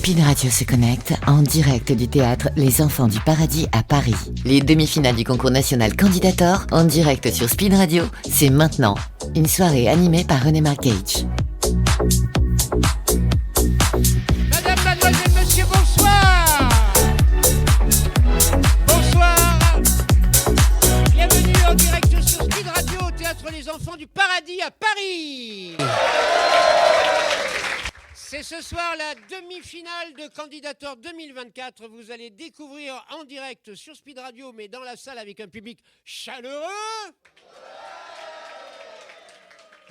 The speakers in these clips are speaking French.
Speed Radio se connecte en direct du théâtre Les Enfants du Paradis à Paris. Les demi-finales du concours national Candidator en direct sur Speed Radio, c'est maintenant. Une soirée animée par René Marcage. Madame, mademoiselle, monsieur, bonsoir. Bonsoir. Bienvenue en direct sur Speed Radio au théâtre Les Enfants du Paradis à Paris. C'est ce soir la demi-finale de Candidator 2024. Vous allez découvrir en direct sur Speed Radio, mais dans la salle avec un public chaleureux.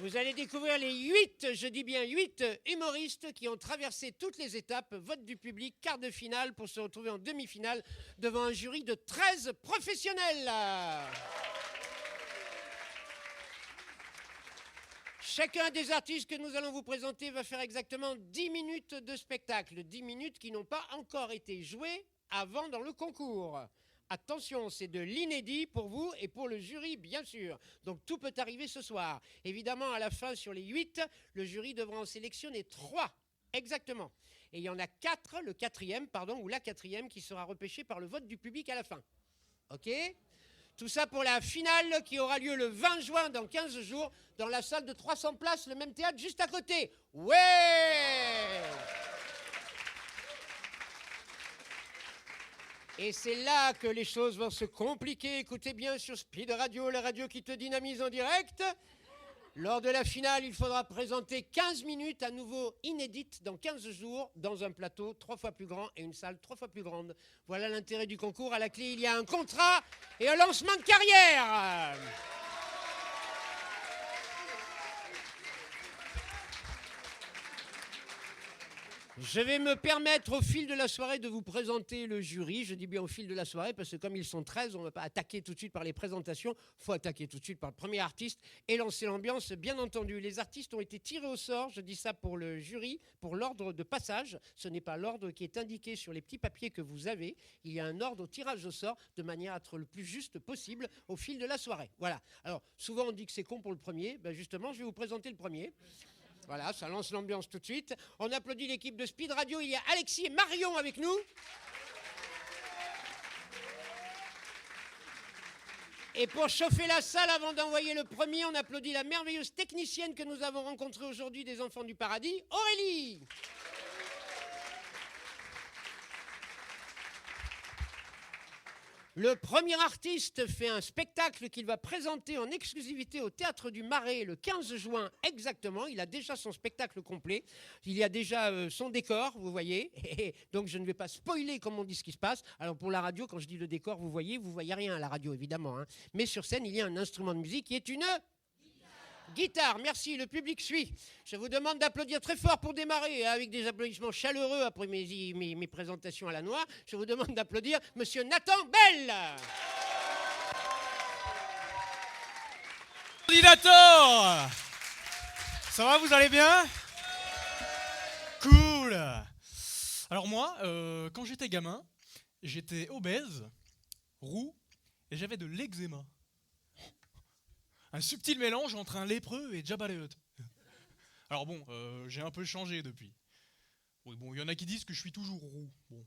Vous allez découvrir les 8, je dis bien 8 humoristes qui ont traversé toutes les étapes, vote du public, quart de finale, pour se retrouver en demi-finale devant un jury de 13 professionnels. Chacun des artistes que nous allons vous présenter va faire exactement 10 minutes de spectacle. 10 minutes qui n'ont pas encore été jouées avant dans le concours. Attention, c'est de l'inédit pour vous et pour le jury, bien sûr. Donc tout peut arriver ce soir. Évidemment, à la fin, sur les 8, le jury devra en sélectionner 3. Exactement. Et il y en a 4, le quatrième, ou la quatrième, qui sera repêchée par le vote du public à la fin. OK ? Tout ça pour la finale qui aura lieu le 20 juin dans 15 jours dans la salle de 300 places, le même théâtre juste à côté. Ouais! Et c'est là que les choses vont se compliquer. Écoutez bien sur Speed Radio, la radio qui te dynamise en direct. Lors de la finale, il faudra présenter 15 minutes à nouveau inédites dans 15 jours dans un plateau 3 fois plus grand et une salle 3 fois plus grande. Voilà l'intérêt du concours. À la clé, il y a un contrat et un lancement de carrière. Je vais me permettre au fil de la soirée de vous présenter le jury. Je dis bien au fil de la soirée parce que comme ils sont 13, on ne va pas attaquer tout de suite par les présentations. Il faut attaquer tout de suite par le premier artiste et lancer l'ambiance, bien entendu. Les artistes ont été tirés au sort, je dis ça pour le jury, pour l'ordre de passage. Ce n'est pas l'ordre qui est indiqué sur les petits papiers que vous avez. Il y a un ordre au tirage au sort de manière à être le plus juste possible au fil de la soirée. Voilà. Alors, souvent on dit que c'est con pour le premier. Ben justement, je vais vous présenter le premier. Voilà, ça lance l'ambiance tout de suite. On applaudit l'équipe de Speed Radio. Il y a Alexis et Marion avec nous. Et pour chauffer la salle avant d'envoyer le premier, on applaudit la merveilleuse technicienne que nous avons rencontrée aujourd'hui des Enfants du Paradis, Aurélie. Le premier artiste fait un spectacle qu'il va présenter en exclusivité au Théâtre du Marais le 15 juin exactement. Il a déjà son spectacle complet. Il y a déjà son décor, vous voyez. Et donc je ne vais pas spoiler comme on dit ce qui se passe. Alors pour la radio, quand je dis le décor, vous voyez rien à la radio évidemment. Hein. Mais sur scène, il y a un instrument de musique qui est une... Guitare, merci, le public suit. Je vous demande d'applaudir très fort pour démarrer, avec des applaudissements chaleureux après mes présentations à la noix. Je vous demande d'applaudir Monsieur Nathan Bell. Candidator. Ça va, vous allez bien? Cool. Alors moi, quand j'étais gamin, j'étais obèse, roux, et j'avais de l'eczéma. Un subtil mélange entre un lépreux et Jabba the Hutt. Alors bon, j'ai un peu changé depuis. Oui, bon, il y en a qui disent que je suis toujours roux. Bon.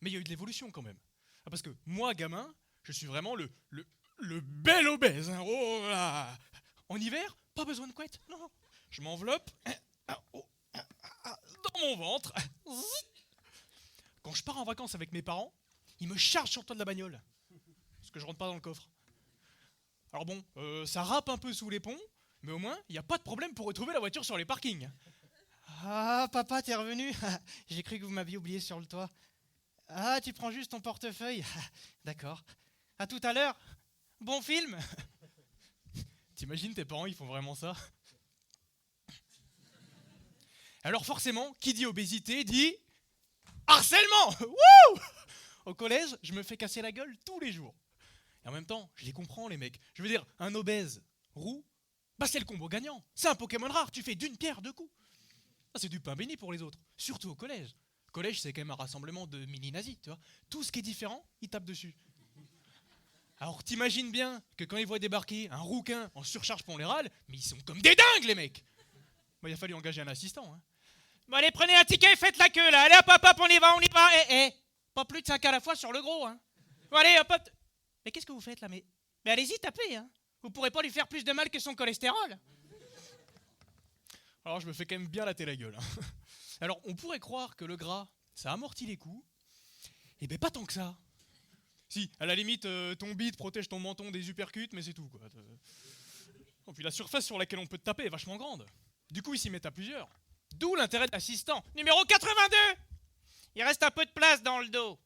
Mais il y a eu de l'évolution quand même. Ah, parce que moi, gamin, je suis vraiment le bel obèse. Hein. Oh là. En hiver, pas besoin de couette. Non. Je m'enveloppe dans mon ventre. Quand je pars en vacances avec mes parents, ils me chargent sur le toit de la bagnole. Parce que je rentre pas dans le coffre. Alors bon, ça râpe un peu sous les ponts, mais au moins, il n'y a pas de problème pour retrouver la voiture sur les parkings. Ah, papa, t'es revenu? J'ai cru que vous m'aviez oublié sur le toit. Ah, tu prends juste ton portefeuille. D'accord. À tout à l'heure. Bon film. T'imagines, tes parents, ils font vraiment ça? Alors forcément, qui dit obésité dit harcèlement. Wouh! Au collège, je me fais casser la gueule tous les jours. Et en même temps, je les comprends, les mecs. Je veux dire, un obèse roux, bah c'est le combo gagnant. C'est un Pokémon rare, tu fais d'une pierre deux coups. Ça, c'est du pain béni pour les autres, surtout au collège. Le collège, c'est quand même un rassemblement de mini-nazis, tu vois. Tout ce qui est différent, ils tapent dessus. Alors t'imagines bien que quand ils voient débarquer un rouquin en surcharge pondérale, mais ils sont comme des dingues, les mecs. Bah, il a fallu engager un assistant. Hein. Bon allez, prenez un ticket et faites la queue là. Allez hop, hop, hop, on y va. Pas plus de 5 à la fois sur le gros, hein. Bon allez, hop, hop. Mais qu'est-ce que vous faites là? Mais allez-y, tapez, hein. Vous pourrez pas lui faire plus de mal que son cholestérol. Alors je me fais quand même bien latter la gueule. Hein. Alors on pourrait croire que le gras, ça amortit les coups. Eh ben pas tant que ça. Si, à la limite, ton bide protège ton menton des uppercuts, mais c'est tout quoi. Et puis la surface sur laquelle on peut te taper est vachement grande. Du coup, ils s'y mettent à plusieurs. D'où l'intérêt de l'assistant. Numéro 82. Il reste un peu de place dans le dos.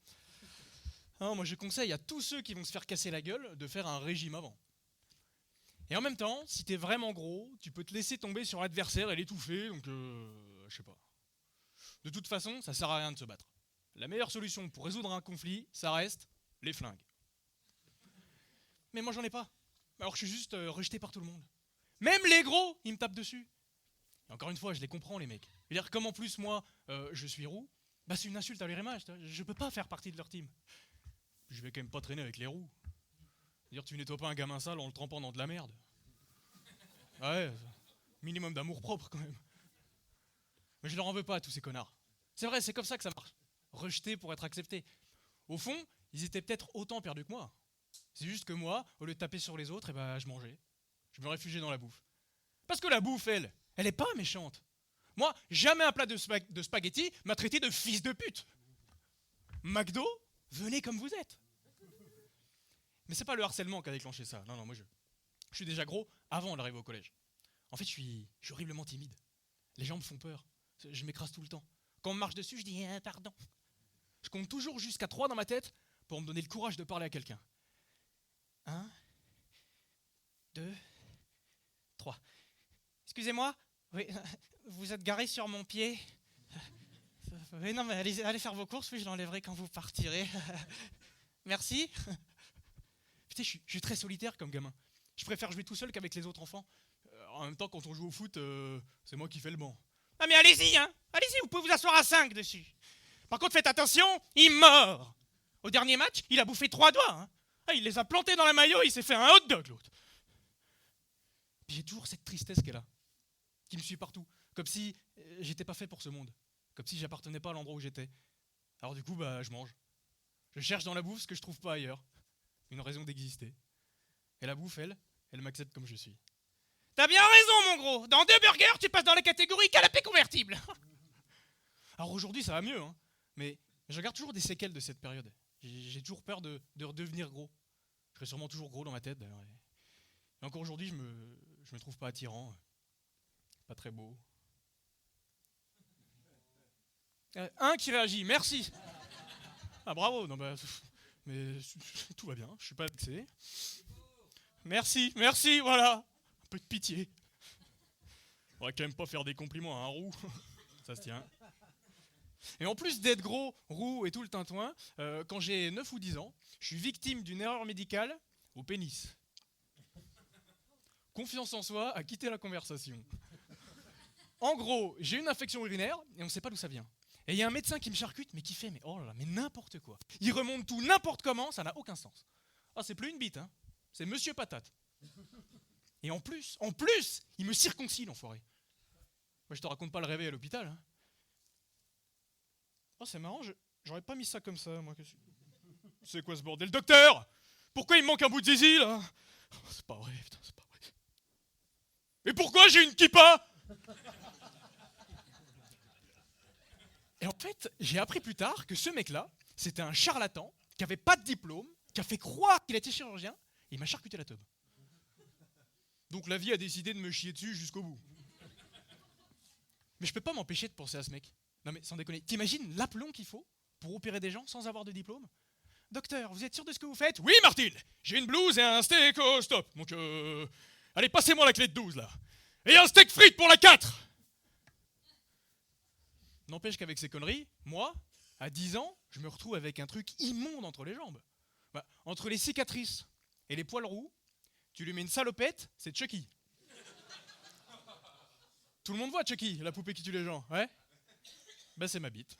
Non, moi je conseille à tous ceux qui vont se faire casser la gueule de faire un régime avant. Et en même temps, si t'es vraiment gros, tu peux te laisser tomber sur l'adversaire et l'étouffer, donc je sais pas. De toute façon, ça sert à rien de se battre. La meilleure solution pour résoudre un conflit, ça reste les flingues. Mais moi j'en ai pas. Alors je suis juste rejeté par tout le monde. Même les gros, ils me tapent dessus. Et encore une fois, je les comprends les mecs. Je veux dire, comme en plus moi, je suis roux, bah c'est une insulte à leur image. Je peux pas faire partie de leur team. Je vais quand même pas traîner avec les roux. Dire tu nettoies pas un gamin sale en le trempant dans de la merde. Ouais, minimum d'amour propre quand même. Mais je leur en veux pas à tous ces connards. C'est vrai, c'est comme ça que ça marche. Rejeté pour être accepté. Au fond, ils étaient peut-être autant perdus que moi. C'est juste que moi, au lieu de taper sur les autres, eh ben, je mangeais. Je me réfugiais dans la bouffe. Parce que la bouffe, elle est pas méchante. Moi, jamais un plat de spaghettis m'a traité de fils de pute. McDo, venez comme vous êtes. Mais c'est pas le harcèlement qui a déclenché ça. Non, moi je suis déjà gros avant d'arriver au collège. En fait, je suis horriblement timide. Les gens me font peur. Je m'écrase tout le temps. Quand on me marche dessus, je dis pardon. Je compte toujours jusqu'à 3 dans ma tête pour me donner le courage de parler à quelqu'un. 1, 2, 3. Excusez-moi, oui, vous êtes garé sur mon pied. Oui, non, mais allez faire vos courses, oui, je l'enlèverai quand vous partirez. Merci. Putain, je suis très solitaire comme gamin. Je préfère jouer tout seul qu'avec les autres enfants. En même temps, quand on joue au foot, c'est moi qui fais le banc. Ah mais allez-y, hein. Allez-y, vous pouvez vous asseoir à 5 dessus. Par contre, faites attention, il mord. Au dernier match, il a bouffé 3 doigts. Hein. Ah, il les a plantés dans la maillot, il s'est fait un hot dog, l'autre. Puis j'ai toujours cette tristesse qu'elle a, qui me suit partout. Comme si j'étais pas fait pour ce monde. Comme si j'appartenais pas à l'endroit où j'étais. Alors du coup, bah, je mange. Je cherche dans la bouffe ce que je trouve pas ailleurs. Une raison d'exister. Et la bouffe, elle m'accepte comme je suis. T'as bien raison, mon gros. Dans 2 burgers, tu passes dans la catégorie canapé convertible. Alors aujourd'hui, ça va mieux, hein. Mais je garde toujours des séquelles de cette période. J'ai toujours peur de redevenir gros. Je serai sûrement toujours gros dans ma tête, d'ailleurs. Et encore aujourd'hui, je me trouve pas attirant. Pas très beau. Un qui réagit, merci. Ah bravo, non bah, mais tout va bien, je suis pas vexé. Merci, voilà. Un peu de pitié. On va quand même pas faire des compliments à un roux. Ça se tient. Et en plus d'être gros, roux et tout le tintouin, quand j'ai 9 ou 10 ans, je suis victime d'une erreur médicale au pénis. Confiance en soi a quitté la conversation. En gros, j'ai une infection urinaire et on sait pas d'où ça vient. Et il y a un médecin qui me charcute, mais qui fait, mais oh là là, mais n'importe quoi. Il remonte tout n'importe comment, ça n'a aucun sens. Ah, c'est plus une bite, hein. C'est Monsieur Patate. Et en plus, il me circoncie, l'enfoiré. Moi, je te raconte pas le réveil à l'hôpital, hein. Oh, c'est marrant, j'aurais pas mis ça comme ça, moi. C'est quoi ce bordel? Docteur! Pourquoi il me manque un bout de zizi, là? Oh, c'est pas vrai, putain, c'est pas vrai. Mais pourquoi j'ai une kippa? Et en fait, j'ai appris plus tard que ce mec-là, c'était un charlatan qui avait pas de diplôme, qui a fait croire qu'il était chirurgien, et il m'a charcuté la teub. Donc la vie a décidé de me chier dessus jusqu'au bout. Mais je peux pas m'empêcher de penser à ce mec. Non mais sans déconner, t'imagines l'aplomb qu'il faut pour opérer des gens sans avoir de diplôme? Docteur, vous êtes sûr de ce que vous faites? Oui Martine, j'ai une blouse et un steak au stop. Donc allez, passez-moi la clé de 12 là. Et un steak frites pour la 4. N'empêche qu'avec ces conneries, moi, à 10 ans, je me retrouve avec un truc immonde entre les jambes. Bah, entre les cicatrices et les poils roux, tu lui mets une salopette, c'est Chucky. Tout le monde voit Chucky, la poupée qui tue les gens, ouais? Bah c'est ma bite.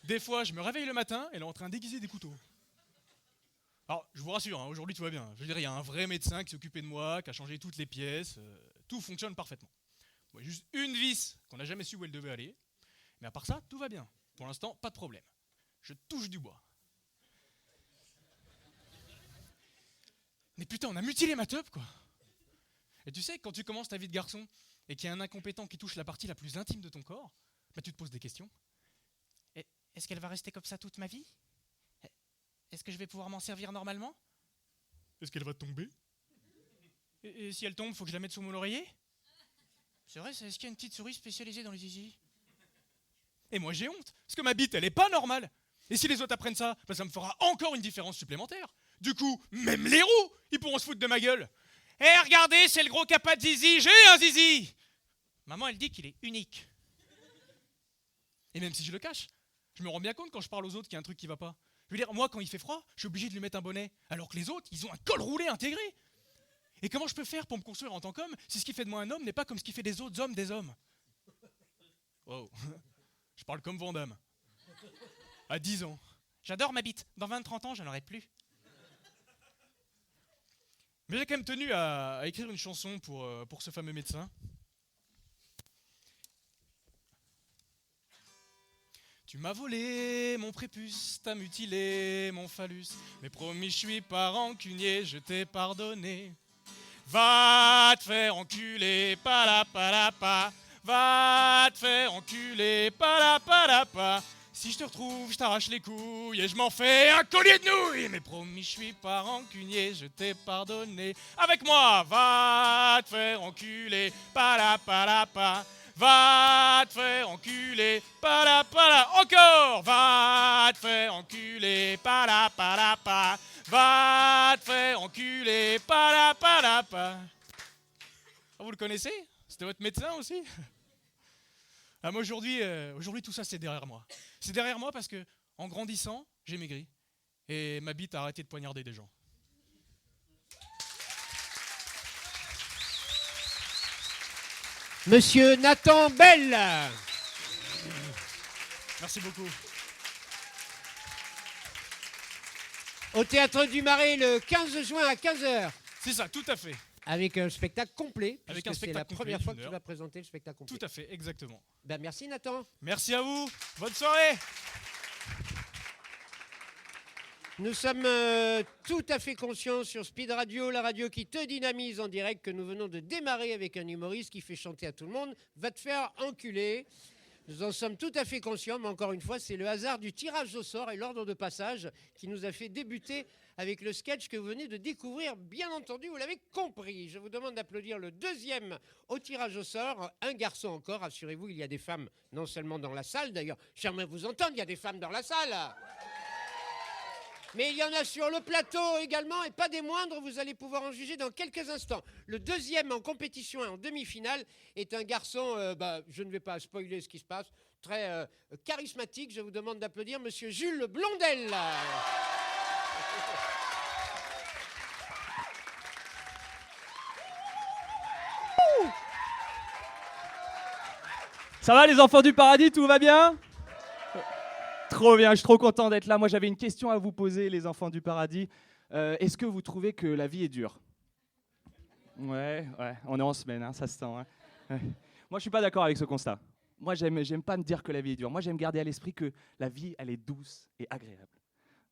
Des fois, je me réveille le matin, elle est en train d'aiguiser des couteaux. Alors, je vous rassure, hein, aujourd'hui tout va bien. Je veux dire, il y a un vrai médecin qui s'est occupé de moi, qui a changé toutes les pièces, tout fonctionne parfaitement. Ouais, juste une vis qu'on n'a jamais su où elle devait aller. Mais à part ça, tout va bien. Pour l'instant, pas de problème. Je touche du bois. Mais putain, on a mutilé ma teub, quoi. Et tu sais, quand tu commences ta vie de garçon et qu'il y a un incompétent qui touche la partie la plus intime de ton corps, bah tu te poses des questions. Est-ce qu'elle va rester comme ça toute ma vie? Est-ce que je vais pouvoir m'en servir normalement? Est-ce qu'elle va tomber? Et si elle tombe, faut que je la mette sous mon oreiller? C'est vrai, est-ce qu'il y a une petite souris spécialisée dans les zizi? Et moi j'ai honte, parce que ma bite elle est pas normale. Et si les autres apprennent ça, bah ça me fera encore une différence supplémentaire. Du coup, même les roux, ils pourront se foutre de ma gueule. Eh, regardez, c'est le gros qui a pas de zizi, j'ai un zizi! Maman, elle dit qu'il est unique. Et même si je le cache, je me rends bien compte quand je parle aux autres qu'il y a un truc qui va pas. Je veux dire, moi quand il fait froid, je suis obligé de lui mettre un bonnet, alors que les autres, ils ont un col roulé intégré. Et comment je peux faire pour me construire en tant qu'homme si ce qui fait de moi un homme n'est pas comme ce qui fait des autres hommes des hommes? Wow, je parle comme Van Damme. À 10 ans. J'adore ma bite. Dans 20-30 ans, j'en aurai plus. Mais j'ai quand même tenu à écrire une chanson pour ce fameux médecin. Tu m'as volé mon prépuce, t'as mutilé mon phallus. Mais promis, je suis pas rancunier, je t'ai pardonné. Va te faire enculer, palapalapa. Va te faire enculer, palapalapa. Si je te retrouve, je t'arrache les couilles et je m'en fais un collier de nouilles. Mais promis, je suis pas rancunier, je t'ai pardonné. Avec moi, va te faire enculer, palapalapa. Va te faire enculer, palapala. Encore, va te faire enculer, palapalapa. Va te faire enculer, palapalapa. Ah, vous le connaissez? C'était votre médecin aussi? Ah, moi aujourd'hui, tout ça c'est derrière moi. C'est derrière moi parce que en grandissant, j'ai maigri et ma bite a arrêté de poignarder des gens. Monsieur Nathan Bell. Merci beaucoup. Au Théâtre du Marais le 15 juin à 15h. C'est ça, tout à fait. Avec un spectacle complet. Avec puisque un c'est spectacle la complet, première fois que d'une tu heure. vas présenter le spectacle complet. Tout à fait, exactement. Ben, merci Nathan. Merci à vous. Bonne soirée. Nous sommes tout à fait conscients sur Speed Radio, la radio qui te dynamise en direct, que nous venons de démarrer avec un humoriste qui fait chanter à tout le monde « Va te faire enculer ». Nous en sommes tout à fait conscients, mais encore une fois, c'est le hasard du tirage au sort et l'ordre de passage qui nous a fait débuter avec le sketch que vous venez de découvrir. Bien entendu, vous l'avez compris. Je vous demande d'applaudir le deuxième au tirage au sort. Un garçon encore, rassurez-vous, il y a des femmes non seulement dans la salle, d'ailleurs, j'aimerais vous entendre, il y a des femmes dans la salle. Mais il y en a sur le plateau également, et pas des moindres, vous allez pouvoir en juger dans quelques instants. Le deuxième en compétition et en demi-finale est un garçon, je ne vais pas spoiler ce qui se passe, très charismatique. Je vous demande d'applaudir Monsieur Jules Blondel. Ça va les enfants du paradis, tout va bien? Trop bien, je suis trop content d'être là. Moi j'avais une question à vous poser les enfants du paradis. Est-ce que vous trouvez que la vie est dure? Ouais, on est en semaine, hein, ça se sent. Hein. Ouais. Moi je suis pas d'accord avec ce constat. Moi j'aime pas me dire que la vie est dure. Moi j'aime garder à l'esprit que la vie elle est douce et agréable.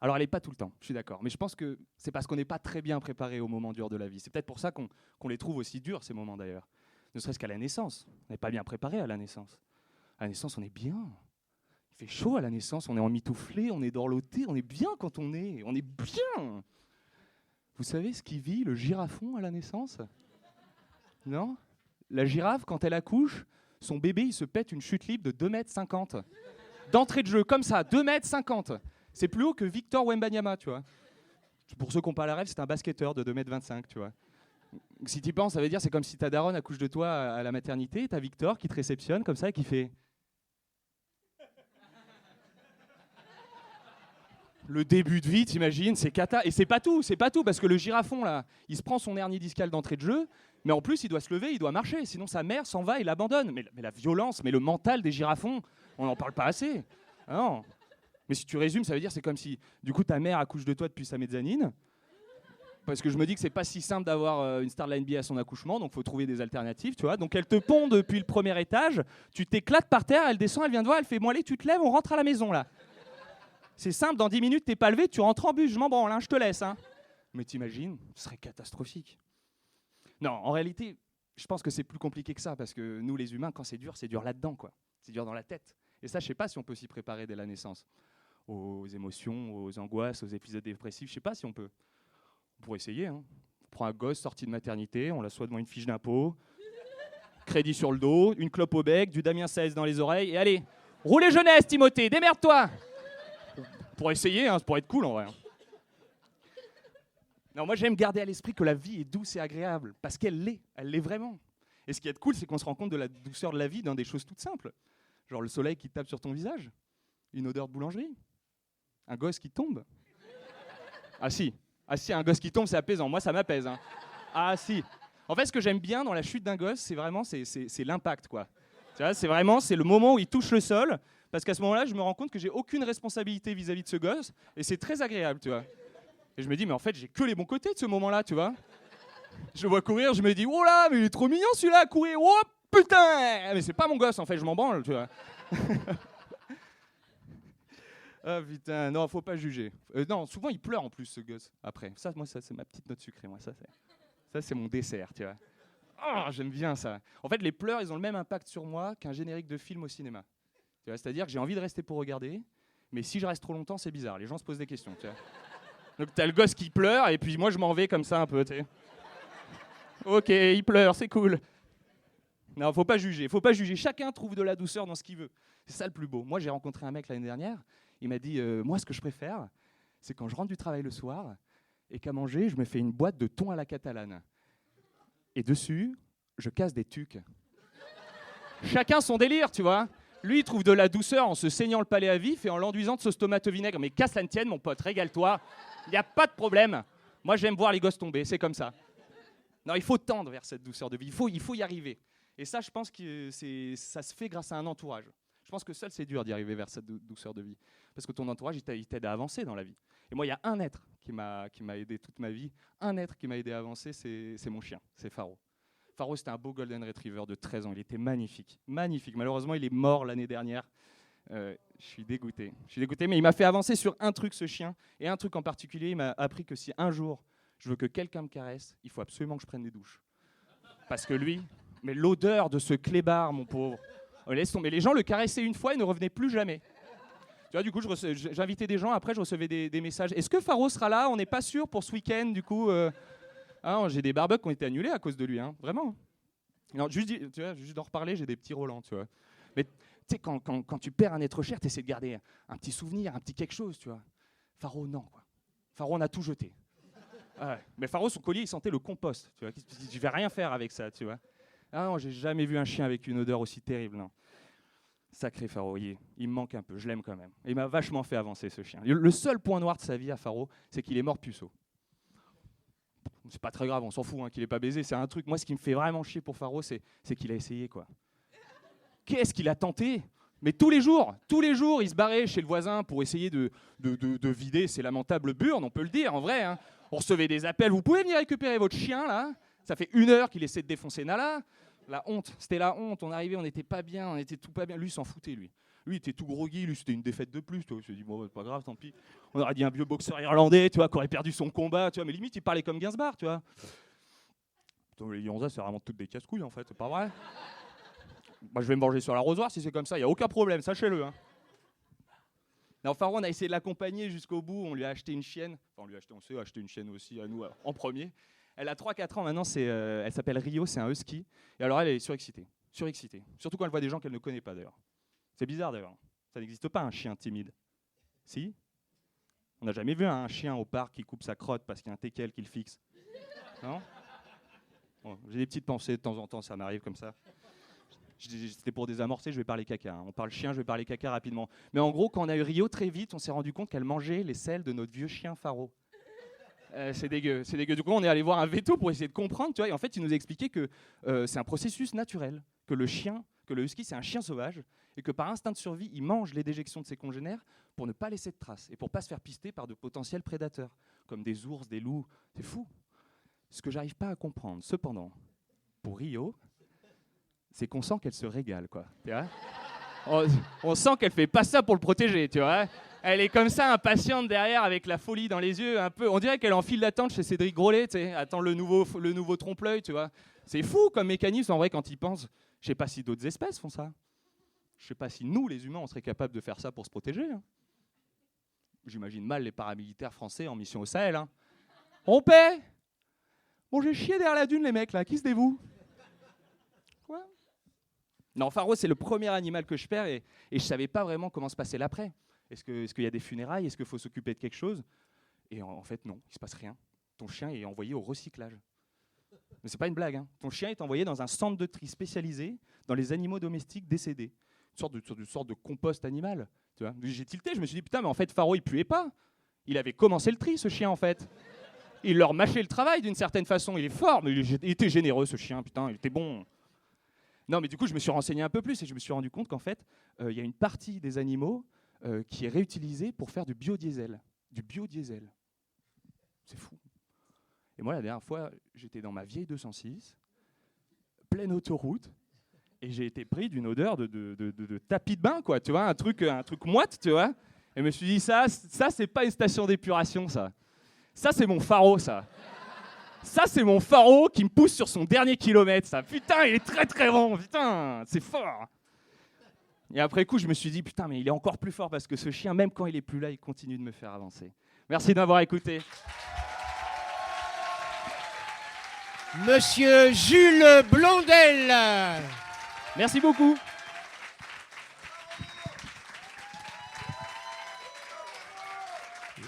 Alors elle n'est pas tout le temps, je suis d'accord. Mais je pense que c'est parce qu'on n'est pas très bien préparé aux moments durs de la vie. C'est peut-être pour ça qu'on les trouve aussi durs ces moments d'ailleurs. Ne serait-ce qu'à la naissance. On n'est pas bien préparé à la naissance. À la naissance on est bien. Il fait chaud à la naissance, on est emmitouflé, on est dorloté, on est bien quand on est bien. Vous savez ce qui vit le girafon à la naissance? Non? La girafe, quand elle accouche, son bébé, il se pète une chute libre de 2,50 m. D'entrée de jeu, comme ça, 2,50 m. C'est plus haut que Victor Wembanyama, tu vois. Pour ceux qui n'ont pas la rêve, c'est un basketteur de 2,25 m, tu vois. Si tu y penses, ça veut dire c'est comme si ta daronne accouche de toi à la maternité, t'as Victor qui te réceptionne comme ça et qui fait... Le début de vie, t'imagines, c'est cata. Et c'est pas tout, parce que le girafon, là, il se prend son hernie discale d'entrée de jeu, mais en plus, il doit se lever, il doit marcher, sinon sa mère s'en va et l'abandonne. Mais la violence, mais le mental des girafons, on n'en parle pas assez. Ah non. Mais si tu résumes, ça veut dire c'est comme si, du coup, ta mère accouche de toi depuis sa mezzanine. parce que je me dis que c'est pas si simple d'avoir une star de la NBA à son accouchement, donc faut trouver des alternatives, tu vois. Donc elle te pond depuis le premier étage, tu t'éclates par terre, elle descend, elle vient te voir, elle fait bon allez, tu te lèves, on rentre à la maison là. C'est simple, dans 10 minutes t'es pas levé, tu rentres en bus, je m'en branle, hein, je te laisse. Hein. Mais t'imagines, ce serait catastrophique. Non, en réalité, je pense que c'est plus compliqué que ça, parce que nous les humains, quand c'est dur là-dedans, quoi. C'est dur dans la tête. Et ça, je sais pas si on peut s'y préparer dès la naissance. Aux émotions, aux angoisses, aux épisodes dépressifs, je sais pas si on peut. On pourrait essayer. Hein. On prend un gosse sorti de maternité, on l'assoit devant une fiche d'impôt, crédit sur le dos, une clope au bec, du Damien 16 dans les oreilles, et allez, roulez jeunesse, Timothée, démerde-toi. Pour essayer, hein, ça pourrait être cool en vrai. Non, moi j'aime garder à l'esprit que la vie est douce et agréable, parce qu'elle l'est vraiment. Et ce qui est cool, c'est qu'on se rend compte de la douceur de la vie dans des choses toutes simples. Genre le soleil qui tape sur ton visage, une odeur de boulangerie, un gosse qui tombe. Ah si, un gosse qui tombe, c'est apaisant. Moi, ça m'apaise. Hein. Ah si. En fait, ce que j'aime bien dans la chute d'un gosse, c'est vraiment c'est l'impact, quoi. Tu vois, c'est le moment où il touche le sol, parce qu'à ce moment-là, je me rends compte que j'ai aucune responsabilité vis-à-vis de ce gosse, et c'est très agréable, tu vois. Et je me dis, mais en fait, j'ai que les bons côtés de ce moment-là, tu vois. Je le vois courir, je me dis, oh là, mais il est trop mignon celui-là à courir. Oh putain, mais c'est pas mon gosse, en fait, je m'en branle, tu vois. Ah putain, non, faut pas juger. Non, souvent il pleure en plus ce gosse. Après, ça, moi, ça c'est ma petite note sucrée. Moi, ça c'est mon dessert, tu vois. Oh, j'aime bien ça. En fait, les pleurs, ils ont le même impact sur moi qu'un générique de film au cinéma. Tu vois, c'est-à-dire que j'ai envie de rester pour regarder, mais si je reste trop longtemps, c'est bizarre. Les gens se posent des questions. Tu vois. Donc t'as le gosse qui pleure et puis moi je m'en vais comme ça un peu. Tu sais. Ok, il pleure, c'est cool. Non, faut pas juger. Chacun trouve de la douceur dans ce qu'il veut. C'est ça le plus beau. Moi, j'ai rencontré un mec l'année dernière. Il m'a dit, moi, ce que je préfère, c'est quand je rentre du travail le soir et qu'à manger, je me fais une boîte de thon à la catalane. Et dessus, je casse des tucs. Chacun son délire, tu vois. Lui, il trouve de la douceur en se saignant le palais à vif et en l'enduisant de sauce tomate au vinaigre. Mais qu'à ça ne tienne, mon pote, régale-toi. Il n'y a pas de problème. Moi, j'aime voir les gosses tomber, c'est comme ça. Non, il faut tendre vers cette douceur de vie. Il faut y arriver. Et ça, je pense que ça se fait grâce à un entourage. Je pense que seul, c'est dur d'y arriver vers cette douceur de vie. Parce que ton entourage, il t'aide à avancer dans la vie. Et moi, il y a un être qui m'a aidé toute ma vie. Un être qui m'a aidé à avancer, c'est mon chien, c'est Faro. Faro, c'était un beau Golden Retriever de 13 ans. Il était magnifique. Magnifique. Malheureusement, il est mort l'année dernière. Je suis dégoûté, mais il m'a fait avancer sur un truc, ce chien. Et un truc en particulier, il m'a appris que si un jour, je veux que quelqu'un me caresse, il faut absolument que je prenne des douches. Parce que lui, mais l'odeur de ce clébard, mon pauvre... Laisse tomber. Les gens le caressaient une fois et ne revenaient plus jamais. Tu vois, du coup, j'invitais des gens, après je recevais des messages. Est-ce que Faro sera là? On n'est pas sûr pour ce week-end, du coup. J'ai des barbecues qui ont été annulés à cause de lui, hein, vraiment. Non, juste d'en reparler, j'ai des petits Roland, tu vois. Mais tu sais, quand tu perds un être cher, tu essaies de garder un petit souvenir, un petit quelque chose, tu vois. Faro, non, quoi. Faro, on a tout jeté. Ouais. Mais Faro, son collier, il sentait le compost, tu vois. Je vais rien faire avec ça, tu vois. Ah non, j'ai jamais vu un chien avec une odeur aussi terrible, non. Sacré Faro, il me manque un peu, je l'aime quand même. Et il m'a vachement fait avancer ce chien. Le seul point noir de sa vie à Faro, c'est qu'il est mort puceau. C'est pas très grave, on s'en fout hein, qu'il ait pas baisé, c'est un truc. Moi, ce qui me fait vraiment chier pour Faro, c'est qu'il a essayé, quoi. Qu'est-ce qu'il a tenté? Mais tous les jours, il se barrait chez le voisin pour essayer de vider ses lamentables burnes, on peut le dire, en vrai. Hein. On recevait des appels, vous pouvez venir récupérer votre chien, là? Ça fait 1 heure qu'il essaie de défoncer Nala. La honte, c'était la honte. On arrivait, on n'était pas bien, on était tout pas bien. Lui, il s'en foutait, lui. Lui, il était tout groggy, lui, c'était une défaite de plus. Tu vois. Je me suis dit, bon, c'est pas grave, tant pis. On aurait dit un vieux boxeur irlandais, tu vois, qui aurait perdu son combat, tu vois. Mais limite, il parlait comme Gainsbourg, tu vois. Putain, les Lyonnais, c'est vraiment toutes des casse-couilles, en fait, c'est pas vrai. Bah, je vais me venger sur l'arrosoir si c'est comme ça, il n'y a aucun problème, sachez-le. Hein. Non, Faro, on a essayé de l'accompagner jusqu'au bout, on lui a acheté une chienne. Enfin, on s'est acheté une chienne aussi à nous, en premier. Elle a 3-4 ans maintenant, elle s'appelle Rio, c'est un husky. Et alors elle est surexcitée. Surtout quand elle voit des gens qu'elle ne connaît pas d'ailleurs. C'est bizarre d'ailleurs. Ça n'existe pas un chien timide. Si? On n'a jamais vu un chien au parc qui coupe sa crotte parce qu'il y a un teckel qui le fixe. Non? Bon, j'ai des petites pensées de temps en temps, ça m'arrive comme ça. C'était pour désamorcer, je vais parler caca. Hein. On parle chien, je vais parler caca rapidement. Mais en gros, quand on a eu Rio, très vite, on s'est rendu compte qu'elle mangeait les selles de notre vieux chien Faro. C'est dégueu. Du coup, on est allé voir un veto pour essayer de comprendre, tu vois. Et en fait, il nous a expliqué que c'est un processus naturel, que le husky, c'est un chien sauvage, et que par instinct de survie, il mange les déjections de ses congénères pour ne pas laisser de traces et pour pas se faire pister par de potentiels prédateurs. comme des ours, des loups. C'est fou. Ce que j'arrive pas à comprendre, cependant, pour Rio, c'est qu'on sent qu'elle se régale, quoi. Tu vois, on sent qu'elle fait pas ça pour le protéger, tu vois. Elle est comme ça, impatiente derrière, avec la folie dans les yeux, un peu. On dirait qu'elle est en file d'attente chez Cédric Grolet, tu sais, attend le nouveau trompe-l'œil, tu vois. C'est fou comme mécanisme, en vrai, quand il pense. Je sais pas si d'autres espèces font ça. Je sais pas si nous, les humains, on serait capables de faire ça pour se protéger. Hein. J'imagine mal les paramilitaires français en mission au Sahel. Hein. On paie. Bon, j'ai chié derrière la dune, les mecs, là. Qui se dévoue? Quoi? Non, Faro, c'est le premier animal que je perds et je savais pas vraiment comment se passait l'après. Est-ce qu'il y a des funérailles? Est-ce qu'il faut s'occuper de quelque chose? Et en fait, non, il se passe rien. Ton chien est envoyé au recyclage. Mais c'est pas une blague. Hein. Ton chien est envoyé dans un centre de tri spécialisé dans les animaux domestiques décédés. Une sorte de compost animal. Tu vois. J'ai tilté, je me suis dit, putain, mais en fait, Faro, il puait pas. Il avait commencé le tri, ce chien, en fait. Il leur mâchait le travail, d'une certaine façon. Il est fort, mais il était généreux, ce chien, putain, il était bon. Non, mais du coup, je me suis renseigné un peu plus et je me suis rendu compte qu'en fait, il y a une partie des animaux qui est réutilisée pour faire du biodiesel. Du biodiesel. C'est fou. Et moi, la dernière fois, j'étais dans ma vieille 206, pleine autoroute, et j'ai été pris d'une odeur de tapis de bain, quoi. Tu vois, un truc moite, tu vois. Et je me suis dit, ça c'est pas une station d'épuration, ça. Ça, c'est mon Faro, ça. Ça, c'est mon Faro qui me pousse sur son dernier kilomètre, ça. Putain, il est très, très bon. Putain, c'est fort. Et après coup, je me suis dit, putain, mais il est encore plus fort parce que ce chien, même quand il est plus là, il continue de me faire avancer. Merci de m'avoir écouté. Monsieur Jules Blondel. Merci beaucoup.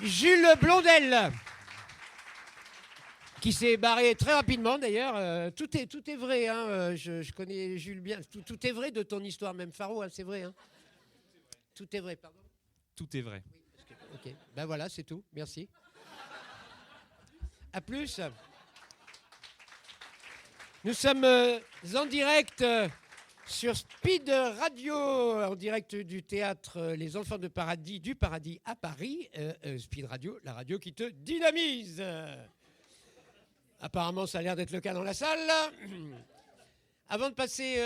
Jules Blondel, qui s'est barré très rapidement d'ailleurs. Tout est vrai, hein. Je connais Jules bien. Tout est vrai de ton histoire, même Faro, hein, c'est vrai. Hein. Tout est vrai, pardon. Tout est vrai. Oui, ok, ben voilà, c'est tout. Merci. À plus. Nous sommes en direct sur Speed Radio, en direct du théâtre Les Enfants du Paradis à Paris. Speed Radio, la radio qui te dynamise. Apparemment, ça a l'air d'être le cas dans la salle. Avant de passer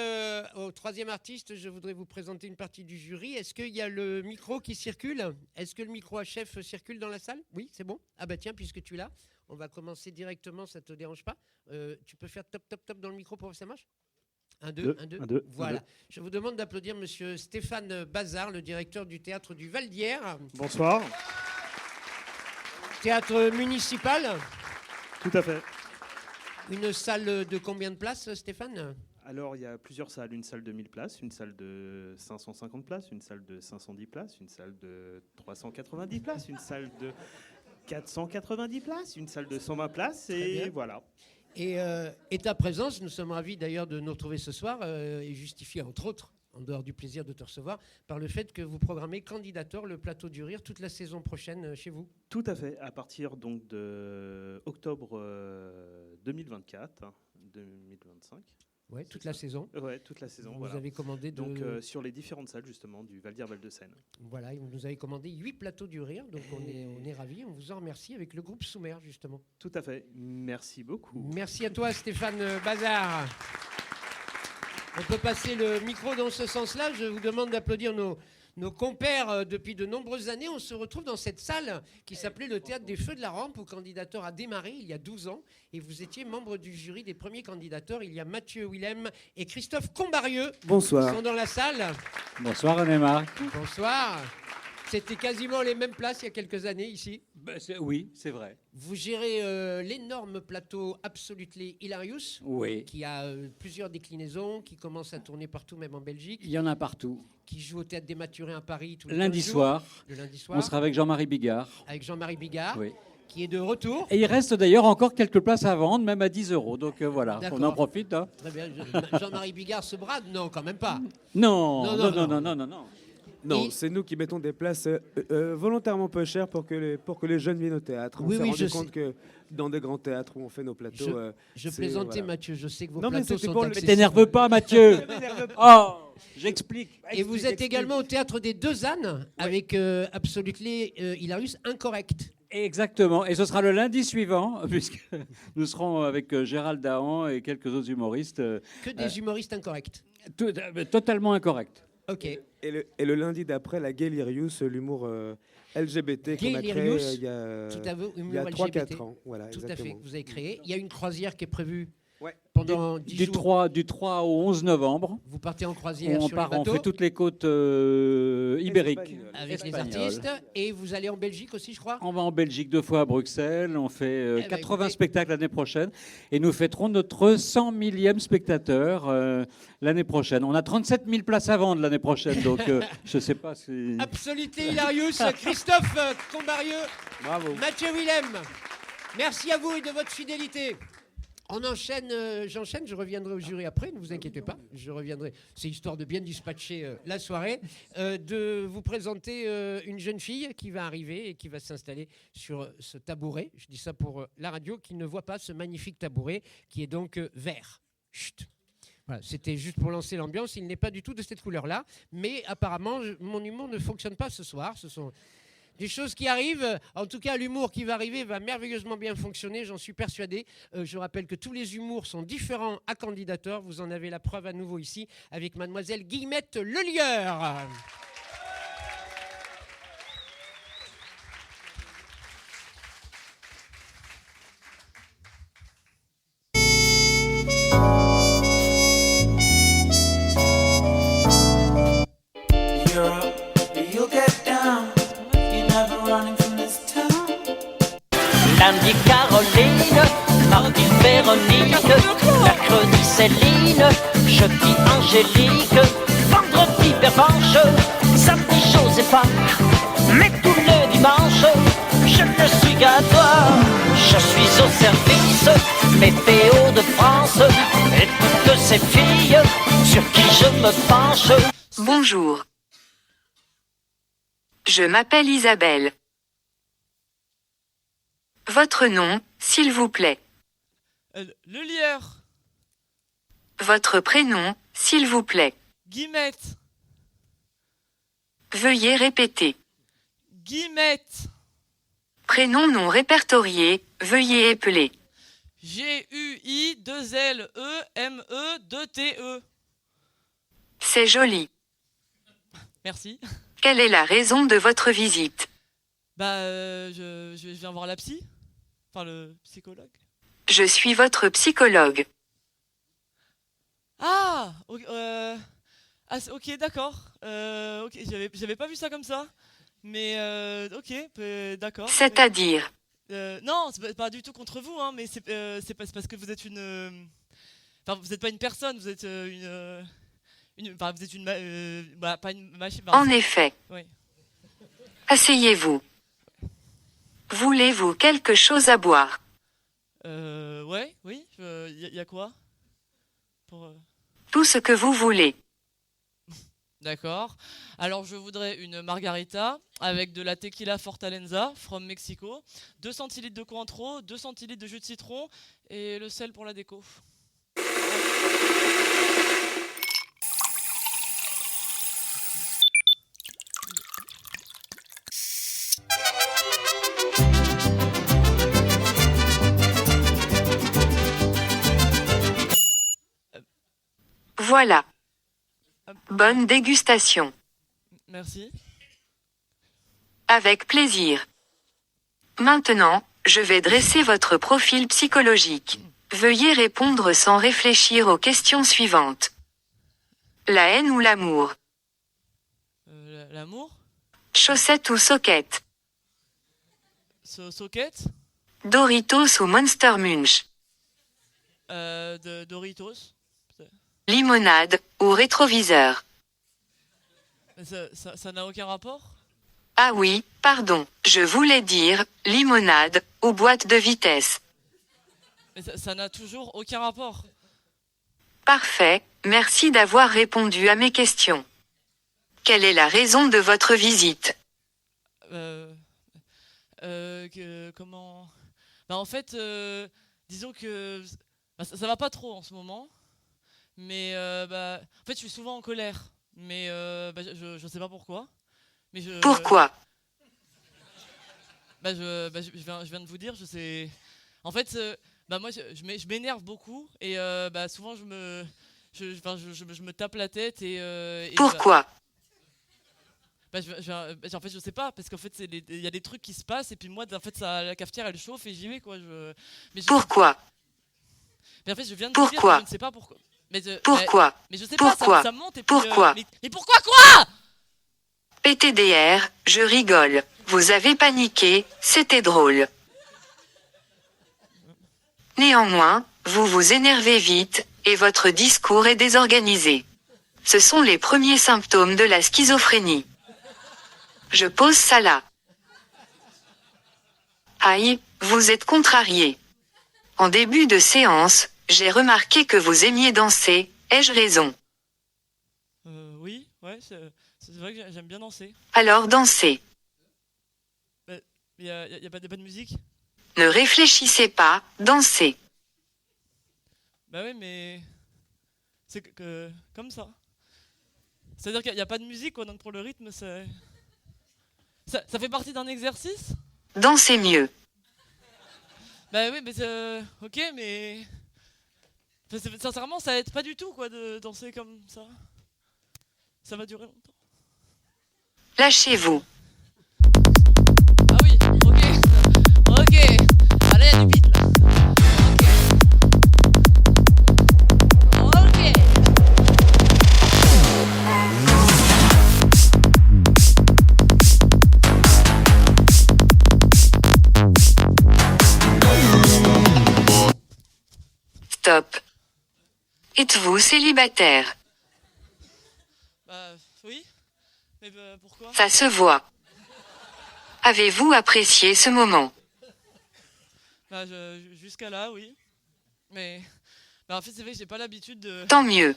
au troisième artiste, je voudrais vous présenter une partie du jury. Est-ce qu'il y a le micro qui circule? Est-ce que le micro à chef circule dans la salle? Oui, c'est bon. Ah bah tiens, puisque tu es là, on va commencer directement, ça ne te dérange pas? Tu peux faire top, top, top dans le micro pour que ça marche? 1, 2, 1, 2. Voilà. 1, 2. Je vous demande d'applaudir monsieur Stéphane Bazard, le directeur du théâtre du Val d'Hier. Bonsoir. Théâtre municipal. Tout à fait. Une salle de combien de places, Stéphane? Alors, il y a plusieurs salles. Une salle de 1000 places, une salle de 550 places, une salle de 510 places, une salle de 390 places, une salle de 490 places, une salle de 120 places, et voilà. Et ta présence, nous sommes ravis d'ailleurs de nous retrouver ce soir, est justifiée entre autres, en dehors du plaisir de te recevoir, par le fait que vous programmez Candidator, le plateau du rire, toute la saison prochaine chez vous. Tout à fait, à partir donc de octobre 2024, 2025. Oui, toute la saison. Oui, toute la saison. Vous voilà. avez commandé donc sur les différentes salles justement du Val d'Hier Val de Seine. Voilà, vous nous avez commandé 8 plateaux du rire, donc on est ravis, on vous en remercie avec le groupe Soumer justement. Tout à fait, merci beaucoup. Merci à toi Stéphane Bazard. On peut passer le micro dans ce sens-là, je vous demande d'applaudir nos compères depuis de nombreuses années. On se retrouve dans cette salle qui s'appelait le Théâtre des Feux de la Rampe, où Candidator a démarré il y a 12 ans. Et vous étiez membre du jury des premiers Candidators. Il y a Mathieu Willem et Christophe Combarieux. Bonsoir. Qui sont dans la salle. Bonsoir René-Marc. Bonsoir. C'était quasiment les mêmes places il y a quelques années ici. Oui, c'est vrai. Vous gérez l'énorme plateau Absolutely Hilarious, Oui. qui a plusieurs déclinaisons, qui commence à tourner partout, même en Belgique. Il y en a partout. Qui joue au Théâtre des Mathurins à Paris tous les Lundi 15 jours. soir. Le lundi soir. On sera avec Jean-Marie Bigard. Avec Jean-Marie Bigard, Oui. qui est de retour. Et il reste d'ailleurs encore quelques places à vendre, même à 10 €. Donc voilà, D'accord. on en profite. Hein. Très bien. Jean-Marie Bigard se brade? Non, quand même pas. Non. Non, Et- c'est nous qui mettons des places volontairement peu chères pour que les jeunes viennent au théâtre. On Oui, s'est oui, rendu je compte sais. que dans des grands théâtres où on fait nos plateaux... Je c'est- plaisantais, voilà. Mathieu. Je sais que vos Non, mais plateaux c'était sont pour le- Mais accessibles. t'énerve pas, Mathieu. Oh, j'explique. Et vous êtes également au Théâtre des Deux Ânes avec Absolutely Hilarious Incorrect. Exactement. Et ce sera le lundi suivant, puisque nous serons avec Gérald Dahan et quelques autres humoristes. Que des humoristes incorrects. Totalement incorrects. Ok. Et le lundi d'après, la Gaylirius, l'humour LGBT qu'on a créé Gaylirius, il y a, Tout à vous, il y a humour 3-4 LGBT. ans. Voilà, Tout à exactement. fait, que vous avez créé. Il y a une croisière qui est prévue Ouais. pendant 10 jours. Du 3 au 11 novembre. Vous partez en croisière On sur les on bateaux fait toutes les côtes ibériques. Espagnol. avec les espagnoles. artistes. Et vous allez en Belgique aussi, je crois. On va en Belgique 2 fois à Bruxelles. On fait ben, 80 écoutez- spectacles l'année prochaine. Et nous fêterons notre 100 millième spectateur l'année prochaine. On a 37 000 places à vendre l'année prochaine. Donc je ne sais pas si... Absoluté Hilarius, Christophe Combarieux, Bravo. Mathieu Willem. Merci à vous et de votre fidélité. On enchaîne, j'enchaîne, je reviendrai au jury après, ne vous inquiétez pas, je reviendrai. C'est histoire de bien dispatcher la soirée, de vous présenter une jeune fille qui va arriver et qui va s'installer sur ce tabouret. Je dis ça pour la radio qui ne voit pas ce magnifique tabouret qui est donc vert. Chut. Voilà, c'était juste pour lancer l'ambiance. Il n'est pas du tout de cette couleur-là, mais apparemment, mon humour ne fonctionne pas ce soir. Ce sont des choses qui arrivent. En tout cas, l'humour qui va arriver va merveilleusement bien fonctionner, j'en suis persuadé. Je rappelle que tous les humours sont différents à candidateur. Vous en avez la preuve à nouveau ici avec mademoiselle Guillemette Lelieur. Lundi Caroline, mardi Véronique, mercredi Céline, jeudi Angélique, vendredi Pervenche, samedi Josépha, mais tous les dimanches, je ne suis qu'à toi. Je suis au service, météo de France, et toutes ces filles sur qui je me penche. Bonjour. Je m'appelle Isabelle. Votre nom, s'il vous plaît. Le lieur. Votre prénom, s'il vous plaît. Guillemette. Veuillez répéter. Guillemette. Prénom non répertorié, veuillez épeler. G-U-I-2-L-E-M-E-2-T-E. C'est joli. Merci. Quelle est la raison de votre visite? Je viens voir la psy. Enfin, le psychologue. Je suis votre psychologue. Ah, ok, d'accord. Ok, j'avais pas vu ça comme ça. Mais ok, d'accord. C'est-à-dire? Non, c'est pas du tout contre vous, hein, mais c'est parce que vous êtes une. Enfin, vous n'êtes pas une personne, vous êtes enfin, vous êtes une. Pas une machine. En effet. Oui. Asseyez-vous. Voulez-vous quelque chose à boire? Ouais, oui. Y a quoi pour, Tout ce que vous voulez. D'accord. Alors, je voudrais une margarita avec de la tequila Fortaleza from Mexico, 2 centilitres de Cointreau, 2 centilitres de jus de citron et le sel pour la déco. Voilà. Bonne dégustation. Merci. Avec plaisir. Maintenant, je vais dresser votre profil psychologique. Veuillez répondre sans réfléchir aux questions suivantes. La haine ou l'amour? L'amour? Chaussette ou soquette? Socket? Doritos ou Monster Munch? De Doritos? Limonade ou rétroviseur? Ça n'a aucun rapport? Ah oui, pardon, je voulais dire limonade ou boîte de vitesse. Mais ça n'a toujours aucun rapport. Parfait, merci d'avoir répondu à mes questions. Quelle est la raison de votre visite? Comment... en fait, disons que ça va pas trop en ce moment. Mais en fait, je suis souvent en colère. Mais je sais pas pourquoi. Mais Pourquoi? Je viens de vous dire, je sais. En fait, moi, je m'énerve beaucoup et souvent je me tape la tête et Pourquoi? En fait, je sais pas, parce qu'en fait, il y a des trucs qui se passent et puis moi, en fait, la cafetière elle chauffe et j'y vais quoi. Pourquoi? Mais en fait, je viens de vous dire que je ne sais pas pourquoi. Pourquoi? Mais je sais Pourquoi? pas, ça monte et puis. Pourquoi? Mais pourquoi quoi? PTDR, je rigole. Vous avez paniqué, c'était drôle. Néanmoins, vous vous énervez vite, et votre discours est désorganisé. Ce sont les premiers symptômes de la schizophrénie. Je pose ça là. Aïe, vous êtes contrarié. En début de séance, j'ai remarqué que vous aimiez danser, ai-je raison? Oui, ouais, c'est vrai que j'aime bien danser. Alors dansez. Il y a pas de musique? Ne réfléchissez pas, dansez. Bah oui, mais c'est comme ça. C'est-à-dire qu'il n'y a pas de musique, quoi, donc pour le rythme, ça fait partie d'un exercice? Dansez mieux. Bah oui, mais ok, mais sincèrement, ça aide pas du tout, quoi, de danser comme ça. Ça va durer longtemps. Lâchez-vous. Ah oui, ok. Ah là, il y a du beat, là. Ok. Stop. Êtes-vous célibataire? Oui. Mais pourquoi? Ça se voit. Avez-vous apprécié ce moment? Jusqu'à là, oui. Mais en fait, c'est vrai que j'ai pas l'habitude de... Tant mieux.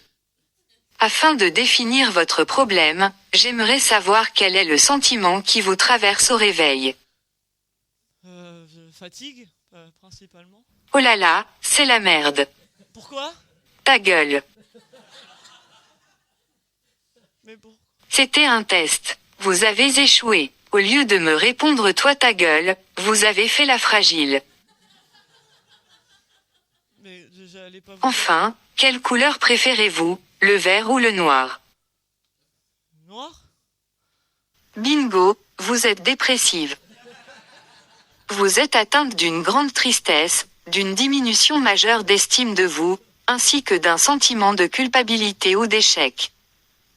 Afin de définir votre problème, j'aimerais savoir quel est le sentiment qui vous traverse au réveil. Fatigue, principalement. Oh là là, c'est la merde. Pourquoi? Ta gueule. Mais bon. C'était un test. Vous avez échoué. Au lieu de me répondre toi ta gueule, vous avez fait la fragile. Mais j'allais pas vous... Enfin, quelle couleur préférez-vous, le vert ou le noir? Noir? Bingo, vous êtes dépressive. Vous êtes atteinte d'une grande tristesse, d'une diminution majeure d'estime de vous, ainsi que d'un sentiment de culpabilité ou d'échec.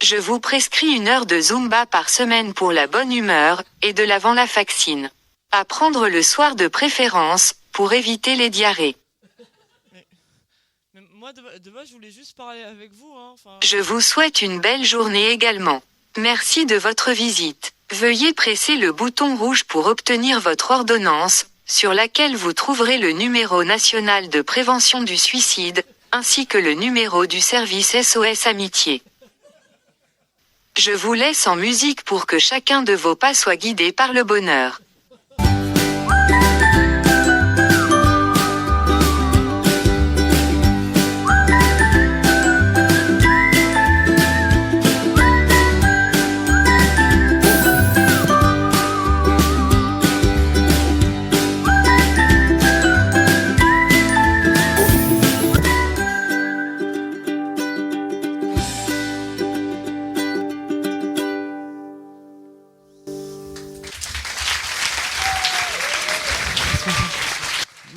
Je vous prescris 1 heure de Zumba par semaine pour la bonne humeur, et de l'avant-la-vaccine. À prendre le soir de préférence, pour éviter les diarrhées. Mais moi, de base, je voulais juste parler avec vous, hein. Je vous souhaite une belle journée également. Merci de votre visite. Veuillez presser le bouton rouge pour obtenir votre ordonnance, sur laquelle vous trouverez le numéro national de prévention du suicide, ainsi que le numéro du service SOS Amitié. Je vous laisse en musique pour que chacun de vos pas soit guidé par le bonheur.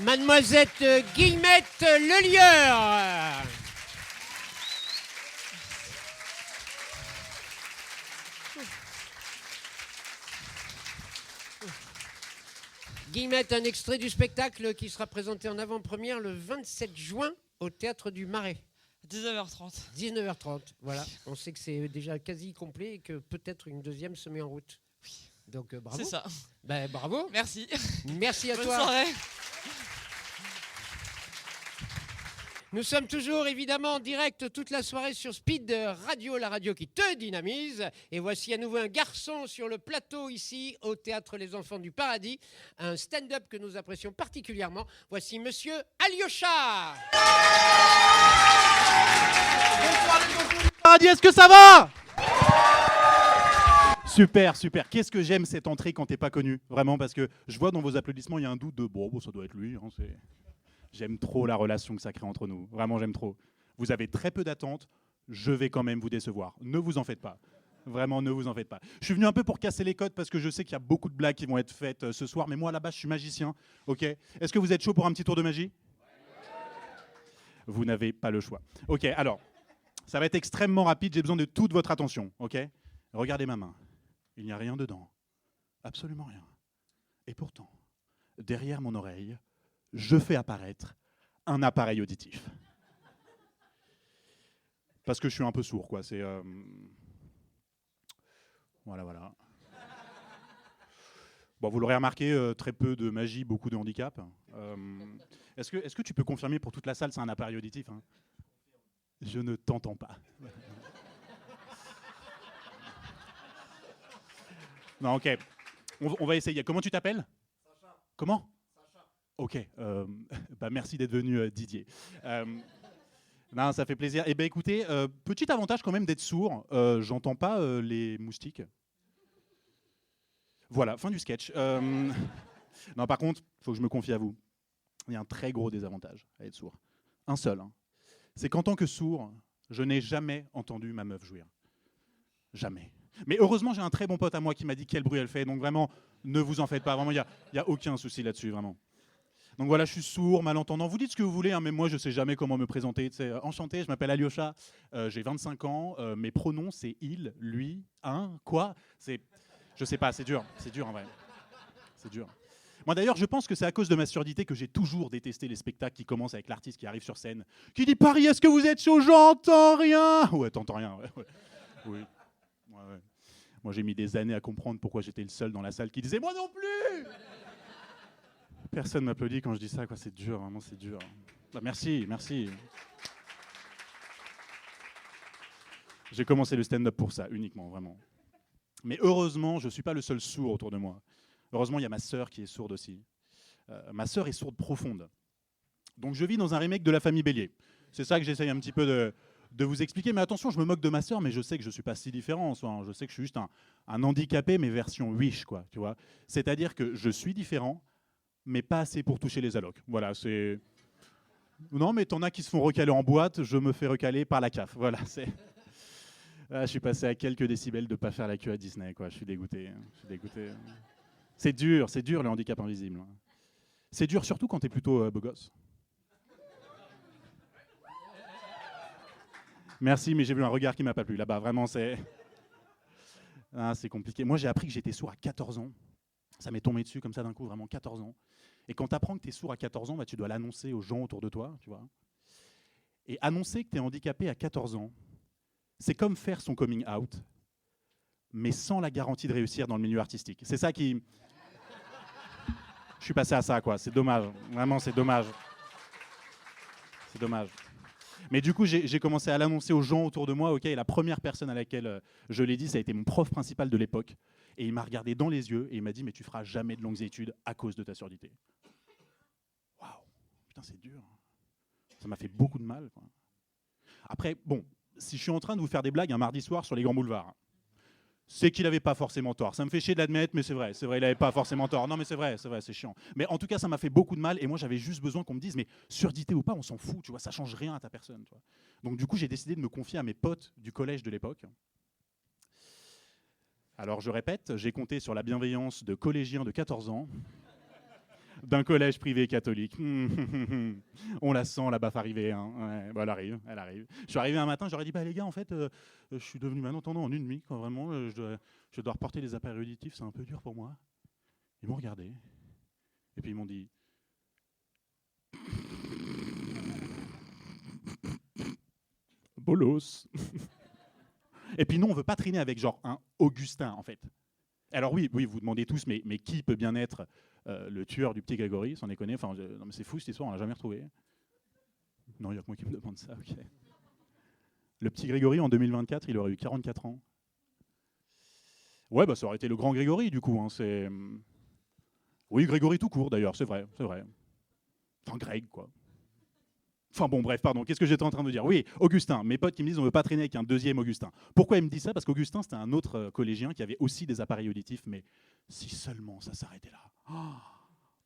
Mademoiselle Guillemette Lelieur. Guillemette, un extrait du spectacle qui sera présenté en avant-première le 27 juin au Théâtre du Marais. 19h30. 19h30, voilà. On sait que c'est déjà quasi complet et que peut-être une deuxième se met en route. Oui. Donc bravo. C'est ça. Ben, bravo. Merci. Merci à Bonne toi. Bonne soirée. Nous sommes toujours évidemment en direct toute la soirée sur Speed Radio, la radio qui te dynamise. Et voici à nouveau un garçon sur le plateau ici au Théâtre Les Enfants du Paradis. Un stand-up que nous apprécions particulièrement. Voici Monsieur Alyosha. Bonsoir les enfants du Paradis, est-ce que ça va? Super, super. Qu'est-ce que j'aime cette entrée quand t'es pas connu, vraiment, parce que je vois dans vos applaudissements, il y a un doute de bon, ça doit être lui. Hein, j'aime trop la relation que ça crée entre nous. Vraiment, j'aime trop. Vous avez très peu d'attentes. Je vais quand même vous décevoir. Ne vous en faites pas. Vraiment, ne vous en faites pas. Je suis venu un peu pour casser les codes parce que je sais qu'il y a beaucoup de blagues qui vont être faites ce soir. Mais moi, à la base, je suis magicien. Ok. Est-ce que vous êtes chaud pour un petit tour de magie ? Vous n'avez pas le choix. Ok, alors, ça va être extrêmement rapide. J'ai besoin de toute votre attention. Ok ? Regardez ma main. Il n'y a rien dedans. Absolument rien. Et pourtant, derrière mon oreille, je fais apparaître un appareil auditif. Parce que je suis un peu sourd, quoi. C'est... Voilà. Bon, vous l'aurez remarqué, très peu de magie, beaucoup de handicap. Est-ce que tu peux confirmer pour toute la salle, c'est un appareil auditif, hein ? Je ne t'entends pas. Non, ok. On va essayer. Comment tu t'appelles ? Sacha. Comment ? Sacha. Ok. Merci d'être venu, Didier. Non, ça fait plaisir. Eh bien, écoutez, petit avantage quand même d'être sourd. J'entends pas les moustiques. Voilà, fin du sketch. Non, par contre, il faut que je me confie à vous. Il y a un très gros désavantage à être sourd. Un seul. Hein. C'est qu'en tant que sourd, je n'ai jamais entendu ma meuf jouir. Jamais. Mais heureusement, j'ai un très bon pote à moi qui m'a dit quel bruit elle fait. Donc vraiment, ne vous en faites pas. Vraiment, il n'y a aucun souci là-dessus, vraiment. Donc voilà, je suis sourd, malentendant. Vous dites ce que vous voulez, hein, mais moi, je ne sais jamais comment me présenter. Enchanté, je m'appelle Alyosha, j'ai 25 ans. Mes pronoms, c'est il, lui, un, quoi. Je sais pas, c'est dur en vrai. C'est dur. Moi d'ailleurs, je pense que c'est à cause de ma surdité que j'ai toujours détesté les spectacles qui commencent avec l'artiste qui arrive sur scène, qui dit « Paris, est-ce que vous êtes chaud ? J'entends rien !» Ouais, t'entends rien, ouais. Oui. Ouais. Moi, j'ai mis des années à comprendre pourquoi j'étais le seul dans la salle qui disait « Moi non plus !» Personne m'applaudit quand je dis ça, quoi. C'est dur, vraiment, c'est dur. Bah, merci. J'ai commencé le stand-up pour ça, uniquement, vraiment. Mais heureusement, je ne suis pas le seul sourd autour de moi. Heureusement, il y a ma sœur qui est sourde aussi. Ma sœur est sourde profonde. Donc je vis dans un remake de La Famille Bélier. C'est ça que j'essaye un petit peu de vous expliquer. Mais attention, je me moque de ma sœur, mais je sais que je ne suis pas si différent en soi. Hein. Je sais que je suis juste un handicapé, mais version Wish, quoi. Tu vois ? C'est-à-dire que je suis différent, mais pas assez pour toucher les allocs. Voilà, c'est... Non, mais t'en as qui se font recaler en boîte, je me fais recaler par la CAF. Voilà, c'est... Ah, je suis passé à quelques décibels de ne pas faire la queue à Disney, quoi. Je suis dégoûté. C'est dur le handicap invisible. C'est dur surtout quand t'es plutôt beau gosse. Merci, mais j'ai vu un regard qui m'a pas plu. Là-bas, vraiment, c'est compliqué. Moi, j'ai appris que j'étais sourd à 14 ans. Ça m'est tombé dessus comme ça d'un coup, vraiment 14 ans. Et quand tu apprends que tu es sourd à 14 ans, bah, tu dois l'annoncer aux gens autour de toi, tu vois. Et annoncer que tu es handicapé à 14 ans, c'est comme faire son coming out, mais sans la garantie de réussir dans le milieu artistique. C'est ça qui... Je suis passé à ça, quoi. C'est dommage. Vraiment, c'est dommage. C'est dommage. Mais du coup, j'ai commencé à l'annoncer aux gens autour de moi. Ok, et la première personne à laquelle je l'ai dit, ça a été mon prof principal de l'époque. Et il m'a regardé dans les yeux et il m'a dit « Mais tu feras jamais de longues études à cause de ta surdité. » Waouh, putain, c'est dur. Ça m'a fait beaucoup de mal, quoi. Après, bon, si je suis en train de vous faire des blagues un mardi soir sur les grands boulevards, c'est qu'il n'avait pas forcément tort. Ça me fait chier de l'admettre, mais c'est vrai, il n'avait pas forcément tort. Non, mais c'est vrai, c'est chiant. Mais en tout cas, ça m'a fait beaucoup de mal, et moi, j'avais juste besoin qu'on me dise, mais surdité ou pas, on s'en fout, tu vois, ça change rien à ta personne, tu vois. Donc du coup, j'ai décidé de me confier à mes potes du collège de l'époque. Alors, je répète, j'ai compté sur la bienveillance de collégiens de 14 ans, d'un collège privé catholique. On la sent, la baffe arriver. Hein. Ouais, bah, elle arrive. Je suis arrivé un matin, j'aurais dit, bah les gars, en fait, je suis devenu malentendant en une nuit. Quand vraiment, je dois reporter les appareils auditifs, c'est un peu dur pour moi. Ils m'ont regardé. Et puis ils m'ont dit... Bolos. Et puis nous, on ne veut pas traîner avec genre un Augustin, en fait. Alors oui, vous demandez tous, mais qui peut bien être le tueur du petit Grégory, sans déconner. Enfin, non mais c'est fou cette histoire, on l'a jamais retrouvé. Non, il n'y a que moi qui me demande ça, ok. Le petit Grégory, en 2024, il aurait eu 44 ans. Ouais, bah ça aurait été le grand Grégory, du coup. Hein, c'est... Oui, Grégory tout court, d'ailleurs, c'est vrai. Enfin, Greg, quoi. Enfin bon, bref, pardon, qu'est-ce que j'étais en train de dire? Oui, Augustin, mes potes qui me disent on ne veut pas traîner avec un deuxième Augustin. Pourquoi ils me disent ça? Parce qu'Augustin, c'était un autre collégien qui avait aussi des appareils auditifs, mais si seulement ça s'arrêtait là.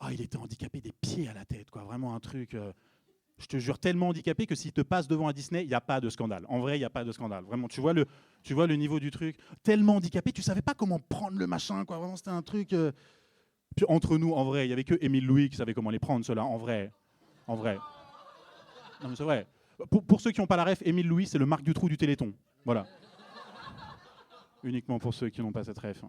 Ah, il était handicapé des pieds à la tête, quoi. Vraiment un truc, je te jure, tellement handicapé que s'il te passe devant un Disney, il n'y a pas de scandale. En vrai, il n'y a pas de scandale. Vraiment, tu vois le niveau du truc. Tellement handicapé, tu ne savais pas comment prendre le machin, quoi. Vraiment, c'était un truc... Puis entre nous, en vrai, il n'y avait que Émile Louis qui savait comment les prendre, ceux-là, en vrai. En vrai. Non, mais c'est vrai. Pour ceux qui n'ont pas la ref, Émile Louis, c'est le Marc Dutroux du Téléthon. Voilà. Uniquement pour ceux qui n'ont pas cette ref.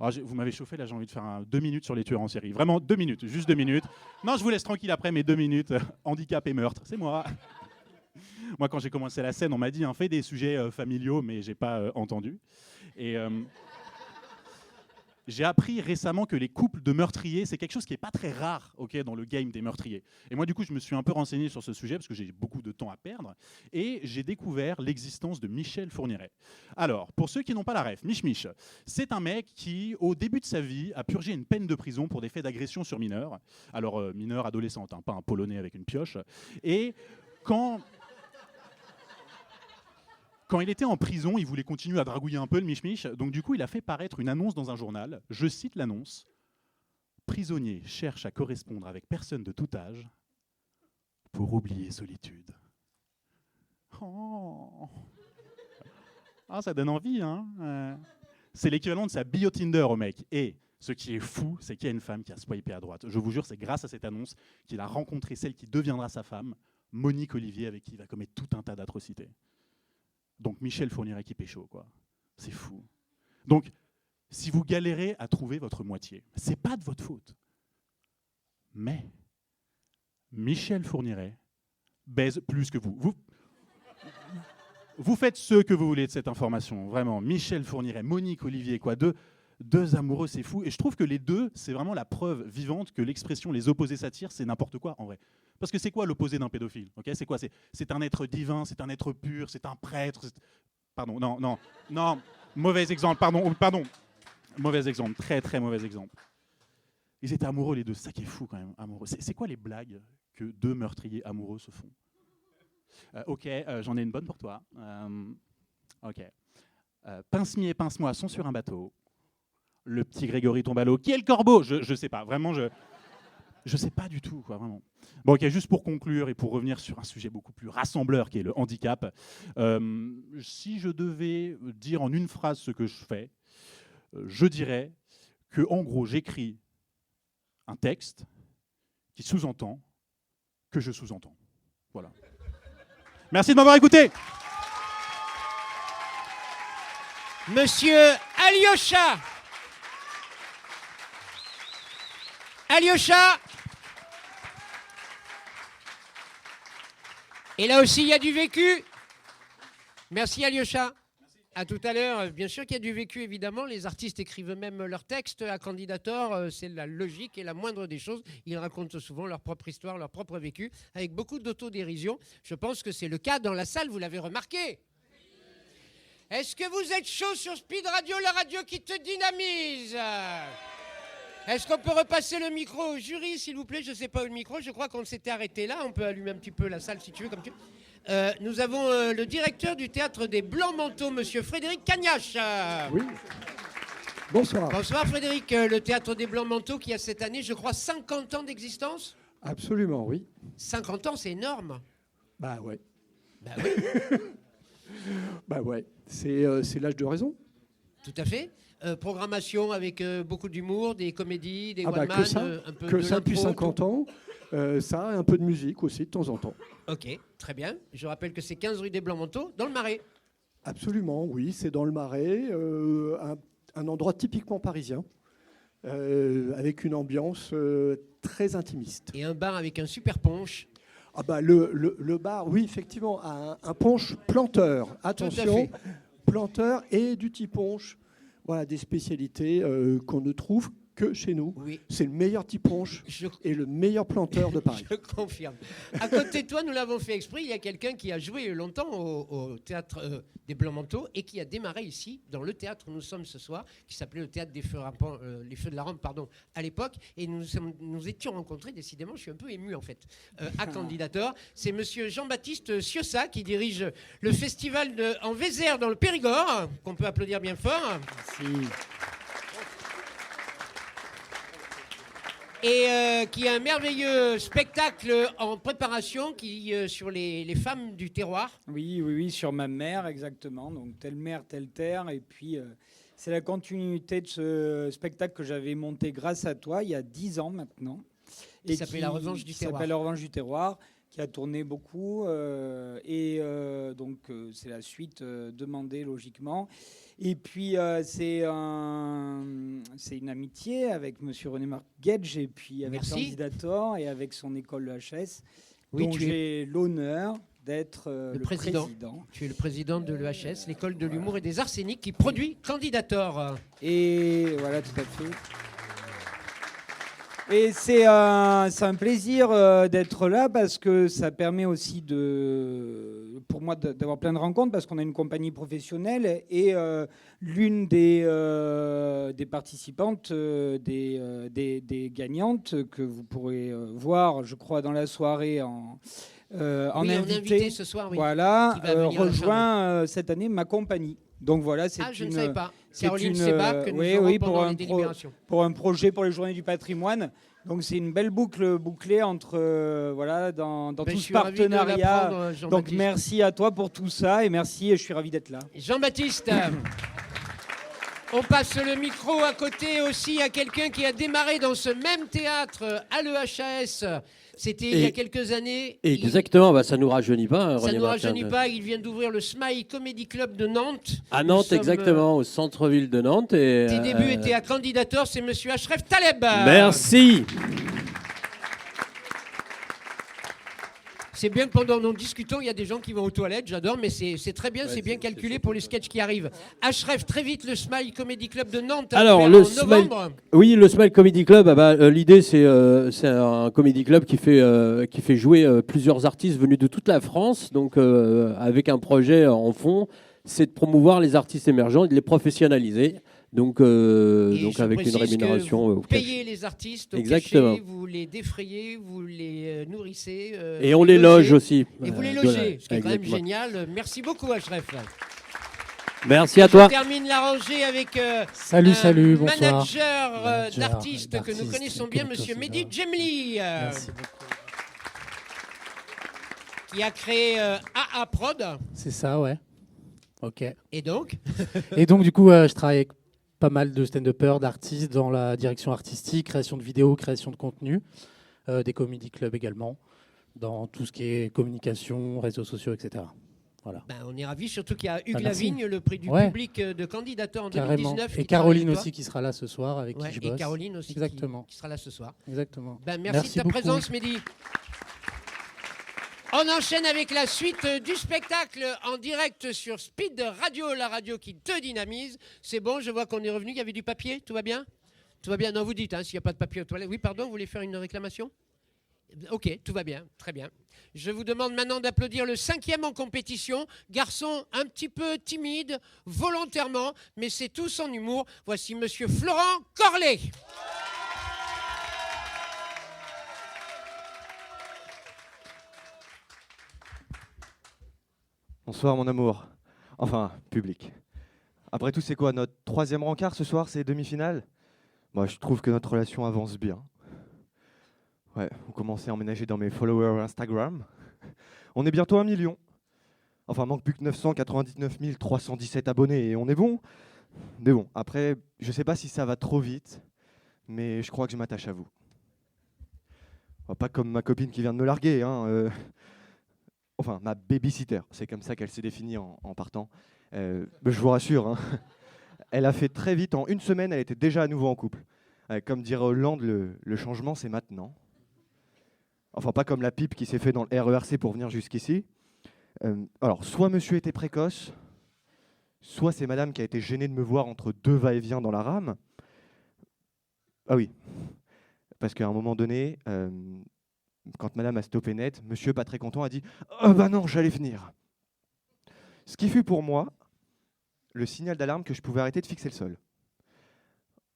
Alors, vous m'avez chauffé, là j'ai envie de faire 2 minutes sur les tueurs en série. Vraiment 2 minutes, juste 2 minutes. Non, je vous laisse tranquille après mes 2 minutes. Handicap et meurtre, c'est moi. Moi, quand j'ai commencé la scène, on m'a dit, fais des sujets familiaux, mais j'ai pas entendu. Et... j'ai appris récemment que les couples de meurtriers, c'est quelque chose qui n'est pas très rare, dans le game des meurtriers. Et moi, du coup, je me suis un peu renseigné sur ce sujet parce que j'ai beaucoup de temps à perdre. Et j'ai découvert l'existence de Michel Fourniret. Alors, pour ceux qui n'ont pas la ref, Mich, c'est un mec qui, au début de sa vie, a purgé une peine de prison pour des faits d'agression sur mineurs. Alors, mineurs, adolescentes, pas un Polonais avec une pioche. Et quand il était en prison, il voulait continuer à dragouiller un peu le Mich. Donc du coup, il a fait paraître une annonce dans un journal. Je cite l'annonce. « Prisonnier cherche à correspondre avec personne de tout âge pour oublier solitude. » Oh. Ah, ça donne envie, hein. C'est l'équivalent de sa bio Tinder au mec. Et ce qui est fou, c'est qu'il y a une femme qui a swipé à droite. Je vous jure, c'est grâce à cette annonce qu'il a rencontré celle qui deviendra sa femme, Monique Olivier, avec qui il va commettre tout un tas d'atrocités. Donc Michel Fourniret qui pécho, quoi. C'est fou. Donc, si vous galérez à trouver votre moitié, c'est pas de votre faute. Mais Michel Fourniret baise plus que vous. Vous faites ce que vous voulez de cette information, vraiment. Michel Fourniret, Monique Olivier, quoi. Deux amoureux, c'est fou. Et je trouve que les deux, c'est vraiment la preuve vivante que l'expression les opposés s'attirent, c'est n'importe quoi, en vrai. Parce que c'est quoi l'opposé d'un pédophile, c'est quoi? C'est un être divin, c'est un être pur, c'est un prêtre. Pardon, non, mauvais exemple, pardon. Mauvais exemple, très très mauvais exemple. Ils étaient amoureux les deux, c'est ça qui est fou quand même, amoureux. C'est quoi les blagues que 2 meurtriers amoureux se font? J'en ai une bonne pour toi. Pince-mi et pince-moi sont sur un bateau. Le petit Grégory tombe à l'eau. Qui est le corbeau? Je sais pas, vraiment, je sais pas du tout, quoi, vraiment. Bon, juste pour conclure et pour revenir sur un sujet beaucoup plus rassembleur qui est le handicap, si je devais dire en une phrase ce que je fais, je dirais que, en gros, j'écris un texte qui sous-entend que je sous-entends. Voilà. Merci de m'avoir écouté. Monsieur Alyosha. Et là aussi, il y a du vécu. Merci Alyosha. À tout à l'heure. Bien sûr qu'il y a du vécu, évidemment. Les artistes écrivent eux-mêmes leurs textes à Candidator. C'est la logique et la moindre des choses. Ils racontent souvent leur propre histoire, leur propre vécu, avec beaucoup d'autodérision. Je pense que c'est le cas dans la salle, vous l'avez remarqué. Est-ce que vous êtes chaud sur Speed Radio, la radio qui te dynamise? Est-ce qu'on peut repasser le micro au jury, s'il vous plaît? Je ne sais pas où le micro, je crois qu'on s'était arrêté là. On peut allumer un petit peu la salle, si tu veux, comme tu veux. Nous avons le directeur du Théâtre des Blancs-Manteaux, monsieur Frédéric Cagnache. Oui. Bonsoir. Bonsoir Frédéric. Le Théâtre des Blancs-Manteaux qui a cette année, je crois, 50 ans d'existence? Absolument, oui. 50 ans, c'est énorme. Bah ouais. Bah oui. Bah ouais. C'est l'âge de raison. Tout à fait. Programmation avec beaucoup d'humour, des comédies, des one-man, un peu que de ça depuis l'impro, 50 ans. Ça, un peu de musique aussi de temps en temps. Ok, très bien. Je rappelle que c'est 15 rue des Blancs-Manteaux, dans le Marais. Absolument, oui, c'est dans le Marais, un endroit typiquement parisien, avec une ambiance très intimiste. Et un bar avec un super punch. Ah bah le bar, oui, effectivement, un punch planteur. Attention, planteur et du petit punch. Voilà, des spécialités qu'on ne trouve que chez nous. Oui. C'est le meilleur tiponche et le meilleur planteur de Paris. Je confirme. À côté de toi, nous l'avons fait exprès. Il y a quelqu'un qui a joué longtemps au théâtre des Blancs-Manteaux et qui a démarré ici, dans le théâtre où nous sommes ce soir, qui s'appelait le théâtre des Feux, les Feux de la Rampe, pardon, à l'époque. Et nous étions rencontrés, décidément, je suis un peu ému en fait, à Candidator. C'est monsieur Jean-Baptiste Ciossa qui dirige le festival en Vézère dans le Périgord, qu'on peut applaudir bien fort. Merci. Et qui a un merveilleux spectacle en préparation qui sur les femmes du terroir. Oui, sur ma mère, exactement. Donc, telle mère, telle terre. Et puis, c'est la continuité de ce spectacle que j'avais monté grâce à toi il y a 10 ans maintenant. Qui s'appelle La Revanche du Terroir. S'appelle La Revanche du Terroir, qui a tourné beaucoup. Donc, c'est la suite demandée logiquement. Et puis, c'est une amitié avec M. René-Marc Guedj et puis avec Candidator et avec son école EHS. Oui, dont j'ai l'honneur d'être le président. Tu es le président de l'EHS, l'école de l'humour et des arséniques qui produit Candidator. Et voilà, tout à fait. Et c'est un plaisir d'être là parce que ça permet aussi pour moi d'avoir plein de rencontres parce qu'on a une compagnie professionnelle et l'une des participantes, des gagnantes que vous pourrez voir, je crois, dans la soirée en invité ce soir, oui, voilà, rejoint cette année ma compagnie. Donc voilà, c'est je ne savais pas. Caroline Sebac, que nous aurons pendant les délibérations. Pour un projet pour les Journées du patrimoine. Donc c'est une belle boucle bouclée entre dans tout ce partenariat. Donc merci à toi pour tout ça et merci, je suis ravi d'être là. Jean-Baptiste, on passe le micro à côté aussi à quelqu'un qui a démarré dans ce même théâtre à l'EHS. C'était il y a quelques années. Exactement, ça ne nous rajeunit pas. Ça ne nous rajeunit pas. Il vient d'ouvrir le Smile Comedy Club de Nantes. À Nantes, exactement, au centre-ville de Nantes. Tes débuts étaient à Candidator, c'est monsieur Ashraf Taleb. Merci. C'est bien que pendant nos discutons, il y a des gens qui vont aux toilettes, j'adore, mais c'est très bien, c'est bien calculé pour les sketchs qui arrivent. Ashraf, très vite, le Smile Comedy Club de Nantes. Alors, en novembre. Oui, le Smile Comedy Club, l'idée, c'est un comedy club qui fait jouer plusieurs artistes venus de toute la France, donc avec un projet en fond, c'est de promouvoir les artistes émergents et de les professionnaliser. Donc avec une rémunération. Vous payez les artistes, exactement. Cachet, vous les défrayez, vous les nourrissez. Et on les loge aussi. Et vous les logez, ce qui est quand même génial. Merci beaucoup, Ashraf. Merci à toi. Je termine la rangée avec salut, bonsoir. Manager d'artistes que nous connaissons bien, monsieur Mehdi Djemli. Merci beaucoup. Qui a créé AA Prod. C'est ça, ouais. Ok. Et donc du coup, je travaille avec pas mal de stand-uppers, d'artistes dans la direction artistique, création de vidéos, création de contenu, des comedy clubs également, dans tout ce qui est communication, réseaux sociaux, etc. Voilà. On est ravis, surtout qu'il y a Hugues Lavigne, le prix du public de Candidator en 2019. Et Caroline aussi qui sera là ce soir, avec qui je bosse. Et Caroline aussi qui sera là ce soir. Exactement. Merci de ta présence, Mehdi. On enchaîne avec la suite du spectacle en direct sur Speed Radio, la radio qui te dynamise. C'est bon, je vois qu'on est revenu. Il y avait du papier, tout va bien? Tout va bien? Non, vous dites, s'il n'y a pas de papier aux toilettes. Oui, pardon, vous voulez faire une réclamation? Ok, tout va bien, très bien. Je vous demande maintenant d'applaudir le 5e en compétition. Garçon un petit peu timide, volontairement, mais c'est tout son humour. Voici monsieur Florent Corlet. Bonsoir mon amour. Enfin, public. Après tout, c'est quoi notre 3e rencard ce soir? C'est demi-finale? Moi, je trouve que notre relation avance bien. Ouais, vous commencez à emménager dans mes followers Instagram. On est bientôt 1 million. Enfin, manque plus que 999 317 abonnés et on est bon. Mais bon, après, je sais pas si ça va trop vite, mais je crois que je m'attache à vous. Pas comme ma copine qui vient de me larguer, hein. Enfin, ma babysitter, c'est comme ça qu'elle s'est définie en partant. Je vous rassure, hein. Elle a fait très vite, en 1 semaine, elle était déjà à nouveau en couple. Comme dirait Hollande, le changement, c'est maintenant. Enfin, pas comme la pipe qui s'est fait dans le RERC pour venir jusqu'ici. Alors, soit monsieur était précoce, soit c'est madame qui a été gênée de me voir entre 2 va-et-vient dans la rame. Ah oui. Parce qu'à un moment donné, quand madame a stoppé net, monsieur, pas très content, a dit « Oh bah non, j'allais venir ». Ce qui fut pour moi le signal d'alarme que je pouvais arrêter de fixer le sol.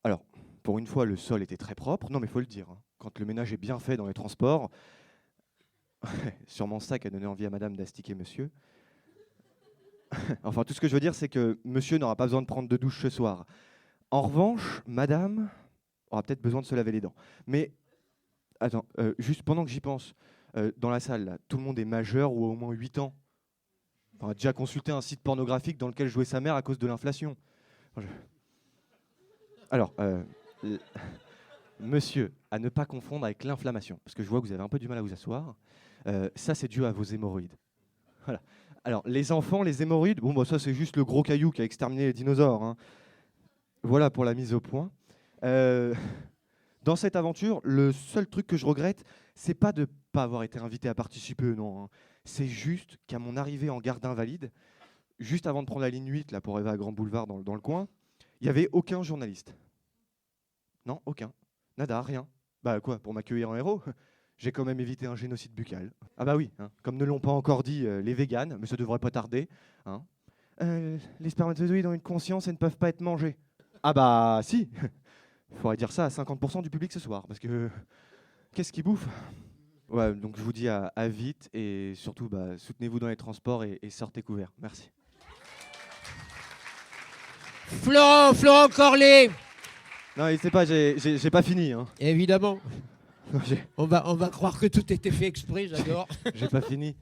Alors, pour une fois, le sol était très propre. Non, mais il faut le dire, hein. Quand le ménage est bien fait dans les transports, sûrement ça qui a donné envie à madame d'astiquer monsieur. Enfin, tout ce que je veux dire, c'est que monsieur n'aura pas besoin de prendre de douche ce soir. En revanche, madame aura peut-être besoin de se laver les dents. Mais, attends, juste pendant que j'y pense, dans la salle, là, tout le monde est majeur ou a au moins 8 ans. Enfin, a déjà consulté un site pornographique dans lequel jouait sa mère à cause de l'inflation. Alors, monsieur, à ne pas confondre avec l'inflammation, parce que je vois que vous avez un peu du mal à vous asseoir. Ça, c'est dû à vos hémorroïdes. Voilà. Alors, les enfants, les hémorroïdes, bon, bah, ça, c'est juste le gros caillou qui a exterminé les dinosaures, hein. Voilà pour la mise au point. Dans cette aventure, le seul truc que je regrette, c'est pas de ne pas avoir été invité à participer, non, hein. C'est juste qu'à mon arrivée en gare d'invalide, juste avant de prendre la ligne 8 là, pour arriver à Grand Boulevard dans le coin, il n'y avait aucun journaliste. Non, aucun. Nada, rien. Bah quoi, pour m'accueillir en héros? J'ai quand même évité un génocide buccal. Ah bah oui, hein, comme ne l'ont pas encore dit les véganes, mais ça devrait pas tarder. Hein. Les spermatozoïdes ont une conscience et ne peuvent pas être mangés. Ah bah si. Il faudrait dire ça à 50% du public ce soir, parce que qu'est-ce qu'ils bouffent? Ouais, donc je vous dis à vite, et surtout bah, soutenez-vous dans les transports et sortez couverts. Merci. Florent Corlet. Non, il sait pas, j'ai pas fini. Hein. Évidemment. On va croire que tout était fait exprès, j'adore. J'ai pas fini.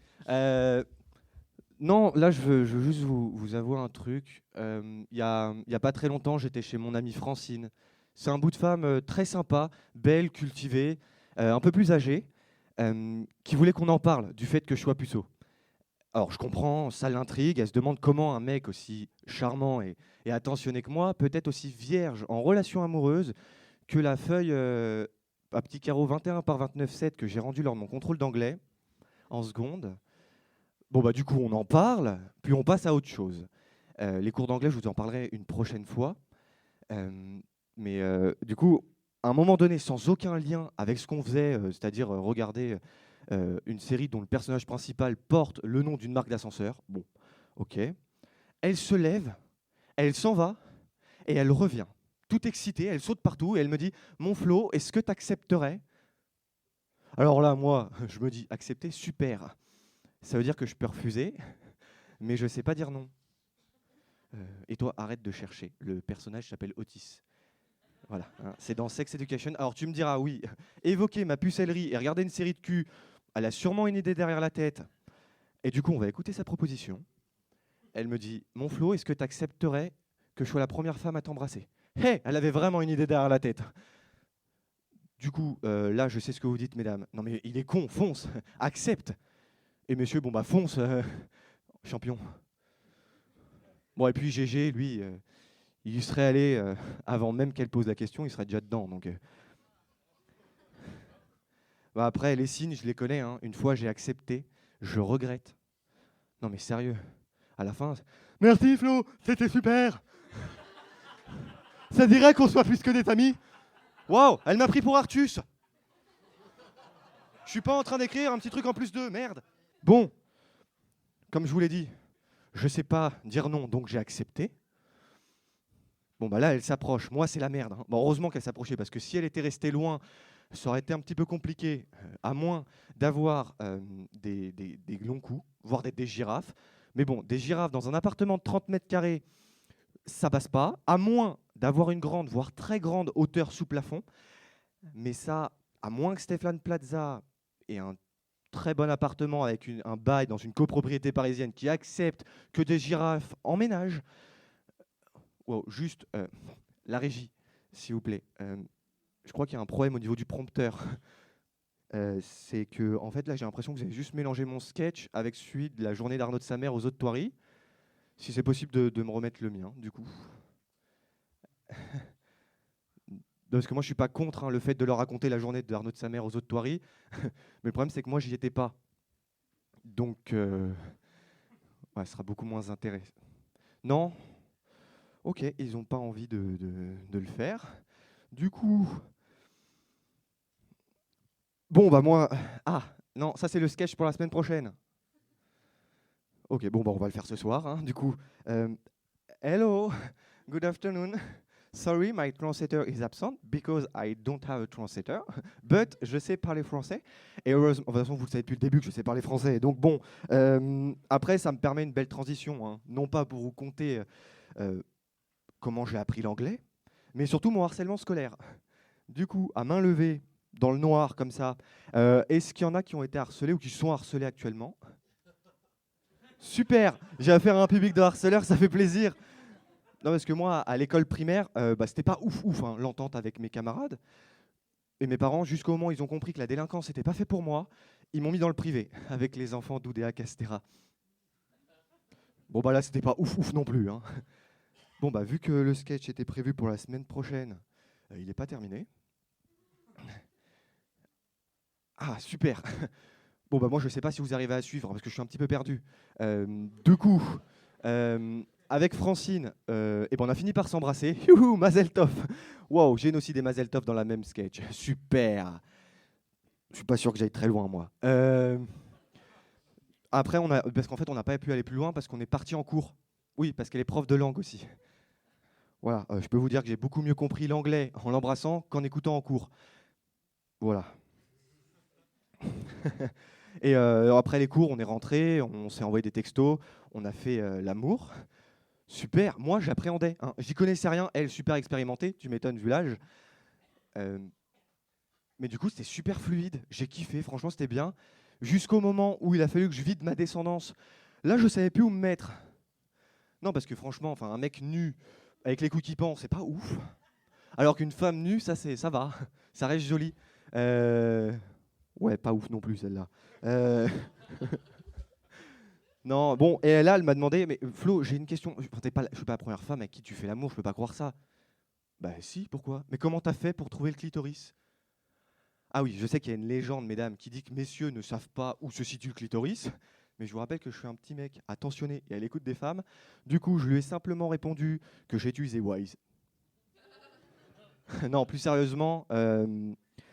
Non, là, je veux juste vous avouer un truc. Il y a pas très longtemps, j'étais chez mon amie Francine. C'est un bout de femme très sympa, belle, cultivée, un peu plus âgée, qui voulait qu'on en parle du fait que je sois puceau. Alors, je comprends, ça l'intrigue. Elle se demande comment un mec aussi charmant et attentionné que moi peut être aussi vierge en relation amoureuse que la feuille à petit carreau 21 par 29,7 que j'ai rendue lors de mon contrôle d'anglais en seconde. Bon, bah, du coup, on en parle, puis on passe à autre chose. Les cours d'anglais, je vous en parlerai une prochaine fois. Mais du coup, à un moment donné, sans aucun lien avec ce qu'on faisait, c'est-à-dire regarder une série dont le personnage principal porte le nom d'une marque d'ascenseur, bon, ok, elle se lève, elle s'en va, et elle revient. Toute excitée, elle saute partout, et elle me dit « Mon Flo, est-ce que tu accepterais ?» Alors là, moi, je me dis « Accepter, super !» Ça veut dire que je peux refuser, mais je ne sais pas dire non. Et toi, arrête de chercher. Le personnage s'appelle Otis. Voilà, hein, c'est dans Sex Education. Alors tu me diras, oui, évoquer ma pucellerie et regarder une série de cul, elle a sûrement une idée derrière la tête. Et du coup, on va écouter sa proposition. Elle me dit, mon Flo, est-ce que tu accepterais que je sois la première femme à t'embrasser? Hé, elle avait vraiment une idée derrière la tête. Du coup, là, je sais ce que vous dites, mesdames. Non mais il est con, fonce, accepte. Et monsieur, bon bah fonce, champion. Bon, et puis GG, lui, il y serait allé avant même qu'elle pose la question, il serait déjà dedans. Donc, bah après, les signes, je les connais. Hein. Une fois, j'ai accepté, je regrette. Non mais sérieux, à la fin, merci Flo, c'était super. Ça dirait qu'on soit plus que des amis. Waouh, elle m'a pris pour Artus. Je suis pas en train d'écrire un petit truc en plus d'eux, merde. Bon, comme je vous l'ai dit, je sais pas dire non, donc j'ai accepté. Bon bah là, elle s'approche. Moi, c'est la merde. Hein. Bon, heureusement qu'elle s'approchait, parce que si elle était restée loin, ça aurait été un petit peu compliqué, à moins d'avoir des longs coups, voire des girafes. Mais bon, des girafes dans un appartement de 30 mètres carrés, ça passe pas, à moins d'avoir une grande, voire très grande hauteur sous plafond. Mais ça, à moins que Stéphane Plaza ait un très bon appartement avec un bail dans une copropriété parisienne qui accepte que des girafes emménagent. Wow, juste la régie, s'il vous plaît. Je crois qu'il y a un problème au niveau du prompteur. C'est que, en fait, là, j'ai l'impression que vous avez juste mélangé mon sketch avec celui de la journée d'Arnaud de sa mère aux Eaux de Thoiry. Si c'est possible de me remettre le mien, du coup. Parce que moi, je suis pas contre le fait de leur raconter la journée d'Arnaud de sa mère aux Eaux de Thoiry. Mais le problème, c'est que moi, j'y étais pas. Donc, ouais, ce sera beaucoup moins intéressant. Non. Ok, ils n'ont pas envie de le faire. Du coup, Bon, bah moi... Ah, non, ça c'est le sketch pour la semaine prochaine. Ok, bon, bah on va le faire ce soir, hein, du coup. Hello, good afternoon. Sorry, my translator is absent because I don't have a translator, but je sais parler français. Et heureusement, de toute façon, vous le savez depuis le début que je sais parler français. Donc bon, après, ça me permet une belle transition. Hein. Non pas pour vous conter comment j'ai appris l'anglais, mais surtout mon harcèlement scolaire. Du coup, à main levée, dans le noir comme ça, est-ce qu'il y en a qui ont été harcelés ou qui sont harcelés actuellement? Super, j'ai affaire à un public de harceleurs, ça fait plaisir. Non, parce que moi, à l'école primaire, c'était pas ouf hein, l'entente avec mes camarades. Et mes parents, jusqu'au moment où ils ont compris que la délinquance n'était pas fait pour moi, ils m'ont mis dans le privé, avec les enfants d'Oudéa Castéra. Bon, bah là, c'était pas ouf non plus. Hein. Bon, bah vu que le sketch était prévu pour la semaine prochaine, il n'est pas terminé. Ah, super. Bon, bah moi, je sais pas si vous arrivez à suivre, parce que je suis un petit peu perdu. Du coup... avec Francine, ben on a fini par s'embrasser. Youhou, Mazel Tov. Wow, j'ai aussi des Mazel Tov dans la même sketch. Super. Je suis pas sûr que j'aille très loin, moi. Après, parce qu'en fait, on n'a pas pu aller plus loin parce qu'on est parti en cours. Oui, parce qu'elle est prof de langue aussi. Voilà, je peux vous dire que j'ai beaucoup mieux compris l'anglais en l'embrassant qu'en écoutant en cours. Voilà. Et après les cours, on est rentré, on s'est envoyé des textos, on a fait l'amour. Super, moi j'appréhendais, hein. J'y connaissais rien, elle super expérimentée, tu m'étonnes vu l'âge. Mais du coup c'était super fluide, j'ai kiffé, franchement c'était bien. Jusqu'au moment où il a fallu que je vide ma descendance. Là je savais plus où me mettre. Non parce que franchement, un mec nu avec les coups qui pendent, c'est pas ouf. Alors qu'une femme nue, ça va, ça reste joli. Ouais, pas ouf non plus celle-là. Non, bon, et là, elle m'a demandé, mais Flo, j'ai une question. Je suis pas la première femme avec qui tu fais l'amour, je peux pas croire ça. Bah si, pourquoi? Mais comment t'as fait pour trouver le clitoris? Ah oui, je sais qu'il y a une légende, mesdames, qui dit que messieurs ne savent pas où se situe le clitoris, mais je vous rappelle que je suis un petit mec attentionné et à l'écoute des femmes. Du coup, je lui ai simplement répondu que j'ai utilisé Wise. Non, plus sérieusement,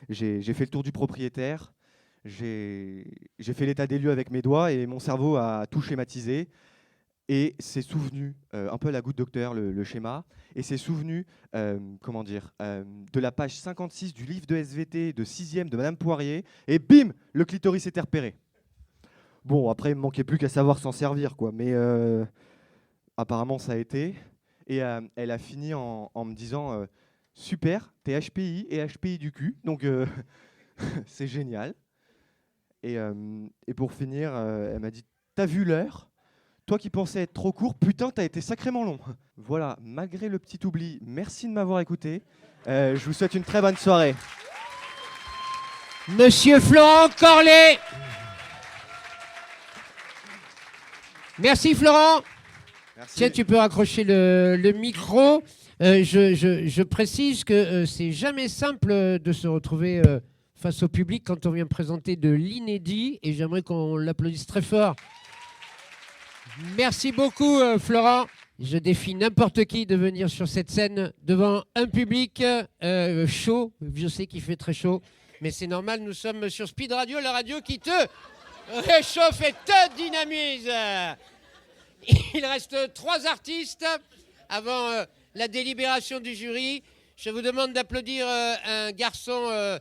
j'ai fait le tour du propriétaire. J'ai fait l'état des lieux avec mes doigts et mon cerveau a tout schématisé et s'est souvenu, un peu à la goutte docteur le schéma, et s'est souvenu de la page 56 du livre de SVT de 6e de Madame Poirier, et bim, le clitoris était repéré. Bon, après, il me manquait plus qu'à savoir s'en servir, quoi, mais apparemment ça a été. Et elle a fini en me disant super, t'es HPI et HPI du cul, donc c'est génial. Et pour finir, elle m'a dit « T'as vu l'heure? Toi qui pensais être trop court, putain, t'as été sacrément long. » Voilà, malgré le petit oubli, merci de m'avoir écouté. Je vous souhaite une très bonne soirée. Monsieur Florent Corlet. Merci Florent. Merci. Tiens, tu peux raccrocher le micro. Je précise que c'est jamais simple de se retrouver... face au public quand on vient présenter de l'inédit, et j'aimerais qu'on l'applaudisse très fort. Merci beaucoup Florent. Je défie n'importe qui de venir sur cette scène devant un public chaud. Je sais qu'il fait très chaud, mais c'est normal, nous sommes sur Speed Radio, la radio qui te réchauffe et te dynamise. Il reste 3 artistes avant la délibération du jury. Je vous demande d'applaudir un garçon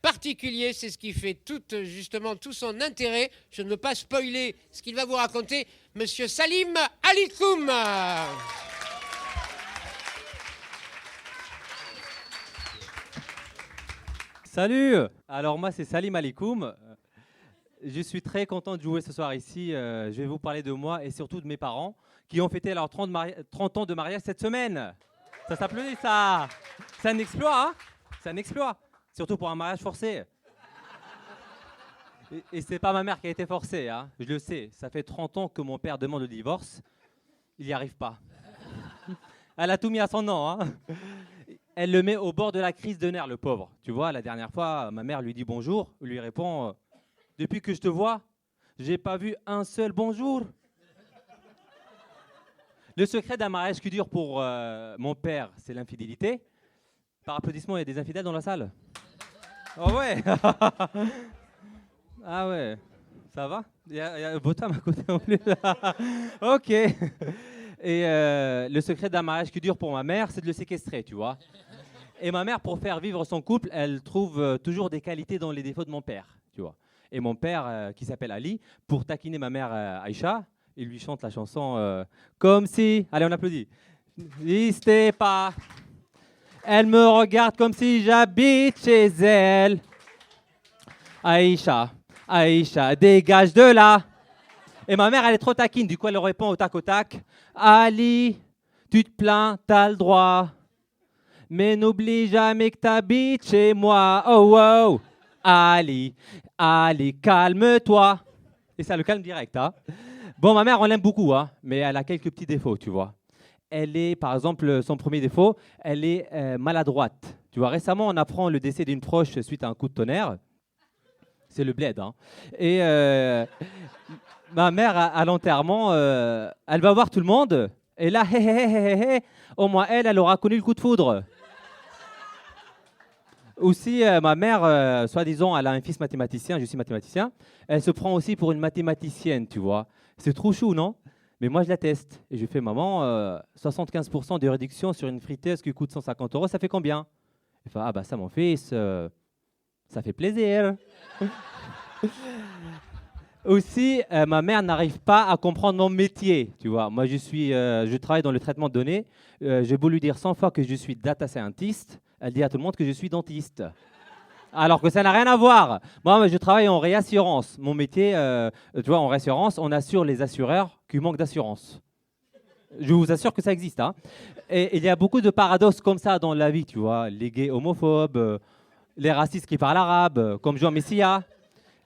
particulier, c'est ce qui fait justement tout son intérêt. Je ne veux pas spoiler ce qu'il va vous raconter. Monsieur Salim Alikoum. Salut. Alors moi c'est Salim Alikoum. Je suis très content de jouer ce soir ici. Je vais vous parler de moi et surtout de mes parents qui ont fêté leurs 30 ans de mariage cette semaine. Ça s'applaudit ça. C'est un exploit, hein. C'est un exploit. Surtout pour un mariage forcé. Et c'est pas ma mère qui a été forcée, hein. Je le sais. Ça fait 30 ans que mon père demande le divorce. Il n'y arrive pas. Elle a tout mis à son nom, hein. Elle le met au bord de la crise de nerfs, le pauvre. Tu vois, la dernière fois, ma mère lui dit bonjour. Il lui répond depuis que je te vois, j'ai pas vu un seul bonjour. Le secret d'un mariage qui dure pour mon père, c'est l'infidélité. Par applaudissement, il y a des infidèles dans la salle. Oh ouais. Ah ouais. Ça va? Il y a Botam à côté en plus. Ok. Et le secret d'un mariage qui dure pour ma mère, c'est de le séquestrer, tu vois. Et ma mère, pour faire vivre son couple, elle trouve toujours des qualités dans les défauts de mon père, tu vois. Et mon père, qui s'appelle Ali, pour taquiner ma mère Aïcha, il lui chante la chanson comme si... Allez, on applaudit. N'hésitez pas. Elle me regarde comme si j'habite chez elle. Aïcha, Aïcha, dégage de là. Et ma mère, elle est trop taquine, du coup, elle répond au tac au tac. Ali, tu te plains, t'as le droit. Mais n'oublie jamais que t'habites chez moi. Oh, wow. Ali, Ali, calme-toi. Et ça le calme direct, hein. Bon, ma mère, on l'aime beaucoup, hein, mais elle a quelques petits défauts, tu vois. Elle est, par exemple, son premier défaut, elle est maladroite. Tu vois, récemment, on apprend le décès d'une proche suite à un coup de tonnerre. C'est le bled, hein. Et ma mère, à l'enterrement, elle va voir tout le monde. Et là, hé, hé, hé, hé, hé, au moins elle aura connu le coup de foudre. Aussi, ma mère, soi-disant, elle a un fils mathématicien, je suis mathématicien. Elle se prend aussi pour une mathématicienne, tu vois. C'est trop chou, non? Mais moi, je la teste. Et je fais, maman, 75% de réduction sur une friteuse qui coûte 150 €, ça fait combien? Elle fait, ah bah ça, mon fils, ça fait plaisir. Aussi, ma mère n'arrive pas à comprendre mon métier, tu vois. Moi, je travaille dans le traitement de données. J'ai beau lui dire 100 fois que je suis data scientist, elle dit à tout le monde que je suis dentiste. Alors que ça n'a rien à voir. Moi, je travaille en réassurance. Mon métier, tu vois, en réassurance, on assure les assureurs qui manquent d'assurance. Je vous assure que ça existe, hein. Et il y a beaucoup de paradoxes comme ça dans la vie, tu vois. Les gays homophobes, les racistes qui parlent arabe, comme Jean Messia,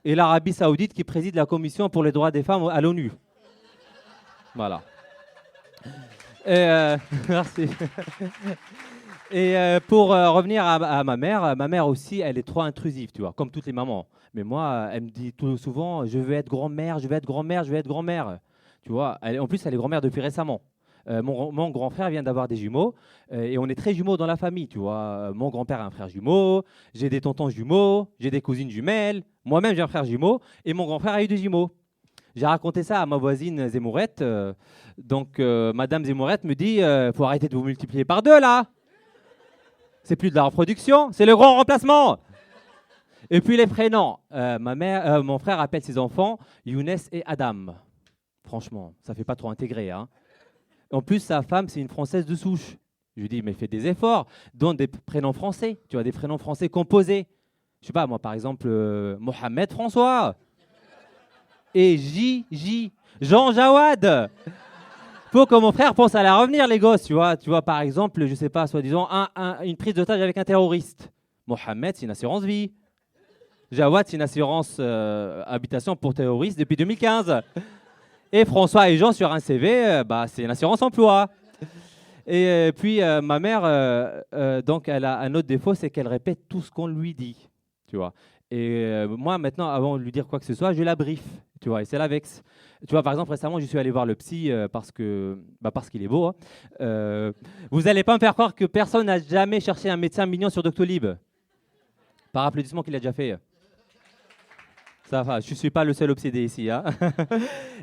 et l'Arabie Saoudite qui préside la Commission pour les droits des femmes à l'ONU. Voilà. Merci. Et pour revenir à ma mère aussi, elle est trop intrusive, tu vois, comme toutes les mamans. Mais moi, elle me dit tout souvent, je veux être grand-mère, je veux être grand-mère, je veux être grand-mère. Tu vois, en plus, elle est grand-mère depuis récemment. Mon grand frère vient d'avoir des jumeaux et on est très jumeaux dans la famille, tu vois. Mon grand-père a un frère jumeau, j'ai des tontons jumeaux, j'ai des cousines jumelles, moi-même j'ai un frère jumeau et mon grand frère a eu des jumeaux. J'ai raconté ça à ma voisine Zemourette. Donc, Madame Zemourette me dit, faut arrêter de vous multiplier par 2 là. C'est plus de la reproduction, c'est le grand remplacement. Et puis les prénoms. Mon frère appelle ses enfants Younes et Adam. Franchement, ça fait pas trop intégrer, hein. En plus, sa femme, c'est une Française de souche. Je lui dis, mais fais des efforts, donne des prénoms français. Tu vois, des prénoms français composés. Je sais pas, moi, par exemple, Mohamed François. Et Jean Jawad. Faut que mon frère pense à la revenir, les gosses, tu vois. Tu vois, par exemple, je sais pas, soi-disant, une prise d'otage avec un terroriste. Mohamed, c'est une assurance vie. Jawad, c'est une assurance habitation pour terroristes depuis 2015. Et François et Jean sur un CV, c'est une assurance emploi. Et puis ma mère, donc elle a un autre défaut, c'est qu'elle répète tout ce qu'on lui dit, tu vois. Et moi maintenant, avant de lui dire quoi que ce soit, je la briefe, tu vois. Et c'est la vexe. Tu vois, par exemple, récemment, je suis allé voir le psy parce qu'il est beau, hein. Vous n'allez pas me faire croire que personne n'a jamais cherché un médecin mignon sur Doctolib. Par applaudissement qu'il a déjà fait. Ça va, je ne suis pas le seul obsédé ici, hein.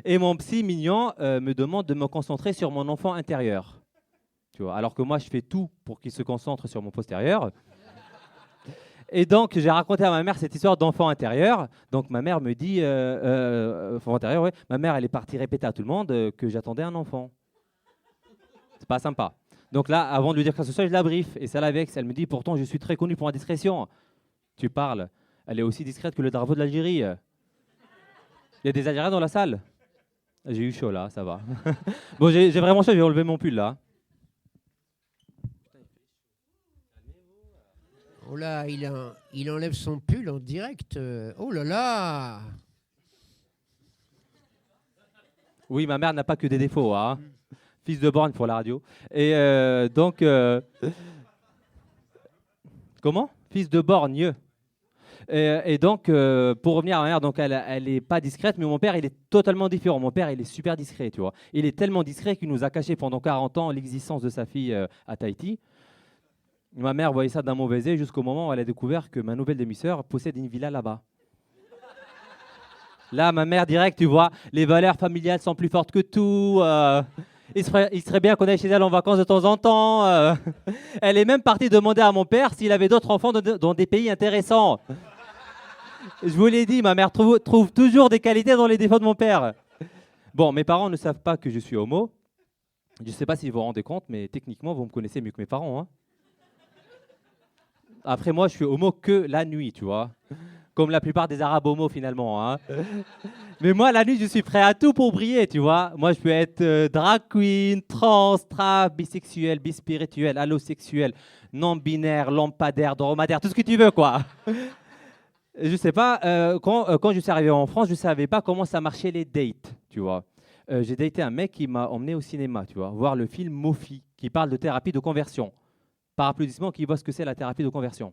Et mon psy mignon me demande de me concentrer sur mon enfant intérieur. Tu vois, alors que moi, je fais tout pour qu'il se concentre sur mon postérieur. Et donc, j'ai raconté à ma mère cette histoire d'enfant intérieur. Donc, ma mère me dit, enfant intérieur, ouais. Ma mère, elle est partie répéter à tout le monde que j'attendais un enfant. C'est pas sympa. Donc là, avant de lui dire quoi que ce soit, je la briefe. Et ça la vexe. Elle me dit, pourtant, je suis très connu pour ma discrétion. Tu parles. Elle est aussi discrète que le drapeau de l'Algérie. Il y a des Algériens dans la salle. J'ai eu chaud là, ça va. Bon, j'ai vraiment chaud, je vais enlever mon pull là. Oh là, il enlève son pull en direct. Oh là là! Oui, ma mère n'a pas que des défauts, hein. Fils de borgne pour la radio. Et donc... Comment? Fils de borgne. Et donc, pour revenir à ma mère, donc elle n'est pas discrète, mais mon père, il est totalement différent. Mon père, il est super discret, tu vois. Il est tellement discret qu'il nous a caché pendant 40 ans l'existence de sa fille à Tahiti. Ma mère voyait ça d'un mauvais œil jusqu'au moment où elle a découvert que ma nouvelle demi-sœur possède une villa là-bas. Là, ma mère, direct, tu vois, les valeurs familiales sont plus fortes que tout. Il serait bien qu'on aille chez elle en vacances de temps en temps. Elle est même partie demander à mon père s'il avait d'autres enfants dans des pays intéressants. Je vous l'ai dit, ma mère trouve toujours des qualités dans les défauts de mon père. Bon, mes parents ne savent pas que je suis homo. Je ne sais pas si vous vous rendez compte, mais techniquement, vous me connaissez mieux que mes parents. Hein. Après, moi, je suis homo que la nuit, tu vois. Comme la plupart des Arabes homo, finalement. Hein. Mais moi, la nuit, je suis prêt à tout pour briller, tu vois. Moi, je peux être drag queen, trans, trap, bisexuel, bispirituel, allosexuel, non-binaire, lampadaire, dromadaire, tout ce que tu veux, quoi. Je sais pas, quand je suis arrivé en France, je ne savais pas comment ça marchait les dates, tu vois. J'ai daté un mec qui m'a emmené au cinéma, tu vois, voir le film Mofi, qui parle de thérapie de conversion. Par applaudissement, qui voit ce que c'est la thérapie de conversion.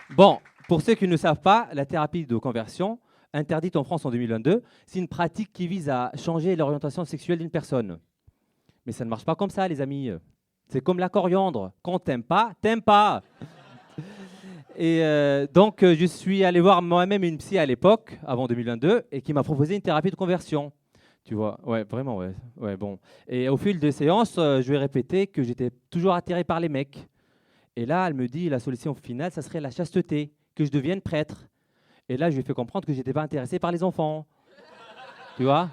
Bon, pour ceux qui ne savent pas, la thérapie de conversion, interdite en France en 2022, c'est une pratique qui vise à changer l'orientation sexuelle d'une personne. Mais ça ne marche pas comme ça, les amis. C'est comme la coriandre. Quand t'aimes pas, t'aimes pas. Et donc, je suis allé voir moi-même une psy à l'époque, avant 2022, et qui m'a proposé une thérapie de conversion. Tu vois, ouais, vraiment, ouais. Ouais, bon. Et au fil des séances, je lui ai répété que j'étais toujours attiré par les mecs. Et là, elle me dit, la solution finale, ça serait la chasteté, que je devienne prêtre. Et là, je lui ai fait comprendre que je n'étais pas intéressé par les enfants. Tu vois?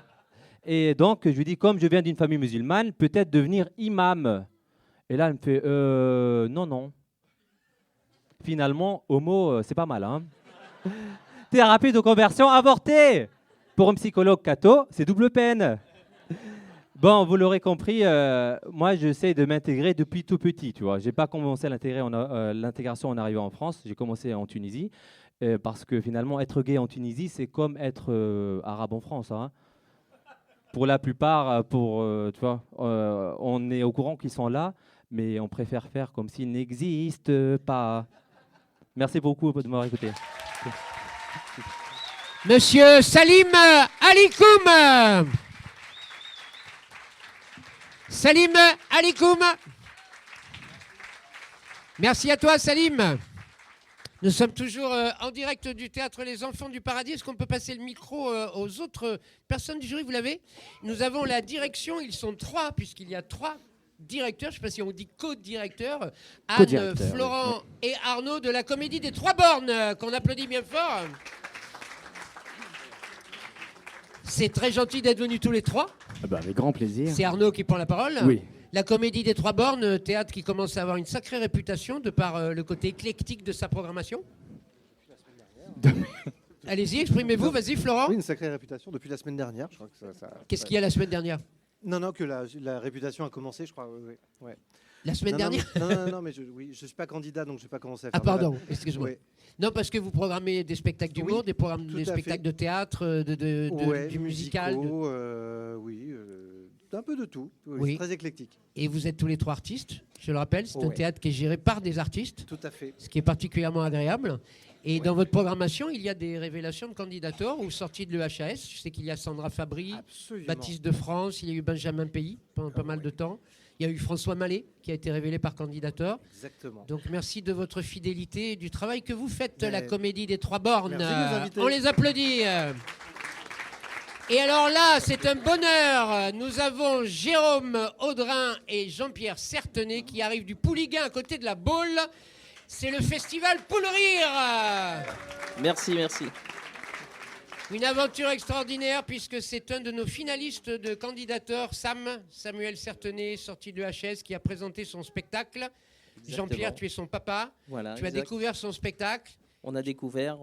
Et donc, je lui dis, comme je viens d'une famille musulmane, peut-être devenir imam. Et là, elle me fait, non, non. Finalement, homo, c'est pas mal, hein. Thérapie de conversion avortée. Pour un psychologue catho, c'est double peine. Bon, vous l'aurez compris, moi, j'essaie de m'intégrer depuis tout petit, tu vois. J'ai pas commencé l'intégration en arrivant en France. J'ai commencé en Tunisie. Parce que finalement, être gay en Tunisie, c'est comme être arabe en France, hein. Pour la plupart, tu vois, on est au courant qu'ils sont là, mais on préfère faire comme s'ils n'existent pas. Merci beaucoup de m'avoir écouté. Monsieur Salim Alikoum. Salim Alikoum. Merci à toi, Salim. Nous sommes toujours en direct du théâtre Les Enfants du Paradis. Est-ce qu'on peut passer le micro aux autres personnes du jury? Vous l'avez? Nous avons la direction. Ils sont 3, puisqu'il y a 3 directeurs. Je ne sais pas si on dit co-directeurs. Anne, Florent et Arnaud de la Comédie des Trois Bornes, qu'on applaudit bien fort. C'est très gentil d'être venus tous les 3. Ah bah, avec grand plaisir. C'est Arnaud qui prend la parole. Oui. La Comédie des Trois Bornes, théâtre qui commence à avoir une sacrée réputation de par le côté éclectique de sa programmation. Allez-y, exprimez-vous, vas-y Florent. Oui, une sacrée réputation depuis la semaine dernière. Je crois que ça Qu'est-ce qu'il y a la semaine dernière? Non, que la réputation a commencé, je crois. Oui. Ouais. La semaine dernière? Non, mais je ne suis pas candidat, donc je n'ai pas commencé à faire. Ah pardon, excuse-moi. Oui. Non, parce que vous programmez des spectacles d'humour, des spectacles de théâtre, du musical. Oui, un peu de tout. Oui. C'est très éclectique. Et vous êtes tous les 3 artistes, je le rappelle. C'est un théâtre qui est géré par des artistes. Tout à fait. Ce qui est particulièrement agréable. Et dans votre programmation, il y a des révélations de candidatures ou sorties de l'EHAS. Je sais qu'il y a Sandra Fabry, Baptiste de France, il y a eu Benjamin Pays pendant pas mal de temps. Il y a eu François Mallet qui a été révélé par candidateur. Exactement. Donc merci de votre fidélité et du travail que vous faites, la Comédie des Trois Bornes. Merci de nous inviter. On les applaudit. Et alors là, c'est un bonheur. Nous avons Jérôme Audrin et Jean-Pierre Certenay qui arrivent du Pouliguen à côté de la Baule. C'est le festival Poule Rire. Merci. Une aventure extraordinaire puisque c'est un de nos finalistes de candidature, Samuel Certenay, sorti de HS, qui a présenté son spectacle. Exactement. Jean-Pierre, tu es son papa. Voilà, tu as découvert son spectacle. On a découvert,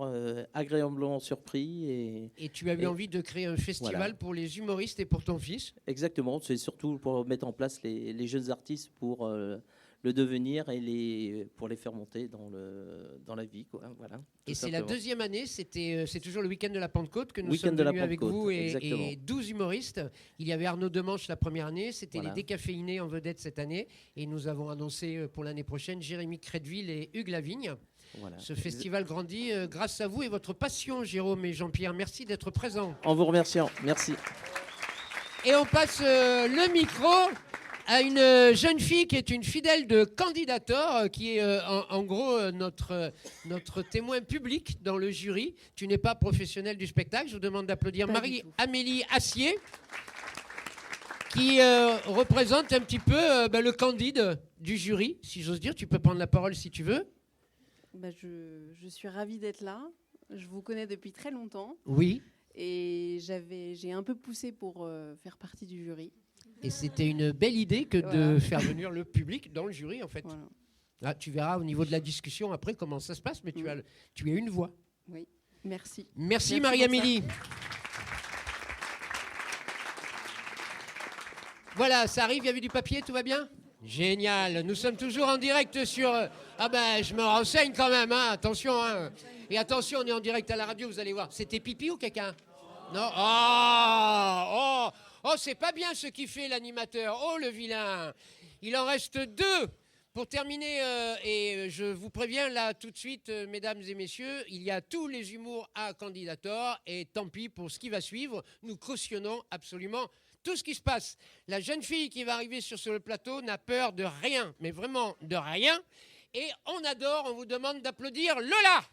agréablement surpris. Et tu as eu envie de créer un festival pour les humoristes et pour ton fils. Exactement, c'est surtout pour mettre en place les jeunes artistes pour le devenir et pour les faire monter dans la vie, quoi. Voilà, et c'est la deuxième année, c'est toujours le week-end de la Pentecôte que nous Week-end sommes de la venus avec Pentecôte, vous exactement. et 12 humoristes. Il y avait Arnaud Demanche la première année, c'était Voilà. les décaféinés en vedette cette année. Et nous avons annoncé pour l'année prochaine Jérémy Crédville et Hugues Lavigne. Voilà. Ce festival grandit grâce à vous et votre passion, Jérôme et Jean-Pierre. Merci d'être présents. En vous remerciant, merci. Et on passe le micro à une jeune fille qui est une fidèle de Candidator, qui est en gros notre témoin public dans le jury. Tu n'es pas professionnelle du spectacle. Je vous demande d'applaudir Marie-Amélie Assier, qui représente un petit peu le candide du jury, si j'ose dire. Tu peux prendre la parole si tu veux. Je suis ravie d'être là. Je vous connais depuis très longtemps. Oui. Et j'ai un peu poussé pour faire partie du jury. Et c'était une belle idée que de faire venir le public dans le jury, en fait. Voilà. Ah, tu verras au niveau de la discussion après comment ça se passe, mais tu as une voix. Oui, merci. Merci Marie-Amélie. Voilà, ça arrive, il y avait du papier, tout va bien ? Génial, nous sommes toujours en direct sur... Ah ben, je me renseigne quand même, hein. Attention. Hein. Et attention, on est en direct à la radio, vous allez voir. C'était pipi ou caca ? Non. Oh, c'est pas bien ce qu'il fait l'animateur. Oh, le vilain. Il en reste 2 pour terminer. Et je vous préviens là tout de suite, mesdames et messieurs, il y a tous les humours à Candidator. Et tant pis pour ce qui va suivre. Nous cautionnons absolument tout ce qui se passe. La jeune fille qui va arriver sur le plateau n'a peur de rien, mais vraiment de rien. Et on adore, on vous demande d'applaudir Lola.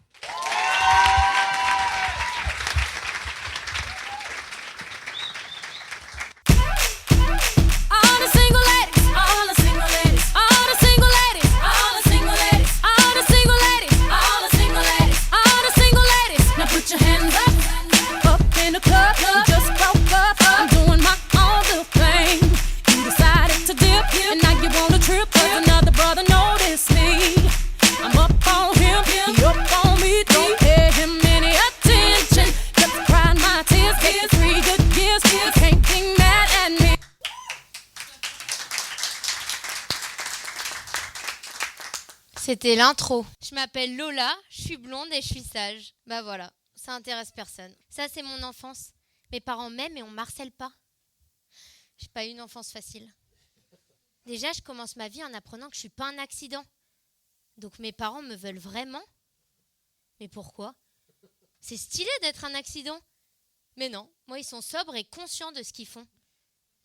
C'était l'intro. Je m'appelle Lola, je suis blonde et je suis sage. Bah voilà, ça intéresse personne. Ça, c'est mon enfance. Mes parents m'aiment et on m'harcèle pas. J'ai pas eu une enfance facile. Déjà, je commence ma vie en apprenant que je suis pas un accident. Donc mes parents me veulent vraiment. Mais pourquoi ? C'est stylé d'être un accident. Mais non, moi, ils sont sobres et conscients de ce qu'ils font.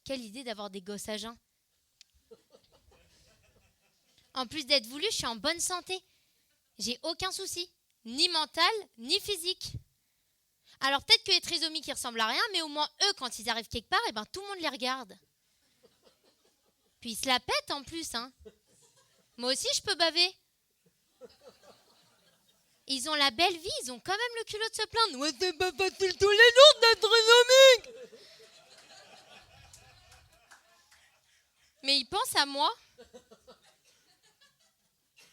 Quelle idée d'avoir des gosses à jeun. En plus d'être voulu, je suis en bonne santé. J'ai aucun souci, ni mental, ni physique. Alors peut-être que les trisomiques, ils ressemblent à rien, mais au moins eux, quand ils arrivent quelque part, tout le monde les regarde. Puis ils se la pètent en plus, hein. Moi aussi, je peux baver. Ils ont la belle vie, ils ont quand même le culot de se plaindre. Ouais, c'est pas facile tous les jours d'être trisomique. Mais ils pensent à moi.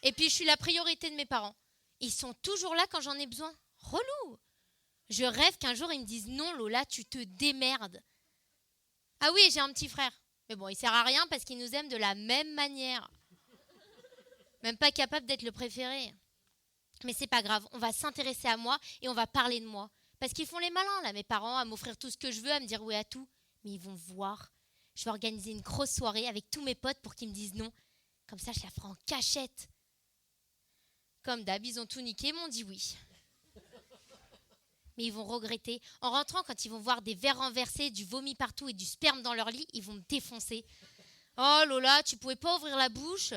Et puis, je suis la priorité de mes parents. Ils sont toujours là quand j'en ai besoin. Relou. Je rêve qu'un jour, ils me disent « Non, Lola, tu te démerdes. » Ah oui, j'ai un petit frère. Mais bon, il sert à rien parce qu'il nous aime de la même manière. Même pas capable d'être le préféré. Mais c'est pas grave, on va s'intéresser à moi et on va parler de moi. Parce qu'ils font les malins, là, mes parents, à m'offrir tout ce que je veux, à me dire oui à tout. Mais ils vont voir. Je vais organiser une grosse soirée avec tous mes potes pour qu'ils me disent non. Comme ça, je la ferai en cachette. Comme d'hab, ils ont tout niqué, ils m'ont dit oui. Mais ils vont regretter. En rentrant, quand ils vont voir des verres renversés, du vomi partout et du sperme dans leur lit, ils vont me défoncer. Oh Lola, tu pouvais pas ouvrir la bouche ?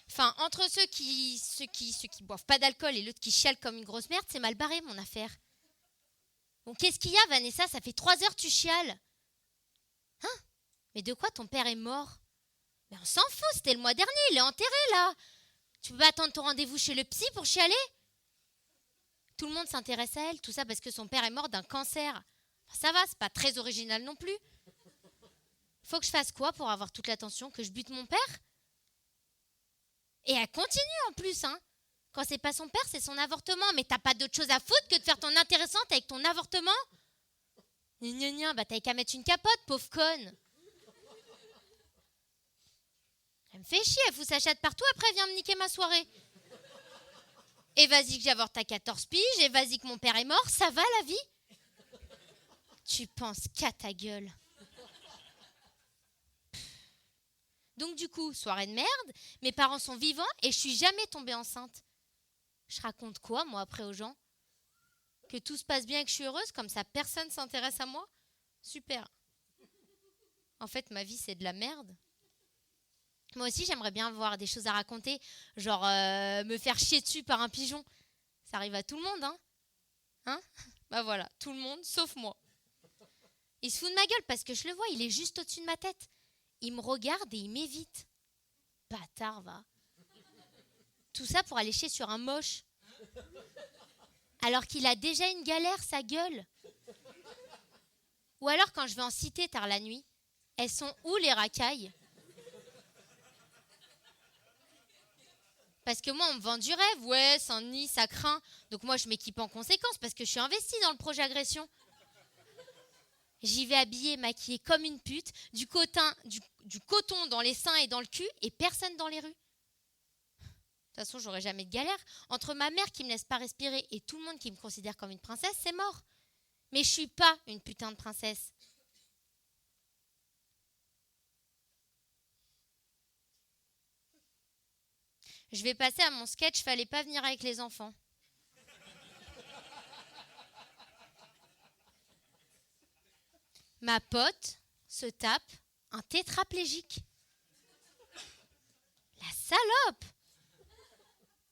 Enfin, entre ceux qui boivent pas d'alcool et l'autre qui chiale comme une grosse merde, c'est mal barré mon affaire. Bon, qu'est-ce qu'il y a, Vanessa ? Ça fait 3 heures que tu chiales. Hein ? Mais de quoi ton père est mort ? Mais on s'en fout, c'était le mois dernier, il est enterré là. Tu peux pas attendre ton rendez-vous chez le psy pour chialer ? Tout le monde s'intéresse à elle, tout ça parce que son père est mort d'un cancer. Enfin, ça va, c'est pas très original non plus. Faut que je fasse quoi pour avoir toute l'attention ? Que je bute mon père ? Et elle continue en plus, hein. Quand c'est pas son père, c'est son avortement. Mais t'as pas d'autre chose à foutre que de faire ton intéressante avec ton avortement ? Gna gna gna, bah t'avais qu'à mettre une capote, pauvre conne. Elle me fait chier, elle fout sa chatte partout, après elle vient me niquer ma soirée. Et vas-y que j'avorte à 14 piges, et vas-y que mon père est mort, ça va la vie ? Tu penses qu'à ta gueule. Donc du coup, soirée de merde, mes parents sont vivants et je suis jamais tombée enceinte. Je raconte quoi, moi, après aux gens ? Que tout se passe bien et que je suis heureuse, comme ça personne s'intéresse à moi ? Super. En fait, ma vie, c'est de la merde. Moi aussi, j'aimerais bien avoir des choses à raconter, genre me faire chier dessus par un pigeon. Ça arrive à tout le monde, hein? Bah voilà, tout le monde, sauf moi. Il se fout de ma gueule parce que je le vois, il est juste au-dessus de ma tête. Il me regarde et il m'évite. Bâtard, va. Tout ça pour aller chier sur un moche. Alors qu'il a déjà une galère, sa gueule. Ou alors quand je vais en cité tard la nuit, elles sont où les racailles? Parce que moi, on me vend du rêve. Ouais, Saint-Denis, ça craint. Donc moi, je m'équipe en conséquence parce que je suis investie dans le projet agression. J'y vais habillée, maquillée comme une pute, du coton dans les seins et dans le cul et personne dans les rues. De toute façon, j'aurai jamais de galère. Entre ma mère qui me laisse pas respirer et tout le monde qui me considère comme une princesse, c'est mort. Mais je suis pas une putain de princesse. Je vais passer à mon sketch, fallait pas venir avec les enfants. Ma pote se tape un tétraplégique. La salope!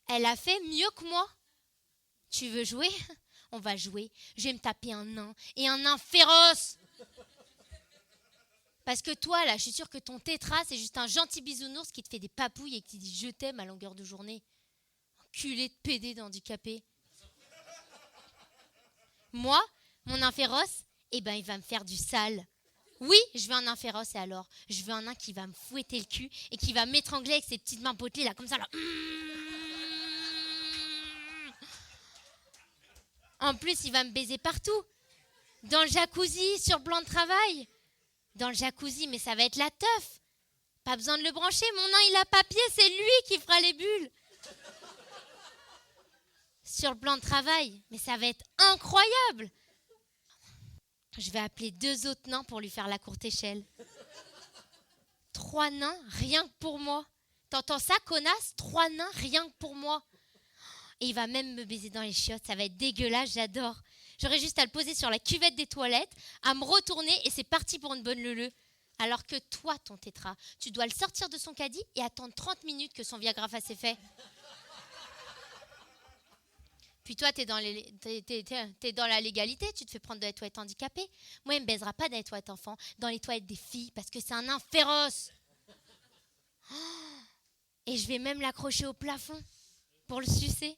Elle a fait mieux que moi. Tu veux jouer? On va jouer. Je vais me taper un nain et un nain féroce. Parce que toi, là, je suis sûre que ton tétra, c'est juste un gentil bisounours qui te fait des papouilles et qui dit je t'aime à longueur de journée. Enculé de pédé d'handicapé. Moi, mon nain féroce, eh ben, il va me faire du sale. Oui, je veux un nain féroce et alors, je veux un nain qui va me fouetter le cul et qui va m'étrangler avec ses petites mains potelées, là, comme ça, là. En plus, il va me baiser partout. Dans le jacuzzi, sur le plan de travail. Dans le jacuzzi, mais ça va être la teuf. Pas besoin de le brancher, mon nain il a papier, c'est lui qui fera les bulles. Sur le plan de travail, mais ça va être incroyable. Je vais appeler 2 autres nains pour lui faire la courte échelle. 3 nains, rien que pour moi. T'entends ça, connasse? 3 nains, rien que pour moi. Et il va même me baiser dans les chiottes, ça va être dégueulasse, j'adore. J'aurais juste à le poser sur la cuvette des toilettes, à me retourner et c'est parti pour une bonne leu-leu. Alors que toi, ton tétra, tu dois le sortir de son caddie et attendre 30 minutes que son Viagra fasse effet. Puis toi, t'es dans la légalité, tu te fais prendre dans les toilettes handicapées. Moi, il me baisera pas dans les toilettes enfants, dans les toilettes des filles, parce que c'est un nain féroce. Oh, et je vais même l'accrocher au plafond pour le sucer.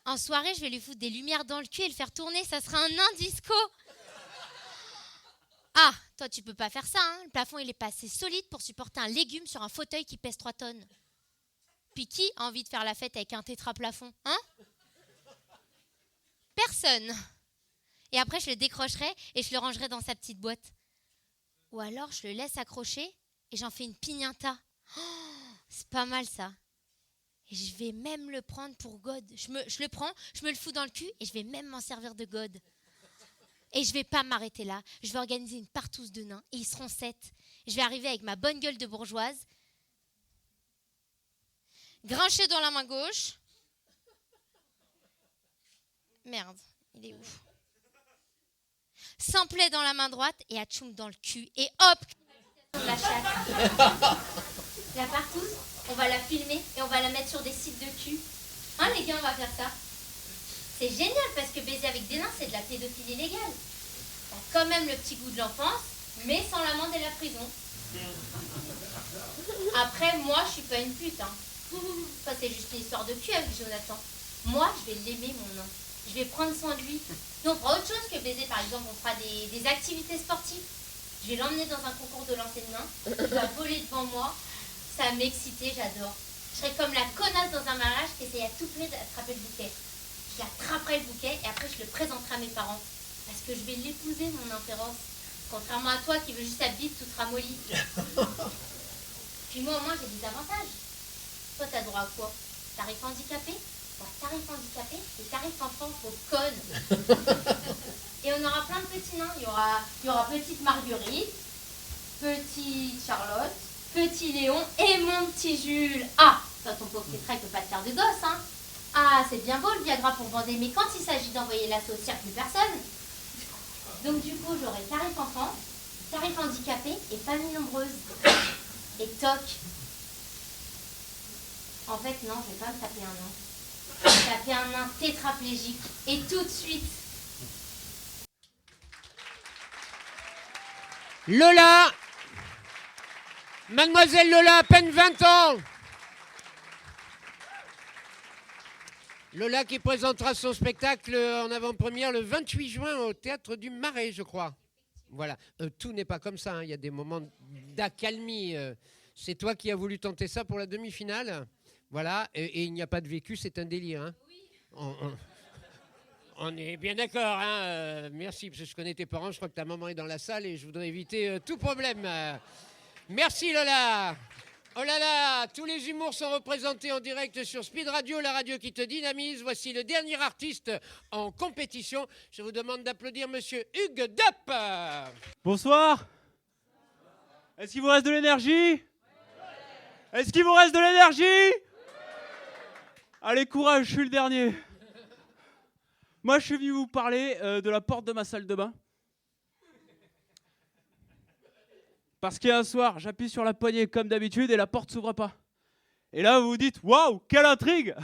En soirée, je vais lui foutre des lumières dans le cul et le faire tourner, ça sera un nain disco. Ah, toi, tu peux pas faire ça, hein. Le plafond, il est pas assez solide pour supporter un légume sur un fauteuil qui pèse 3 tonnes. Puis qui a envie de faire la fête avec un tétra-plafond, hein? Personne. Et après, je le décrocherai et je le rangerai dans sa petite boîte. Ou alors, je le laisse accrocher et j'en fais une piñata. Oh, c'est pas mal, ça. Et je vais même le prendre pour God. Je le prends, je me le fous dans le cul et je vais même m'en servir de God. Et je vais pas m'arrêter là. Je vais organiser une partouze de nains et ils seront 7. Je vais arriver avec ma bonne gueule de bourgeoise. Grinché dans la main gauche. Merde, il est où? Simplet dans la main droite et atchoum dans le cul. Et hop, la chatte. La partouze, on va la filmer et on va la mettre sur des sites de cul. Hein les gars, on va faire ça. C'est génial parce que baiser avec des nains, c'est de la pédophilie illégale. T'as quand même le petit goût de l'enfance, mais sans l'amende et la prison. Après, moi, je suis pas une pute, hein. Ça, c'est juste une histoire de cul avec Jonathan. Moi, je vais l'aimer, mon nain. Je vais prendre soin de lui. Nous, on fera autre chose que baiser, par exemple. On fera des activités sportives. Je vais l'emmener dans un concours de lancer de nain. Il va voler devant moi. Ça va m'exciter, j'adore. Je serai comme la connasse dans un mariage qui essaye à tout prix d'attraper le bouquet. Je l'attraperai le bouquet et après, je le présenterai à mes parents. Parce que je vais l'épouser, mon nain féroce. Contrairement à toi qui veux juste ta bite toute ramollie. Puis moi, au moins, j'ai des avantages. Toi, t'as droit à quoi? Tarif handicapé? Ouais, tarif handicapé et tarif enfant pour conne. Et on aura plein de petits nains. Il y aura petite Marguerite, petite Charlotte, petit Léon et mon petit Jules. Ah, toi, ton pauvre tétra, il peut pas te faire de gosse, hein. Ah, c'est bien beau le Viagra pour bander, mais quand il s'agit d'envoyer la sauce, il n'y a plus personne. Donc du coup, j'aurai tarif enfant, tarif handicapé et famille nombreuse. Et toc. En fait, non, je vais pas me taper un nain. Je vais taper un nain tétraplégique. Et tout de suite. Lola, mademoiselle Lola, à peine 20 ans. Lola qui présentera son spectacle en avant-première le 28 juin au Théâtre du Marais, je crois. Voilà, tout n'est pas comme ça, hein. Il y a des moments d'accalmie. C'est toi qui as voulu tenter ça pour la demi-finale. Voilà, et il n'y a pas de vécu, c'est un délire. Hein. On est bien d'accord, hein. Merci, parce que je connais tes parents, je crois que ta maman est dans la salle et je voudrais éviter tout problème. Merci Lola. Oh là là, tous les humours sont représentés en direct sur Speed Radio, la radio qui te dynamise. Voici le dernier artiste en compétition. Je vous demande d'applaudir monsieur Hugues Depp. Bonsoir. Est-ce qu'il vous reste de l'énergie? Est-ce qu'il vous reste de l'énergie? Allez, courage, je suis le dernier. Moi, je suis venu vous parler de la porte de ma salle de bain. Parce qu'il y a un soir, j'appuie sur la poignée comme d'habitude et la porte s'ouvre pas. Et là, vous vous dites, waouh, quelle intrigue!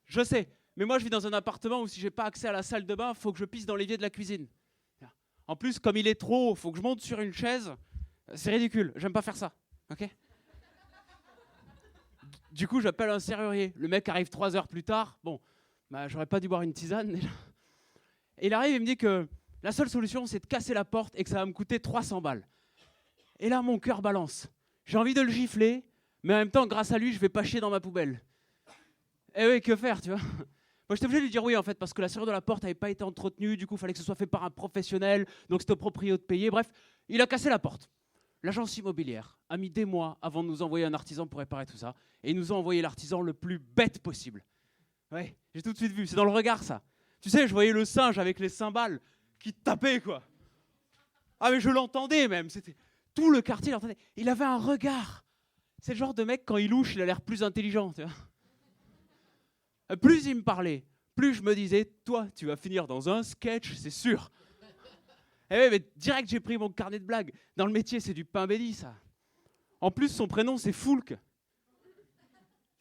Je sais, mais moi, je vis dans un appartement où si j'ai pas accès à la salle de bain, il faut que je pisse dans l'évier de la cuisine. En plus, comme il est trop haut, il faut que je monte sur une chaise. C'est ridicule, j'aime pas faire ça. Ok? Du coup, j'appelle un serrurier. Le mec arrive 3 heures plus tard. Bon, bah, j'aurais pas dû boire une tisane déjà. Et il arrive et me dit que la seule solution, c'est de casser la porte et que ça va me coûter 300 balles. Et là, mon cœur balance. J'ai envie de le gifler, mais en même temps, grâce à lui, je vais pas chier dans ma poubelle. Eh oui, que faire, tu vois? Moi, j'étais obligé de lui dire oui, en fait, parce que la serrure de la porte n'avait pas été entretenue. Du coup, il fallait que ce soit fait par un professionnel. Donc, c'était au proprio de payer. Bref, il a cassé la porte. L'agence immobilière a mis des mois avant de nous envoyer un artisan pour réparer tout ça. Et ils nous ont envoyé l'artisan le plus bête possible. Ouais, j'ai tout de suite vu. C'est dans le regard, ça. Tu sais, je voyais le singe avec les cymbales qui tapait, quoi. Ah, mais je l'entendais même. C'était tout le quartier l'entendait. Il avait un regard. C'est le genre de mec, quand il louche, il a l'air plus intelligent, tu vois. Plus il me parlait, plus je me disais, toi, tu vas finir dans un sketch, c'est sûr. Et ouais, mais direct, j'ai pris mon carnet de blagues. Dans le métier, c'est du pain béni, ça. En plus, son prénom, c'est Foulque.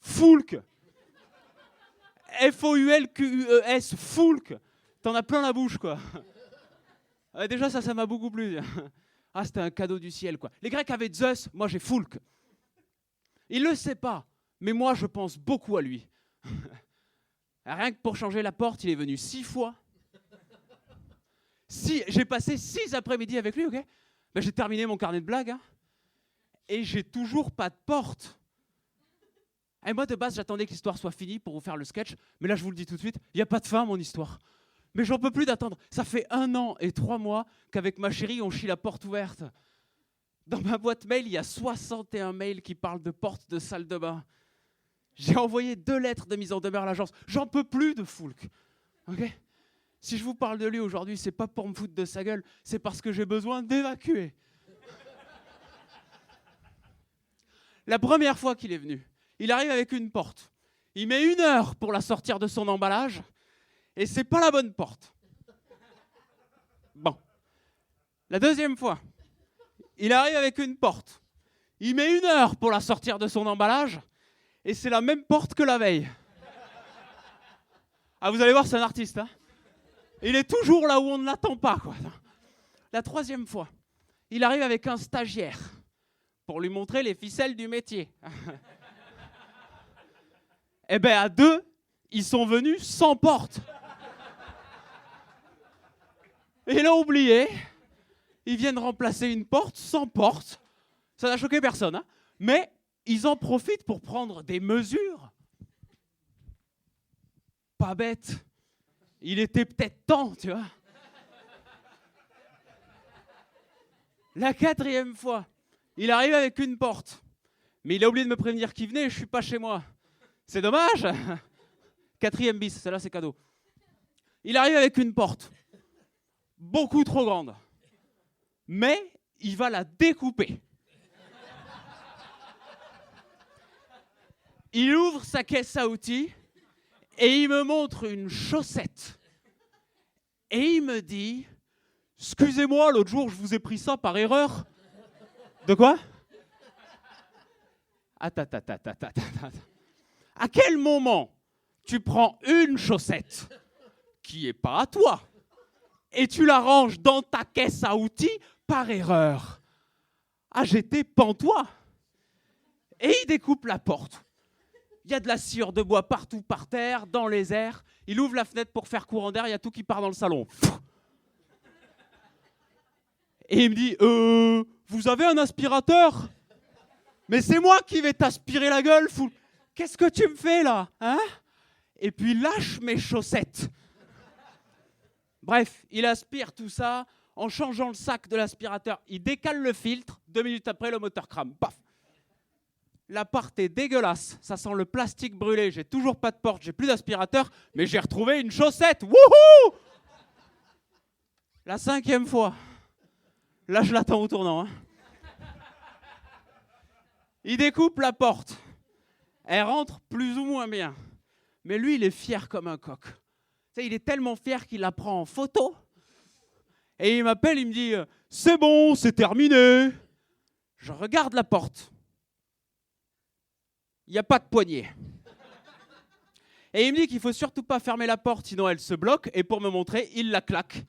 Foulque. F-O-U-L-Q-U-E-S, Foulque. T'en as plein la bouche, quoi. Déjà, ça m'a beaucoup plu. Ah, c'était un cadeau du ciel, quoi. Les Grecs avaient Zeus, moi j'ai Foulque. Il le sait pas, mais moi, je pense beaucoup à lui. Rien que pour changer la porte, il est venu 6 fois. J'ai passé 6 après-midi avec lui, ok? Ben, j'ai terminé mon carnet de blagues, hein, et j'ai toujours pas de porte. Et moi, de base, j'attendais que l'histoire soit finie pour vous faire le sketch, mais là, je vous le dis tout de suite, il n'y a pas de fin, mon histoire. Mais j'en peux plus d'attendre. Ça fait 1 an et 3 mois qu'avec ma chérie, on chie la porte ouverte. Dans ma boîte mail, il y a 61 mails qui parlent de porte de salle de bain. J'ai envoyé 2 lettres de mise en demeure à l'agence. J'en peux plus de Foulque. Ok? Si je vous parle de lui aujourd'hui, c'est pas pour me foutre de sa gueule, c'est parce que j'ai besoin d'évacuer. La première fois qu'il est venu, il arrive avec une porte. Il met 1 heure pour la sortir de son emballage, et c'est pas la bonne porte. Bon. La deuxième fois, il arrive avec une porte. Il met 1 heure pour la sortir de son emballage, et c'est la même porte que la veille. Ah, vous allez voir, c'est un artiste, hein. Il est toujours là où on ne l'attend pas, quoi. La troisième fois, il arrive avec un stagiaire pour lui montrer les ficelles du métier. Eh bien, à 2, ils sont venus sans porte. Et il a oublié. Ils viennent remplacer une porte sans porte. Ça n'a choqué personne, hein. Mais ils en profitent pour prendre des mesures. Pas bête. Il était peut-être temps, tu vois. La 4e fois, il arrive avec une porte. Mais il a oublié de me prévenir qu'il venait et je suis pas chez moi. C'est dommage. 4e bis, celle-là c'est cadeau. Il arrive avec une porte. Beaucoup trop grande. Mais il va la découper. Il ouvre sa caisse à outils et il me montre une chaussette. Et il me dit, excusez-moi, l'autre jour, je vous ai pris ça par erreur. De quoi? Attends. À quel moment tu prends une chaussette qui n'est pas à toi et tu la ranges dans ta caisse à outils par erreur? Ah, j'étais pantois. Et il découpe la porte. Il y a de la sciure de bois partout par terre, dans les airs. Il ouvre la fenêtre pour faire courant d'air, il y a tout qui part dans le salon. Et il me dit, vous avez un aspirateur? Mais c'est moi qui vais t'aspirer la gueule, fou. Qu'est-ce que tu me fais là, hein? Et puis lâche mes chaussettes. Bref, il aspire tout ça en changeant le sac de l'aspirateur. Il décale le filtre, 2 minutes après, le moteur crame. Paf! L'appart est dégueulasse, ça sent le plastique brûlé, j'ai toujours pas de porte, j'ai plus d'aspirateur, mais j'ai retrouvé une chaussette. Wouhou! La 5e fois. Là, je l'attends au tournant. Hein. Il découpe la porte. Elle rentre plus ou moins bien. Mais lui, il est fier comme un coq. Tu sais, il est tellement fier qu'il la prend en photo. Et il m'appelle, il me dit « C'est bon, c'est terminé ». Je regarde la porte. Il n'y a pas de poignée. Et il me dit qu'il ne faut surtout pas fermer la porte, sinon elle se bloque. Et pour me montrer, il la claque.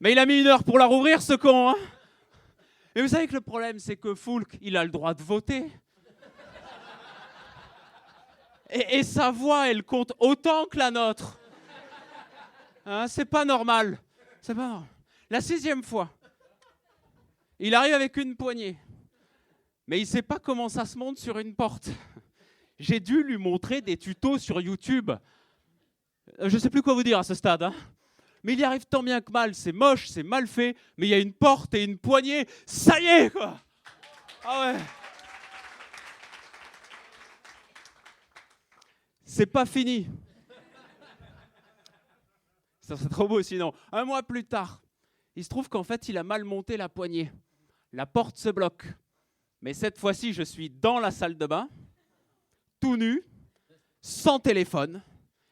Mais il a mis 1 heure pour la rouvrir, ce con. Hein. Et vous savez que le problème, c'est que Foulk, il a le droit de voter. Et sa voix, elle compte autant que la nôtre. Hein, c'est pas normal. C'est pas normal. La 6e fois. Il arrive avec une poignée. Mais il ne sait pas comment ça se monte sur une porte. J'ai dû lui montrer des tutos sur YouTube. Je ne sais plus quoi vous dire à ce stade. Hein. Mais il y arrive tant bien que mal. C'est moche, c'est mal fait. Mais il y a une porte et une poignée. Ça y est, quoi. Ah ouais. C'est pas fini. Ça serait trop beau sinon. 1 mois plus tard, il se trouve qu'en fait, il a mal monté la poignée. La porte se bloque. Mais cette fois-ci, je suis dans la salle de bain, tout nu, sans téléphone,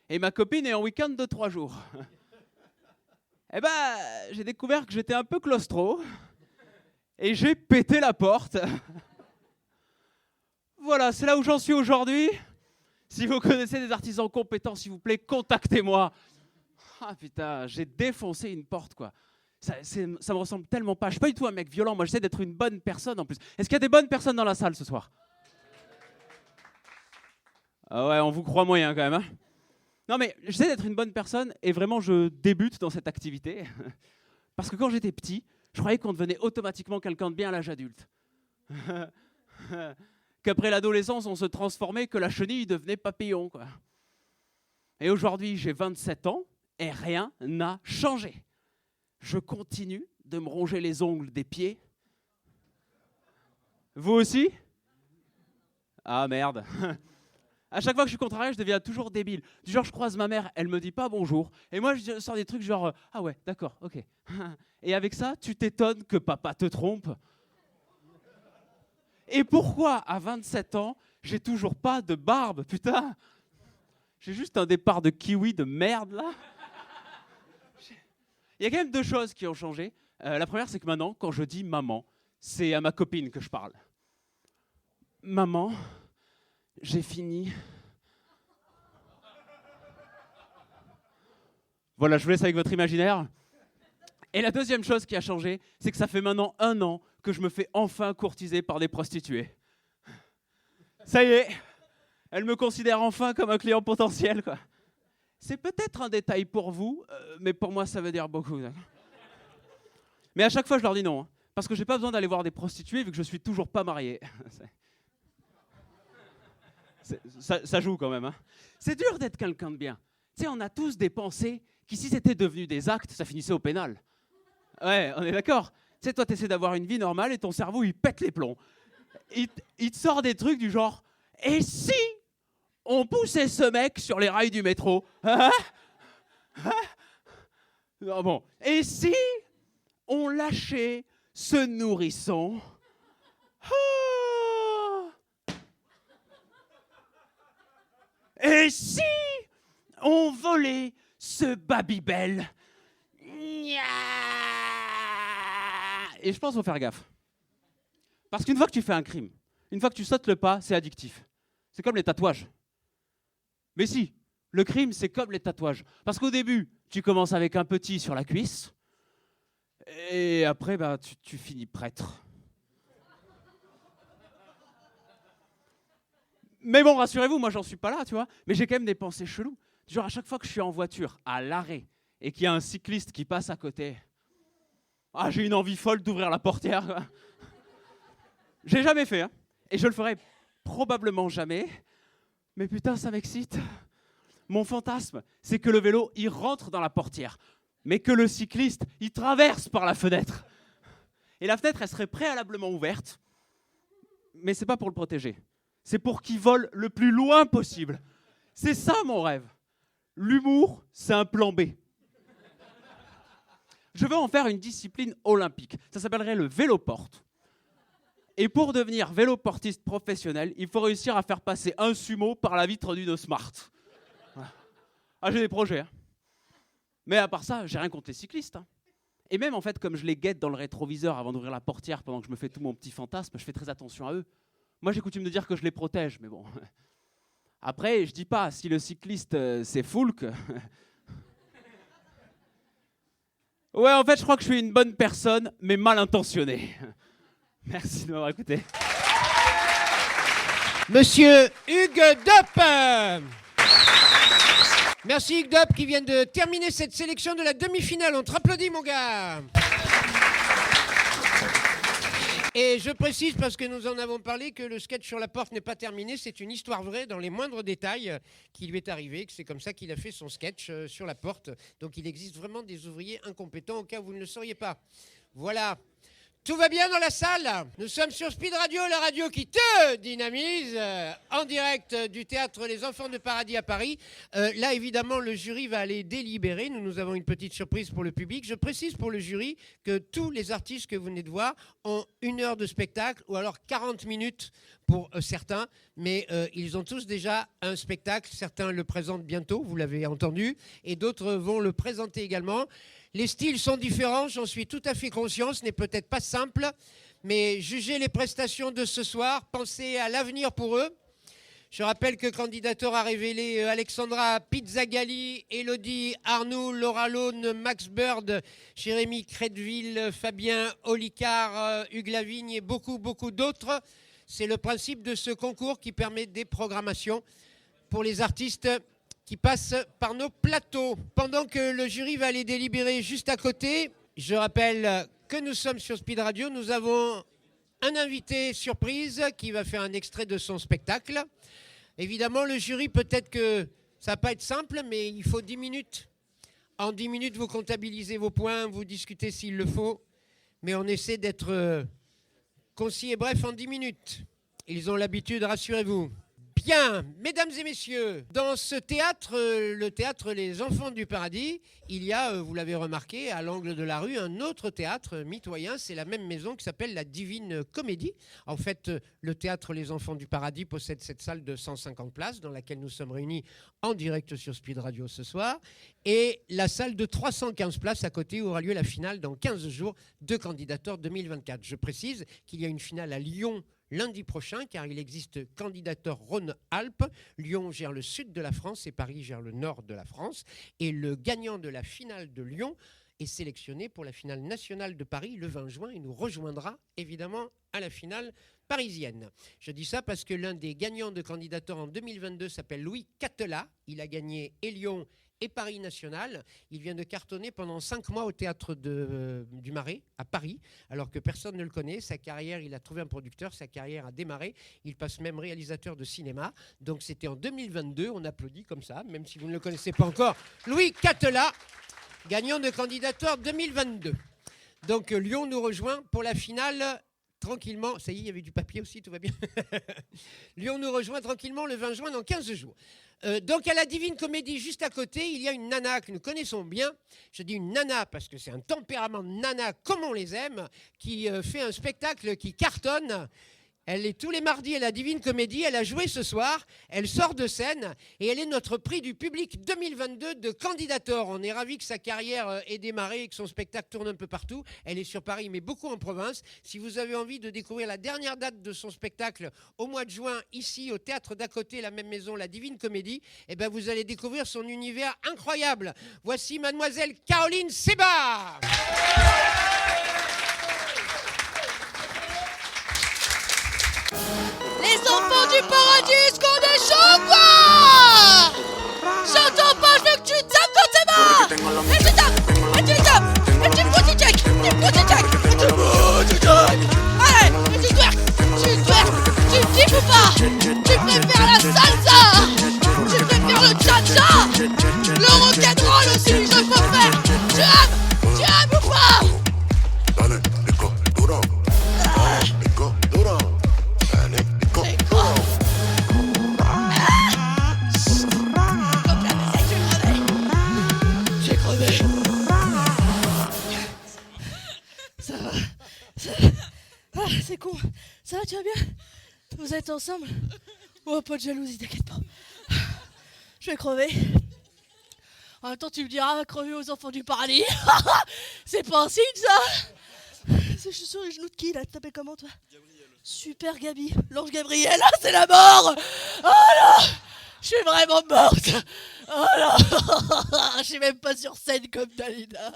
et ma copine est en week-end de 3 jours. Eh ben, j'ai découvert que j'étais un peu claustro, et j'ai pété la porte. Voilà, c'est là où j'en suis aujourd'hui. Si vous connaissez des artisans compétents, s'il vous plaît, contactez-moi. Ah putain, j'ai défoncé une porte, quoi. Ça me ressemble tellement pas. Je suis pas du tout un mec violent. Moi, j'essaie d'être une bonne personne en plus. Est-ce qu'il y a des bonnes personnes dans la salle ce soir? Ah ouais, on vous croit moyen quand même. Hein. Non mais j'essaie d'être une bonne personne et vraiment je débute dans cette activité. Parce que quand j'étais petit, je croyais qu'on devenait automatiquement quelqu'un de bien à l'âge adulte. Qu'après l'adolescence, on se transformait, que la chenille devenait papillon, quoi. Et aujourd'hui, j'ai 27 ans et rien n'a changé. Je continue de me ronger les ongles des pieds. Vous aussi? Ah merde. À chaque fois que je suis contrarié, je deviens toujours débile. Du genre, je croise ma mère, elle me dit pas bonjour. Et moi, je sors des trucs genre, ah ouais, d'accord, ok. Et avec ça, tu t'étonnes que papa te trompe. Et pourquoi, à 27 ans, j'ai toujours pas de barbe, putain? J'ai juste un départ de kiwi de merde, là. Il y a quand même 2 choses qui ont changé. La première, c'est que maintenant, quand je dis maman, c'est à ma copine que je parle. Maman, j'ai fini. Voilà, je vous laisse avec votre imaginaire. Et la deuxième chose qui a changé, c'est que ça fait maintenant 1 an que je me fais enfin courtiser par des prostituées. Ça y est, elles me considèrent enfin comme un client potentiel, quoi. C'est peut-être un détail pour vous, mais pour moi, ça veut dire beaucoup. Mais à chaque fois, je leur dis non, hein, parce que j'ai pas besoin d'aller voir des prostituées vu que je suis toujours pas marié. Ça joue quand même. Hein. C'est dur d'être quelqu'un de bien. Tu sais, on a tous des pensées qui, si c'était devenu des actes, ça finissait au pénal. Ouais, on est d'accord. Tu sais, toi, tu essaies d'avoir une vie normale et ton cerveau, il pète les plombs. Il te sort des trucs du genre « Et si on poussait ce mec sur les rails du métro. Hein? Non, bon. Et si on lâchait ce nourrisson? Ah. Et si on volait ce Babybel? Et je pense qu'il faut faire gaffe. Parce qu'une fois que tu fais un crime, une fois que tu sautes le pas, c'est addictif. C'est comme les tatouages. Mais si, le crime, c'est comme les tatouages. Parce qu'au début, tu commences avec un petit sur la cuisse, et après, bah, tu finis prêtre. Mais bon, rassurez-vous, moi, j'en suis pas là, tu vois. Mais j'ai quand même des pensées cheloues. Genre, à chaque fois que je suis en voiture, à l'arrêt, et qu'il y a un cycliste qui passe à côté, ah, j'ai une envie folle d'ouvrir la portière, quoi. J'ai jamais fait, hein. Et je le ferai probablement jamais. Mais putain, ça m'excite. Mon fantasme, c'est que le vélo, il rentre dans la portière, mais que le cycliste, il traverse par la fenêtre. Et la fenêtre, elle serait préalablement ouverte, mais c'est pas pour le protéger. C'est pour qu'il vole le plus loin possible. C'est ça mon rêve. L'humour, c'est un plan B. Je veux en faire une discipline olympique. Ça s'appellerait le véloporte. Et pour devenir véloportiste professionnel, il faut réussir à faire passer un sumo par la vitre d'une Smart. Voilà. Ah, j'ai des projets. Hein. Mais à part ça, j'ai rien contre les cyclistes. Hein. Et même en fait, comme je les guette dans le rétroviseur avant d'ouvrir la portière pendant que je me fais tout mon petit fantasme, je fais très attention à eux. Moi, j'ai coutume de dire que je les protège, mais bon. Après, je dis pas, si le cycliste, c'est Foulk. Ouais, en fait, je crois que je suis une bonne personne, mais mal intentionnée. Merci de m'avoir écouté. Monsieur Hugues Dopp. Merci Hugues Dopp qui vient de terminer cette sélection de la demi-finale. On te applaudit, mon gars. Et je précise, parce que nous en avons parlé, que le sketch sur la porte n'est pas terminé. C'est une histoire vraie dans les moindres détails qui lui est arrivée. C'est comme ça qu'il a fait son sketch sur la porte. Donc il existe vraiment des ouvriers incompétents au cas où vous ne le sauriez pas. Voilà. Tout va bien dans la salle? Nous sommes sur Speed Radio, la radio qui te dynamise, en direct du théâtre Les Enfants de Paradis à Paris. Là, évidemment, le jury va aller délibérer. Nous avons une petite surprise pour le public. Je précise pour le jury que tous les artistes que vous venez de voir ont 1 heure de spectacle ou alors 40 minutes pour certains. Mais ils ont tous déjà un spectacle. Certains le présentent bientôt, vous l'avez entendu, et d'autres vont le présenter également. Les styles sont différents, j'en suis tout à fait conscient, ce n'est peut-être pas simple, mais jugez les prestations de ce soir, pensez à l'avenir pour eux. Je rappelle que Candidator a révélé Alexandra Pizzagalli, Elodie Arnoux, Laura Lone, Max Bird, Jérémy Crédville, Fabien Olicard, Hugues Lavigne et beaucoup d'autres. C'est le principe de ce concours qui permet des programmations pour les artistes qui passe par nos plateaux. Pendant que le jury va aller délibérer juste à côté, je rappelle que nous sommes sur Speed Radio. Nous avons un invité surprise qui va faire un extrait de son spectacle. Évidemment, le jury, peut-être que ça va pas être simple, mais il faut 10 minutes. En 10 minutes, vous comptabilisez vos points, vous discutez s'il le faut. Mais on essaie d'être concis et bref en 10 minutes. Ils ont l'habitude, rassurez-vous. Bien, mesdames et messieurs, dans ce théâtre, le théâtre Les Enfants du Paradis, il y a, vous l'avez remarqué, à l'angle de la rue, un autre théâtre mitoyen. C'est la même maison qui s'appelle la Divine Comédie. En fait, le théâtre Les Enfants du Paradis possède cette salle de 150 places dans laquelle nous sommes réunis en direct sur Speed Radio ce soir. Et la salle de 315 places à côté où aura lieu la finale dans 15 jours de Candidator 2024. Je précise qu'il y a une finale à Lyon lundi prochain, car il existe Candidator Rhône-Alpes. Lyon gère le sud de la France et Paris gère le nord de la France. Et le gagnant de la finale de Lyon est sélectionné pour la finale nationale de Paris le 20 juin et nous rejoindra évidemment à la finale parisienne. Je dis ça parce que l'un des gagnants de Candidator en 2022 s'appelle Louis Cattelat. Il a gagné et Lyon et Paris National. Il vient de cartonner pendant 5 mois au théâtre du Marais, à Paris, alors que personne ne le connaît. Sa carrière, il a trouvé un producteur, sa carrière a démarré. Il passe même réalisateur de cinéma. Donc c'était en 2022, on applaudit comme ça, même si vous ne le connaissez pas encore. Louis Cattelat, gagnant de Candidator 2022. Donc Lyon nous rejoint pour la finale tranquillement. Ça y est, il y avait du papier aussi, tout va bien. Lyon nous rejoint tranquillement le 20 juin dans 15 jours. Donc à la Divine Comédie, juste à côté, il y a une nana que nous connaissons bien. Je dis une nana parce que c'est un tempérament de nana comme on les aime, qui fait un spectacle qui cartonne. Elle est tous les mardis à la Divine Comédie. Elle a joué ce soir. Elle sort de scène et elle est notre prix du public 2022 de Candidator. On est ravis que sa carrière ait démarré et que son spectacle tourne un peu partout. Elle est sur Paris, mais beaucoup en province. Si vous avez envie de découvrir la dernière date de son spectacle au mois de juin, ici au théâtre d'à côté, la même maison, la Divine Comédie, eh ben vous allez découvrir son univers incroyable. Voici Mademoiselle Caroline Séba. Les enfants du paradis, est-ce qu'on est chaud quoi? J'entends pas, je veux que tu tapes quand t'es mort. Et tu tapes, et tu tapes, et tu bouti check, tu bouti check, et tu bouti check. Allez, et tu twerk, tu kiffes ou pas? Tu préfères la salsa? Tu préfères le cha-cha? Le rock'n'roll aussi, je peux faire. Tu aimes ou pas? C'est con. Ça va, tu vas bien? Vous êtes ensemble? Oh, pas de jalousie, t'inquiète pas. Je vais crever. En même temps, tu me diras, crever aux enfants du paradis. C'est pas un signe, ça? Je suis sur les genoux de qui, là? Tu t'appelles comment, toi? Gabriel. Super, Gabi. L'ange Gabriel, ah, c'est la mort! Oh là! Je suis vraiment morte! Oh là! Je suis même pas sur scène comme Dalida.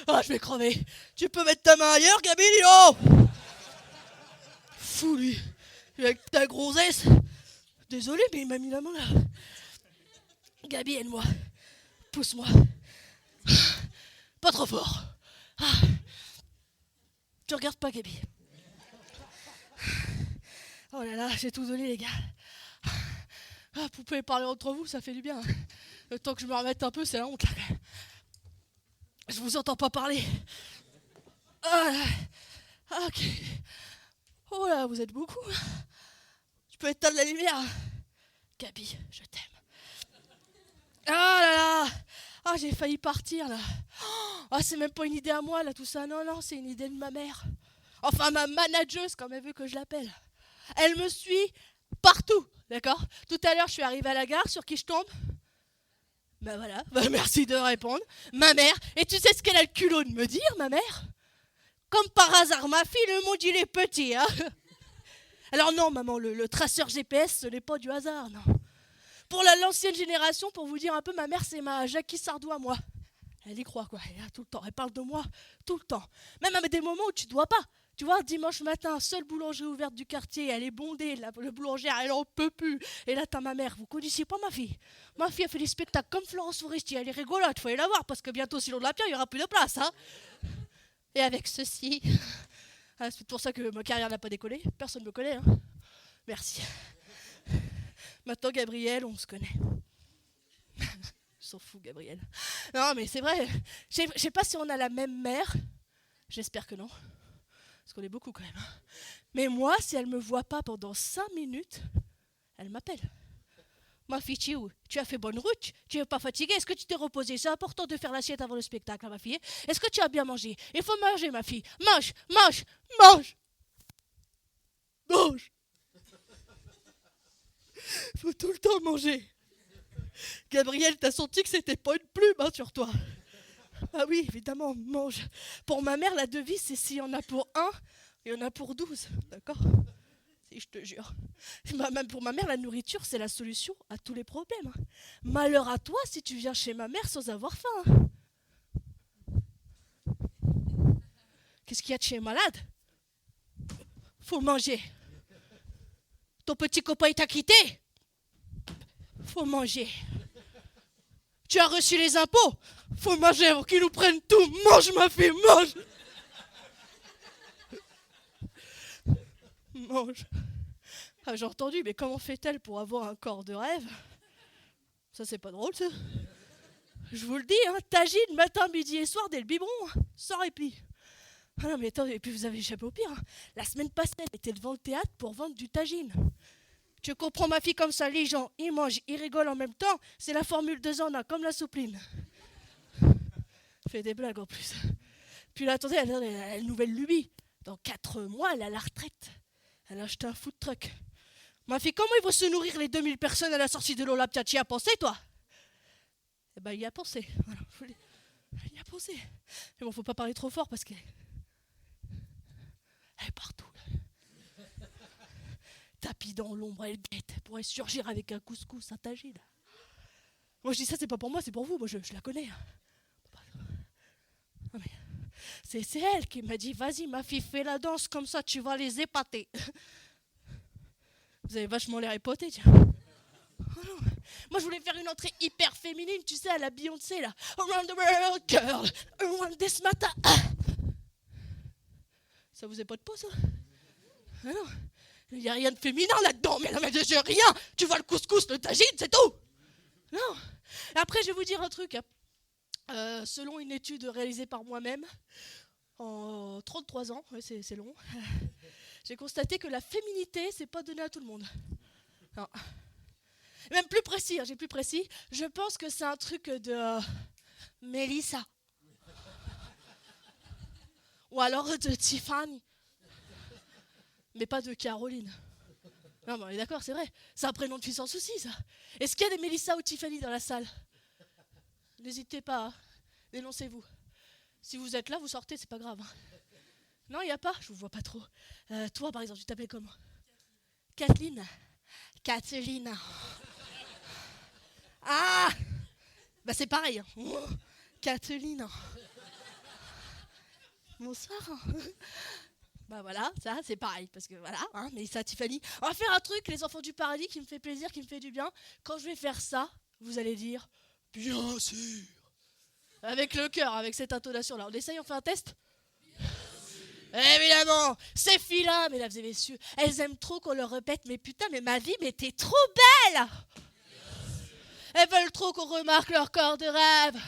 Ah, je vais crever. Tu peux mettre ta main ailleurs, Gabi, dis-donc. Fou, lui. Avec ta grossesse. Désolé, mais il m'a mis la main là. Gabi, aide-moi. Pousse-moi. Pas trop fort. Ah. Tu regardes pas, Gabi. Oh là là, j'ai tout donné, les gars. Ah, vous pouvez parler entre vous, ça fait du bien. Le temps que je me remette un peu, c'est la honte là. Je vous entends pas parler. Ah là. Ah, ok. Oh là, vous êtes beaucoup. Je peux éteindre la lumière. Gabi, je t'aime. Ah là là. Ah, j'ai failli partir là. Ah, c'est même pas une idée à moi là, tout ça. Non, non, c'est une idée de ma mère. Enfin, ma manageuse, comme elle veut que je l'appelle. Elle me suit partout, d'accord? Tout à l'heure, je suis arrivée à la gare, sur qui je tombe? Ben voilà, ben merci de répondre. Ma mère, et tu sais ce qu'elle a le culot de me dire, ma mère? Comme par hasard, ma fille, le monde il est petit, hein? Alors non, maman, le traceur GPS, ce n'est pas du hasard, non. Pour l'ancienne génération, pour vous dire un peu, ma mère, c'est ma Jackie Sardou à moi. Elle y croit, quoi, elle est là tout le temps, elle parle de moi tout le temps. Même à des moments où tu dois pas. Tu vois, dimanche matin, seule boulangerie ouverte du quartier, elle est bondée, le boulangère, elle en peut plus. Et là, t'as ma mère, vous connaissiez pas ma fille? Ma fille a fait des spectacles comme Florence Foresti, elle est rigolote, faut aller la voir, parce que bientôt, sinon de la pierre, il n'y aura plus de place, hein. Et avec ceci, ah, c'est pour ça que ma carrière n'a pas décollé, personne ne me connaît, hein. Merci. Maintenant, Gabriel, on se connaît. Je s'en fout, Gabriel. Non, mais c'est vrai, je sais pas si on a la même mère, j'espère que non. Parce qu'on est beaucoup quand même. Mais moi, si elle ne me voit pas pendant 5 minutes, elle m'appelle. Ma fille, tu as fait bonne route, tu n'es pas fatiguée, est-ce que tu t'es reposée? C'est important de faire l'assiette avant le spectacle, ma fille. Est-ce que tu as bien mangé? Il faut manger, ma fille. Mange, mange, mange. Mange. Il faut tout le temps manger. Gabriel, t'as senti que c'était pas une plume hein, sur toi. Ah oui, évidemment, mange. Pour ma mère, la devise, c'est s'il y en a pour 1, il y en a pour 12. D'accord? Si, je te jure. Pour ma mère, la nourriture, c'est la solution à tous les problèmes. Malheur à toi si tu viens chez ma mère sans avoir faim. Qu'est-ce qu'il y a de chez malade? Faut manger. Ton petit copain t'a quitté? Faut manger. Tu as reçu les impôts? Faut manger pour qu'ils nous prennent tout. Mange, ma fille, mange. Mange. Ah, j'ai entendu, mais comment fait-elle pour avoir un corps de rêve? Ça, c'est pas drôle, ça. Je vous le dis, hein, tagine, matin, midi et soir, dès le biberon, hein, sans répit. Ah non, mais attends, et puis vous avez échappé au pire. Hein. La semaine passée, elle était devant le théâtre pour vendre du tagine. Tu comprends, ma fille, comme ça, les gens, ils mangent, ils rigolent en même temps. C'est la formule 2 en 1, comme la soupline. Fait des blagues en plus. Puis là, attendez, elle a une nouvelle lubie. Dans 4 mois, elle est à la retraite. Elle a acheté un food truck. Ma fille, comment ils vont se nourrir les 2000 personnes à la sortie de l'Olympia? Tu y as pensé, toi? Eh ben, il y a pensé. Voilà, il y a pensé. Mais bon, faut pas parler trop fort parce qu'elle est partout. Là. Tapis dans l'ombre, elle guette. Elle pourrait surgir avec un couscous, un tagine. Moi, je dis ça, c'est pas pour moi, c'est pour vous. Moi, je la connais. Non, mais c'est elle qui m'a dit, vas-y, ma fille, fais la danse, comme ça, tu vas les épater. Vous avez vachement l'air épaté, tiens. Oh non. Moi, je voulais faire une entrée hyper féminine, tu sais, à la Beyoncé, là. Around the world, girl, around this matter. Ça vous épote pas, ça? Ah non, il n'y a rien de féminin là-dedans, mais non, mais j'ai rien. Tu vois le couscous, le tagine, c'est tout. Non. Après, je vais vous dire un truc. Selon une étude réalisée par moi-même, en 33 ans, ouais, c'est long, j'ai constaté que la féminité, c'est pas donné à tout le monde. Non. Même plus précis, j'ai plus précis, je pense que c'est un truc de Mélissa. Ou alors de Tiffany. Mais pas de Caroline. Non, mais on est d'accord, c'est vrai. C'est un prénom de fille sans souci, ça. Est-ce qu'il y a des Mélissa ou Tiffany dans la salle? N'hésitez pas, hein. Dénoncez-vous. Si vous êtes là, vous sortez, c'est pas grave. Non, il n'y a pas? Je vous vois pas trop. Toi, par exemple, tu t'appelles comment? Kathleen. Kathleen. Ah! Bah c'est pareil. Kathleen. Bonsoir. Bah voilà, ça c'est pareil, parce que voilà, hein, mais ça, Tiffany. On va faire un truc, les enfants du paradis, qui me fait plaisir, qui me fait du bien. Quand je vais faire ça, vous allez dire, bien sûr. Avec le cœur, avec cette intonation-là. On essaye, on fait un test? Évidemment, ces filles-là, mesdames et messieurs, elles aiment trop qu'on leur répète, mais putain, mais ma vie, mais t'es trop belle! Elles veulent trop qu'on remarque leur corps de rêve.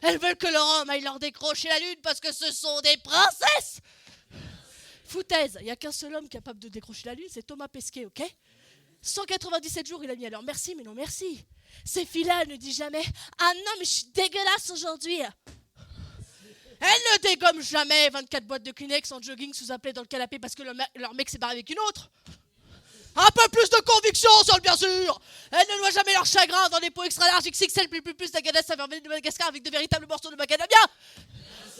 Elles veulent que leur homme aille leur décrocher la lune parce que ce sont des princesses. Foutaise, il n'y a qu'un seul homme capable de décrocher la lune, c'est Thomas Pesquet, ok? 197 jours il a mis, alors merci, mais non merci. Ces filles-là, elles ne disent jamais « Ah non, mais je suis dégueulasse aujourd'hui !» Elles ne dégomment jamais 24 boîtes de Kleenex en jogging sous-appelées dans le canapé parce que leur mec s'est barré avec une autre. Un peu plus de conviction sur le bien sûr. Elles ne noient jamais leur chagrin dans des pots extra larges XXL plus d'agadas saveur de Madagascar avec de véritables morceaux de macadamia.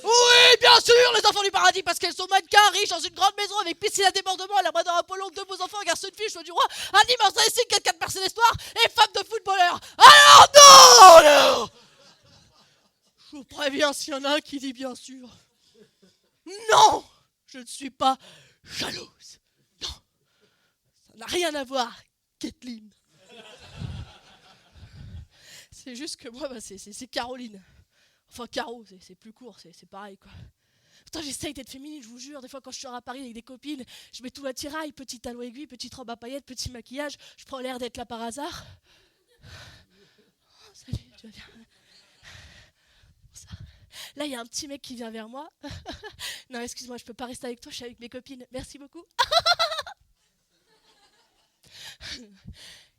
Oui, bien sûr, les enfants du paradis, parce qu'elles sont mannequins, riches, dans une grande maison avec piscine à débordement, labrador Apollon, 2 beaux enfants, un garçon, une fille, choix du roi, un immense dressing, 4 personnes d'histoire et femme de footballeur. Alors non, non. Je vous préviens s'il y en a un qui dit bien sûr. Non, je ne suis pas jalouse. Non, ça n'a rien à voir, Kathleen. C'est juste que moi, bah, c'est Caroline. Enfin, Caro, c'est plus court, c'est pareil, quoi. Putain, j'essaye d'être féminine, je vous jure. Des fois, quand je suis à Paris avec des copines, je mets tout l'attirail, petit talon aiguille, petite robe à paillettes, petit maquillage. Je prends l'air d'être là par hasard. Oh, salut, tu vas bien? Ça. Là, il y a un petit mec qui vient vers moi. Non, excuse-moi, je peux pas rester avec toi, je suis avec mes copines. Merci beaucoup.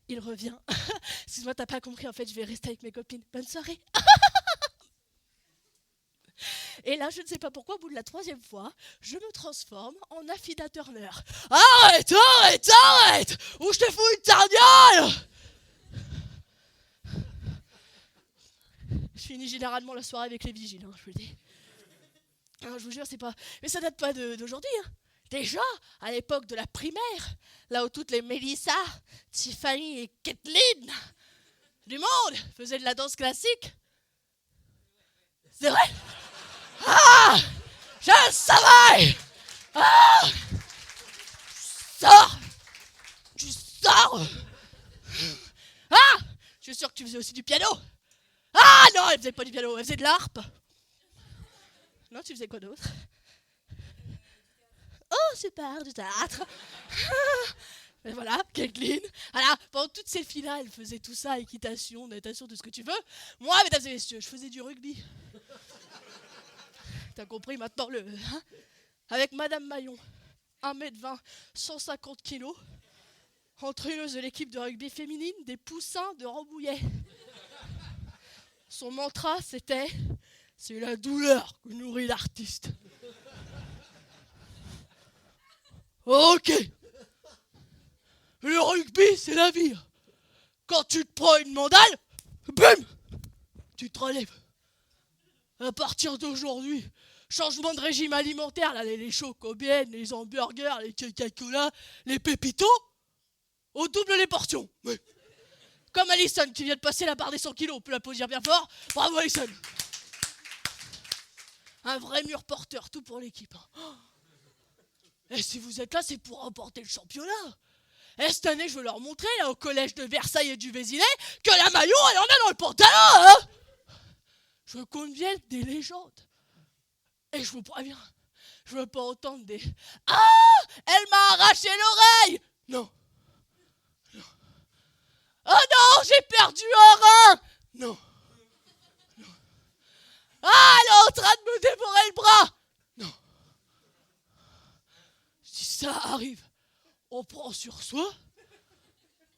Il revient. Excuse-moi, t'as pas compris, en fait, je vais rester avec mes copines. Bonne soirée. Et là, je ne sais pas pourquoi, au bout de la 3e fois, je me transforme en Affida Turner. Arrête, arrête, arrête! Ou je te fous une tarniole! Je finis généralement la soirée avec les vigiles, hein, je vous le dis. Alors, je vous jure, c'est pas... Mais ça date pas d'aujourd'hui, hein. Déjà, à l'époque de la primaire, là où toutes les Mélissa, Tiffany et Kathleen du monde faisaient de la danse classique. C'est vrai? Ah! Je le savais! Ah! Sors! Tu sors! Ah! Je suis sûr que tu faisais aussi du piano. Ah non, elle faisait pas du piano, elle faisait de l'harpe. Non, tu faisais quoi d'autre? Oh, super, du théâtre. Et voilà, Kathleen. Alors, pendant toutes ces filles-là, elles faisaient tout ça, équitation, natation, tout ce que tu veux. Moi, mesdames et messieurs, je faisais du rugby. T'as compris maintenant le... Hein? Avec Madame Maillon, 1m20, 150 kg, entraîneuse de l'équipe de rugby féminine des Poussins de Rambouillet. Son mantra, c'était « C'est la douleur que nourrit l'artiste ». Ok. Le rugby, c'est la vie. Quand tu te prends une mandale, bim, tu te relèves. À partir d'aujourd'hui, changement de régime alimentaire, là, les chocobiennes, les hamburgers, les Coca-Cola, les pépitos, on double les portions. Oui. Comme Alison qui vient de passer la barre des 100 kilos, on peut l'applaudir bien fort. Bravo Alison. Un vrai mur porteur, tout pour l'équipe. Et si vous êtes là, c'est pour remporter le championnat. Et cette année, je veux leur montrer, là, au collège de Versailles et du Vésinet, que la maillot, elle en a dans le pantalon, hein. Je veux qu'on devienne des légendes. Et je vous préviens, je veux pas entendre des « Ah, elle m'a arraché l'oreille !» Non. Non. « Oh non, j'ai perdu un rein !» Non. Non. « Ah, elle est en train de me dévorer le bras !» Non. Si ça arrive, on prend sur soi,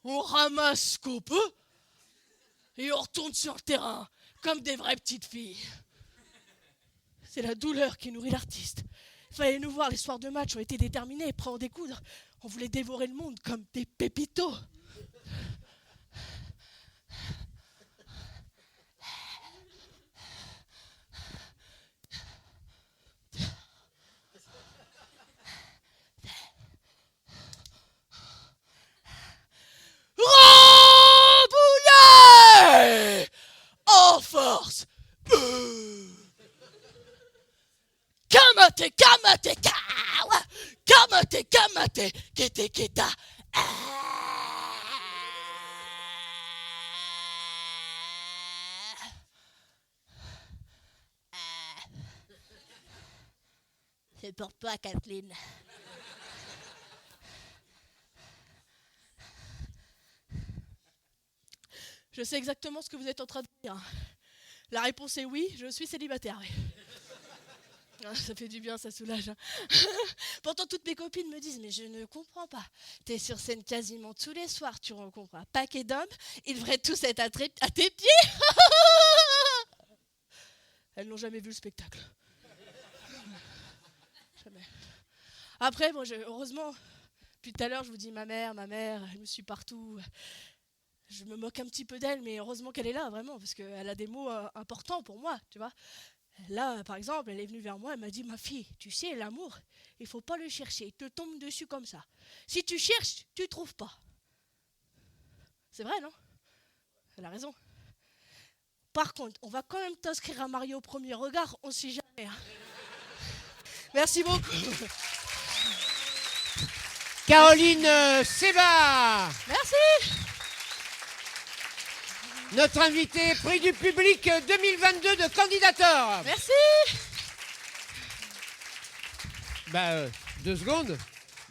on ramasse ce qu'on peut et on retourne sur le terrain comme des vraies petites filles. C'est la douleur qui nourrit l'artiste. Il fallait nous voir, les soirs de match ont été déterminés, prêts à en découdre. On voulait dévorer le monde comme des pépitos. Rambouillet en force. Kamate, kamate, kawa. Kamate, kamate, kete, keta. C'est pour toi, Kathleen. Je sais exactement ce que vous êtes en train de dire. La réponse est oui, je suis célibataire. Oui. Ah, ça fait du bien, ça soulage. Pourtant, toutes mes copines me disent, mais je ne comprends pas. T'es sur scène quasiment tous les soirs, tu rencontres un paquet d'hommes, ils devraient tous être à tes pieds. Elles n'ont jamais vu le spectacle. Jamais. Après, bon, heureusement, depuis tout à l'heure, je vous dis ma mère, elle me suit partout. Je me moque un petit peu d'elle, mais heureusement qu'elle est là, vraiment, parce qu'elle a des mots importants pour moi, tu vois. Là, par exemple, elle est venue vers moi, elle m'a dit, ma fille, tu sais, l'amour, il faut pas le chercher, il te tombe dessus comme ça. Si tu cherches, tu trouves pas. C'est vrai, non? Elle a raison. Par contre, on va quand même t'inscrire à Mario au premier regard, on sait jamais. Hein. Merci beaucoup. Caroline Séba. Merci. Notre invité, prix du public 2022 de Candidator. Merci. Bah, 2 secondes.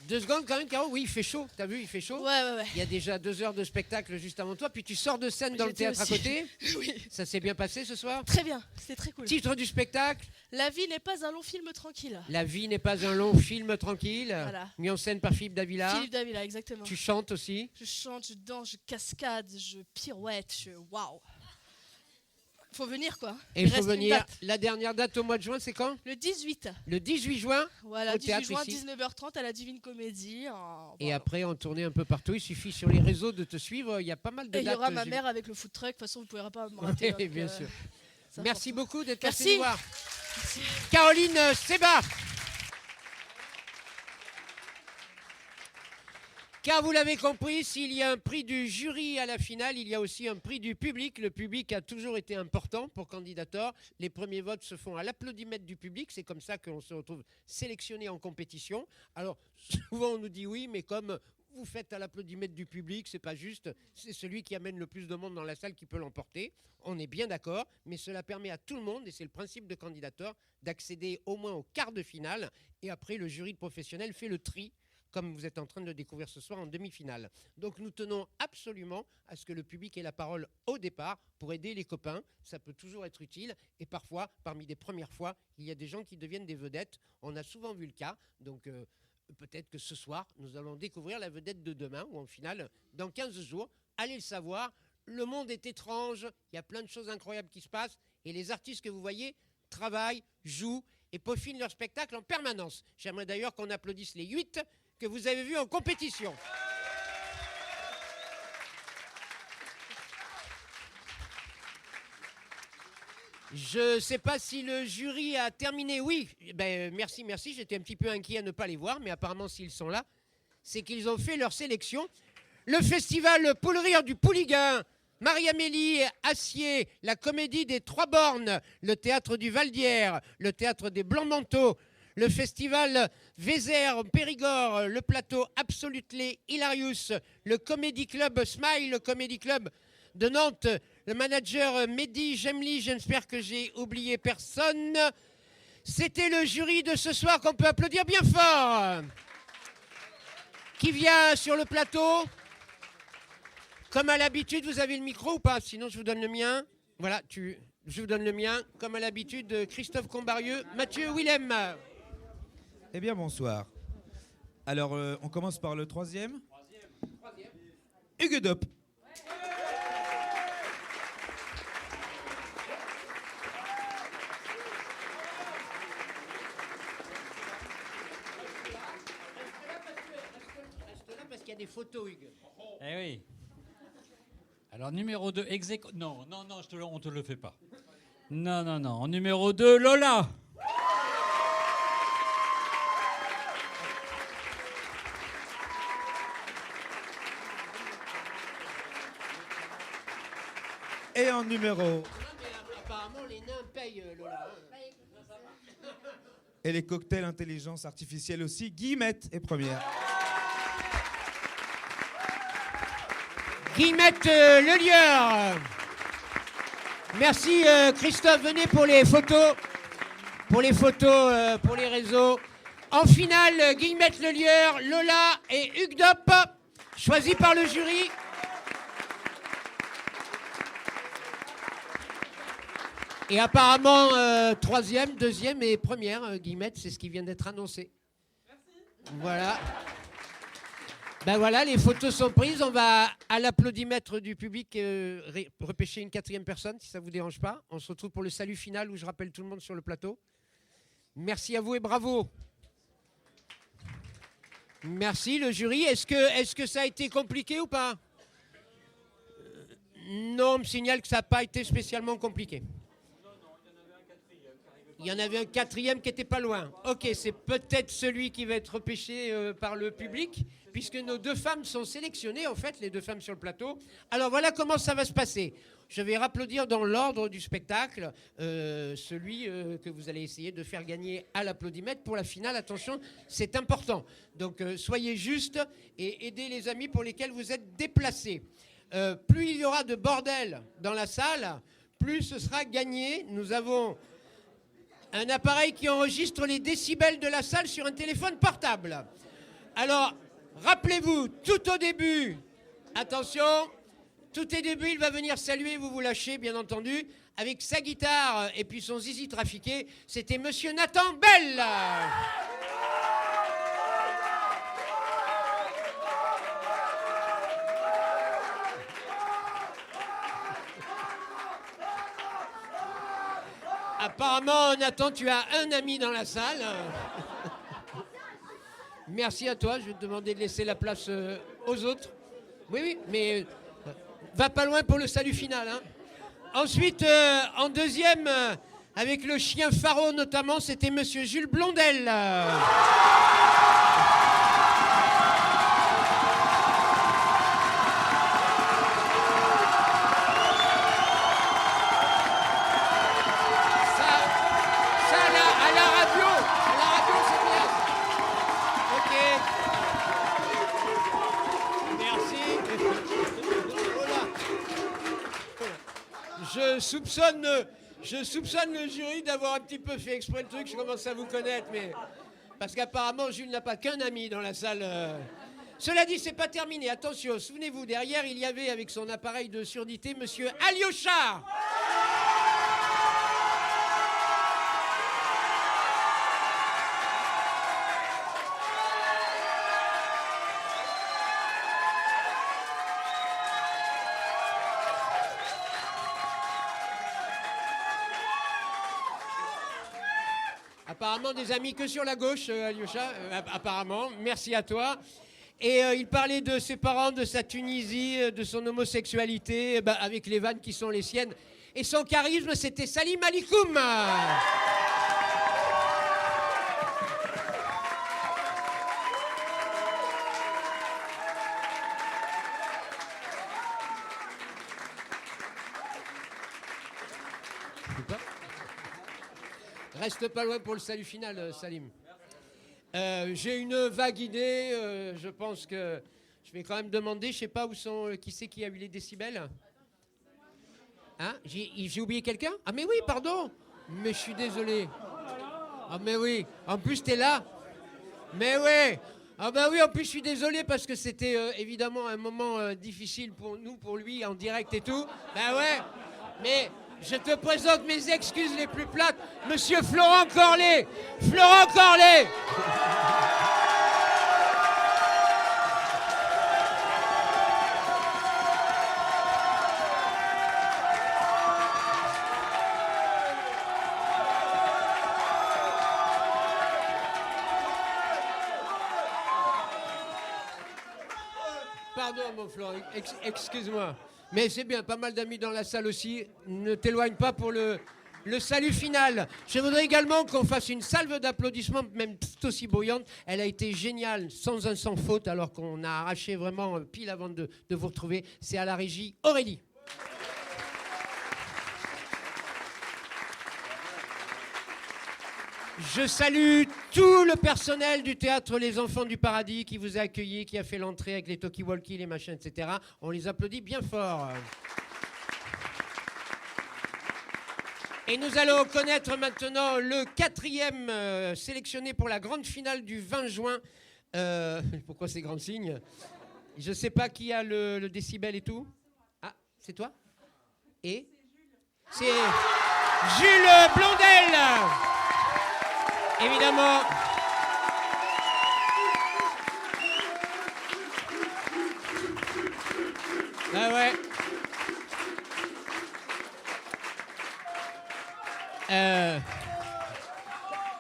2 secondes quand même, Caro. Oui, il fait chaud. T'as vu, il fait chaud. Ouais. Il y a déjà 2 heures de spectacle juste avant toi. Puis tu sors de scène dans le théâtre aussi. à côté. Oui. Ça s'est bien passé ce soir? Très bien, c'était très cool. Titre du spectacle? La vie n'est pas un long film tranquille. La vie n'est pas un long film tranquille. Voilà. Mis en scène par Philippe Davila. Philippe Davila, exactement. Tu chantes aussi? Je chante, je danse, je cascade, je pirouette, waouh. Faut venir quoi. Et il faut venir. La dernière date au mois de juin, c'est quand? Le 18. Le 18 juin. Voilà, au 18 théâtre juin, ici. 19h30 à la Divine Comédie. Et après, en tournée un peu partout. Il suffit sur les réseaux de te suivre. Il y a pas mal de Et il dates. y aura ma mère avec le food truck. De toute façon, vous ne pourrez pas me rater. Oui, donc, bien sûr. c'est Merci important. beaucoup d'être Merci. passé nous voir. Merci. Caroline Séba. Car vous l'avez compris, s'il y a un prix du jury à la finale, il y a aussi un prix du public. Le public a toujours été important pour Candidator. Les premiers votes se font à l'applaudimètre du public. C'est comme ça qu'on se retrouve sélectionné en compétition. Alors, souvent on nous dit oui, mais comme vous faites à l'applaudimètre du public, c'est pas juste. C'est celui qui amène le plus de monde dans la salle qui peut l'emporter. On est bien d'accord, mais cela permet à tout le monde, et c'est le principe de Candidator, d'accéder au moins au quart de finale. Et après, le jury de professionnels fait le tri, comme vous êtes en train de le découvrir ce soir en demi-finale. Donc nous tenons absolument à ce que le public ait la parole au départ pour aider les copains. Ça peut toujours être utile. Et parfois, parmi les premières fois, il y a des gens qui deviennent des vedettes. On a souvent vu le cas. Donc peut-être que ce soir, nous allons découvrir la vedette de demain, ou en finale, dans 15 jours. Allez le savoir, le monde est étrange. Il y a plein de choses incroyables qui se passent. Et les artistes que vous voyez travaillent, jouent et peaufinent leur spectacle en permanence. J'aimerais d'ailleurs qu'on applaudisse les 8 que vous avez vus en compétition. Je ne sais pas si le jury a terminé. Oui, ben, merci, j'étais un petit peu inquiet à ne pas les voir, mais apparemment s'ils sont là, c'est qu'ils ont fait leur sélection. Le festival Pour le rire du Pouliguen, Marie-Amélie Assier, la comédie des Trois Bornes, le théâtre du Val-d'Hier, le théâtre des Blancs-Manteaux, le festival Vézère Périgord, le plateau Absolutely Hilarious, le Comedy Club Smile, le Comedy Club de Nantes, le manager Mehdi Gemli, j'espère que j'ai oublié personne. C'était le jury de ce soir qu'on peut applaudir bien fort. Qui vient sur le plateau? Comme à l'habitude, vous avez le micro ou pas? Sinon, je vous donne le mien. Voilà, je vous donne le mien. Comme à l'habitude, Christophe Combarieux, Mathieu Willem. Eh bien, bonsoir. Alors, on commence par le troisième. Hugues Dop. Parce qu'il y a des photos, Hugues. Eh oui. Alors, numéro 2, Non, on te le fait pas. Non. En numéro 2, Lola. Et en numéro... Non, mais apparemment, les nains payent, Lola. Et les cocktails intelligence artificielle aussi, Guillemette est première. Guillemette Lelieur. Merci Christophe, venez pour les photos. Pour les réseaux. En finale, Guillemette Lelieur, Lola et Hugues Dop, choisis par le jury. Et apparemment, troisième, deuxième et première, Guillemette, c'est ce qui vient d'être annoncé. Merci. Voilà. Ben voilà, les photos sont prises. On va, à l'applaudimètre du public, repêcher une quatrième personne, si ça ne vous dérange pas. On se retrouve pour le salut final où je rappelle tout le monde sur le plateau. Merci à vous et bravo. Merci, le jury. Est-ce que ça a été compliqué ou pas? Non, on me signale que ça n'a pas été spécialement compliqué. Il y en avait un quatrième qui n'était pas loin. Ok, c'est peut-être celui qui va être repêché par le public, puisque nos deux femmes sont sélectionnées, en fait, les deux femmes sur le plateau. Alors voilà comment ça va se passer. Je vais applaudir dans l'ordre du spectacle celui que vous allez essayer de faire gagner à l'applaudimètre pour la finale. Attention, c'est important. Donc soyez justes et aidez les amis pour lesquels vous êtes déplacés. Plus il y aura de bordel dans la salle, plus ce sera gagné. Nous avons un appareil qui enregistre les décibels de la salle sur un téléphone portable. Alors, rappelez-vous, tout au début, attention, tout au début, il va venir saluer, vous vous lâchez, bien entendu, avec sa guitare et puis son zizi trafiqué. C'était Monsieur Nathan Bell. Apparemment, Nathan, tu as un ami dans la salle. Merci à toi. Je vais te demander de laisser la place aux autres. Oui, mais va pas loin pour le salut final. Hein. Ensuite, en deuxième, avec le chien Faro notamment, c'était Monsieur Jules Blondel. Je soupçonne le jury d'avoir un petit peu fait exprès le truc, je commence à vous connaître, mais parce qu'apparemment Jules n'a pas qu'un ami dans la salle. Cela dit, c'est pas terminé, attention, souvenez-vous, derrière il y avait avec son appareil de surdité Monsieur Alyosha. Apparemment des amis que sur la gauche, Alyosha, apparemment. Merci à toi. Et il parlait de ses parents, de sa Tunisie, de son homosexualité, avec les vannes qui sont les siennes. Et son charisme, c'était Salim Alikoum. Reste pas loin pour le salut final, Salim. J'ai une vague idée. Je pense que je vais quand même demander. Je sais pas où sont. Qui c'est qui a eu les décibels? Hein? J'ai oublié quelqu'un? Ah mais oui, pardon. Mais je suis désolé. Ah mais oui. En plus t'es là. Mais oui. Ah bah oui. En plus je suis désolé parce que c'était évidemment un moment difficile pour nous, pour lui, en direct et tout. Bah ouais. Mais je te présente mes excuses les plus plates, Monsieur Florent Corlet. Florent Corlet. Pardon, mon Florent, excuse-moi. Mais c'est bien, pas mal d'amis dans la salle aussi. Ne t'éloigne pas pour le salut final. Je voudrais également qu'on fasse une salve d'applaudissements, même tout aussi bruyante. Elle a été géniale, sans faute, alors qu'on a arraché vraiment pile avant de vous retrouver. C'est à la régie Aurélie. Je salue tout le personnel du théâtre Les Enfants du Paradis qui vous a accueilli, qui a fait l'entrée avec les talkie-walkie, les machins, etc. On les applaudit bien fort. Et nous allons connaître maintenant le 4e sélectionné pour la grande finale du 20 juin. Pourquoi ces grands signes? Je ne sais pas qui a le décibel et tout. Ah, c'est toi? Et c'est Jules Blondel. Évidemment. Ah ouais.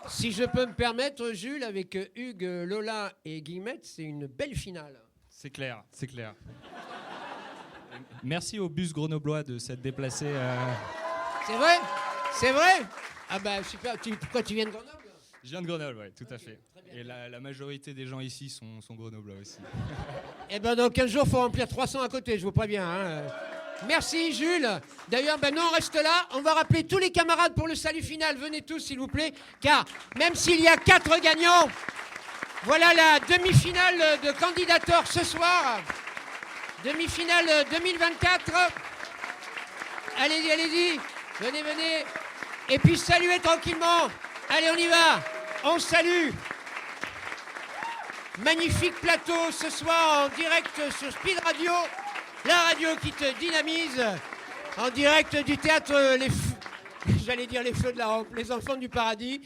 Si je peux me permettre, Jules, avec Hugues, Lola et Guillemette, c'est une belle finale. C'est clair, c'est clair. Merci au bus grenoblois de s'être déplacé. C'est vrai? C'est vrai? Ah bah super. Pourquoi tu viens de Grenoble? Je viens de Grenoble, oui, tout à fait. Et la majorité des gens ici sont grenoblois aussi. Eh ben dans 15 jours, il faut remplir 300 à côté, je vous préviens. Hein. Merci Jules. D'ailleurs, nous on reste là. On va rappeler tous les camarades pour le salut final. Venez tous s'il vous plaît. Car même s'il y a 4 gagnants, voilà la demi-finale de candidature ce soir. Demi-finale 2024. Allez-y, allez-y. Venez, venez. Et puis saluez tranquillement. Allez, on y va. On salue. Magnifique plateau ce soir en direct sur Speed Radio, la radio qui te dynamise, en direct du théâtre j'allais dire les Feux de la Rampe, les Enfants du Paradis.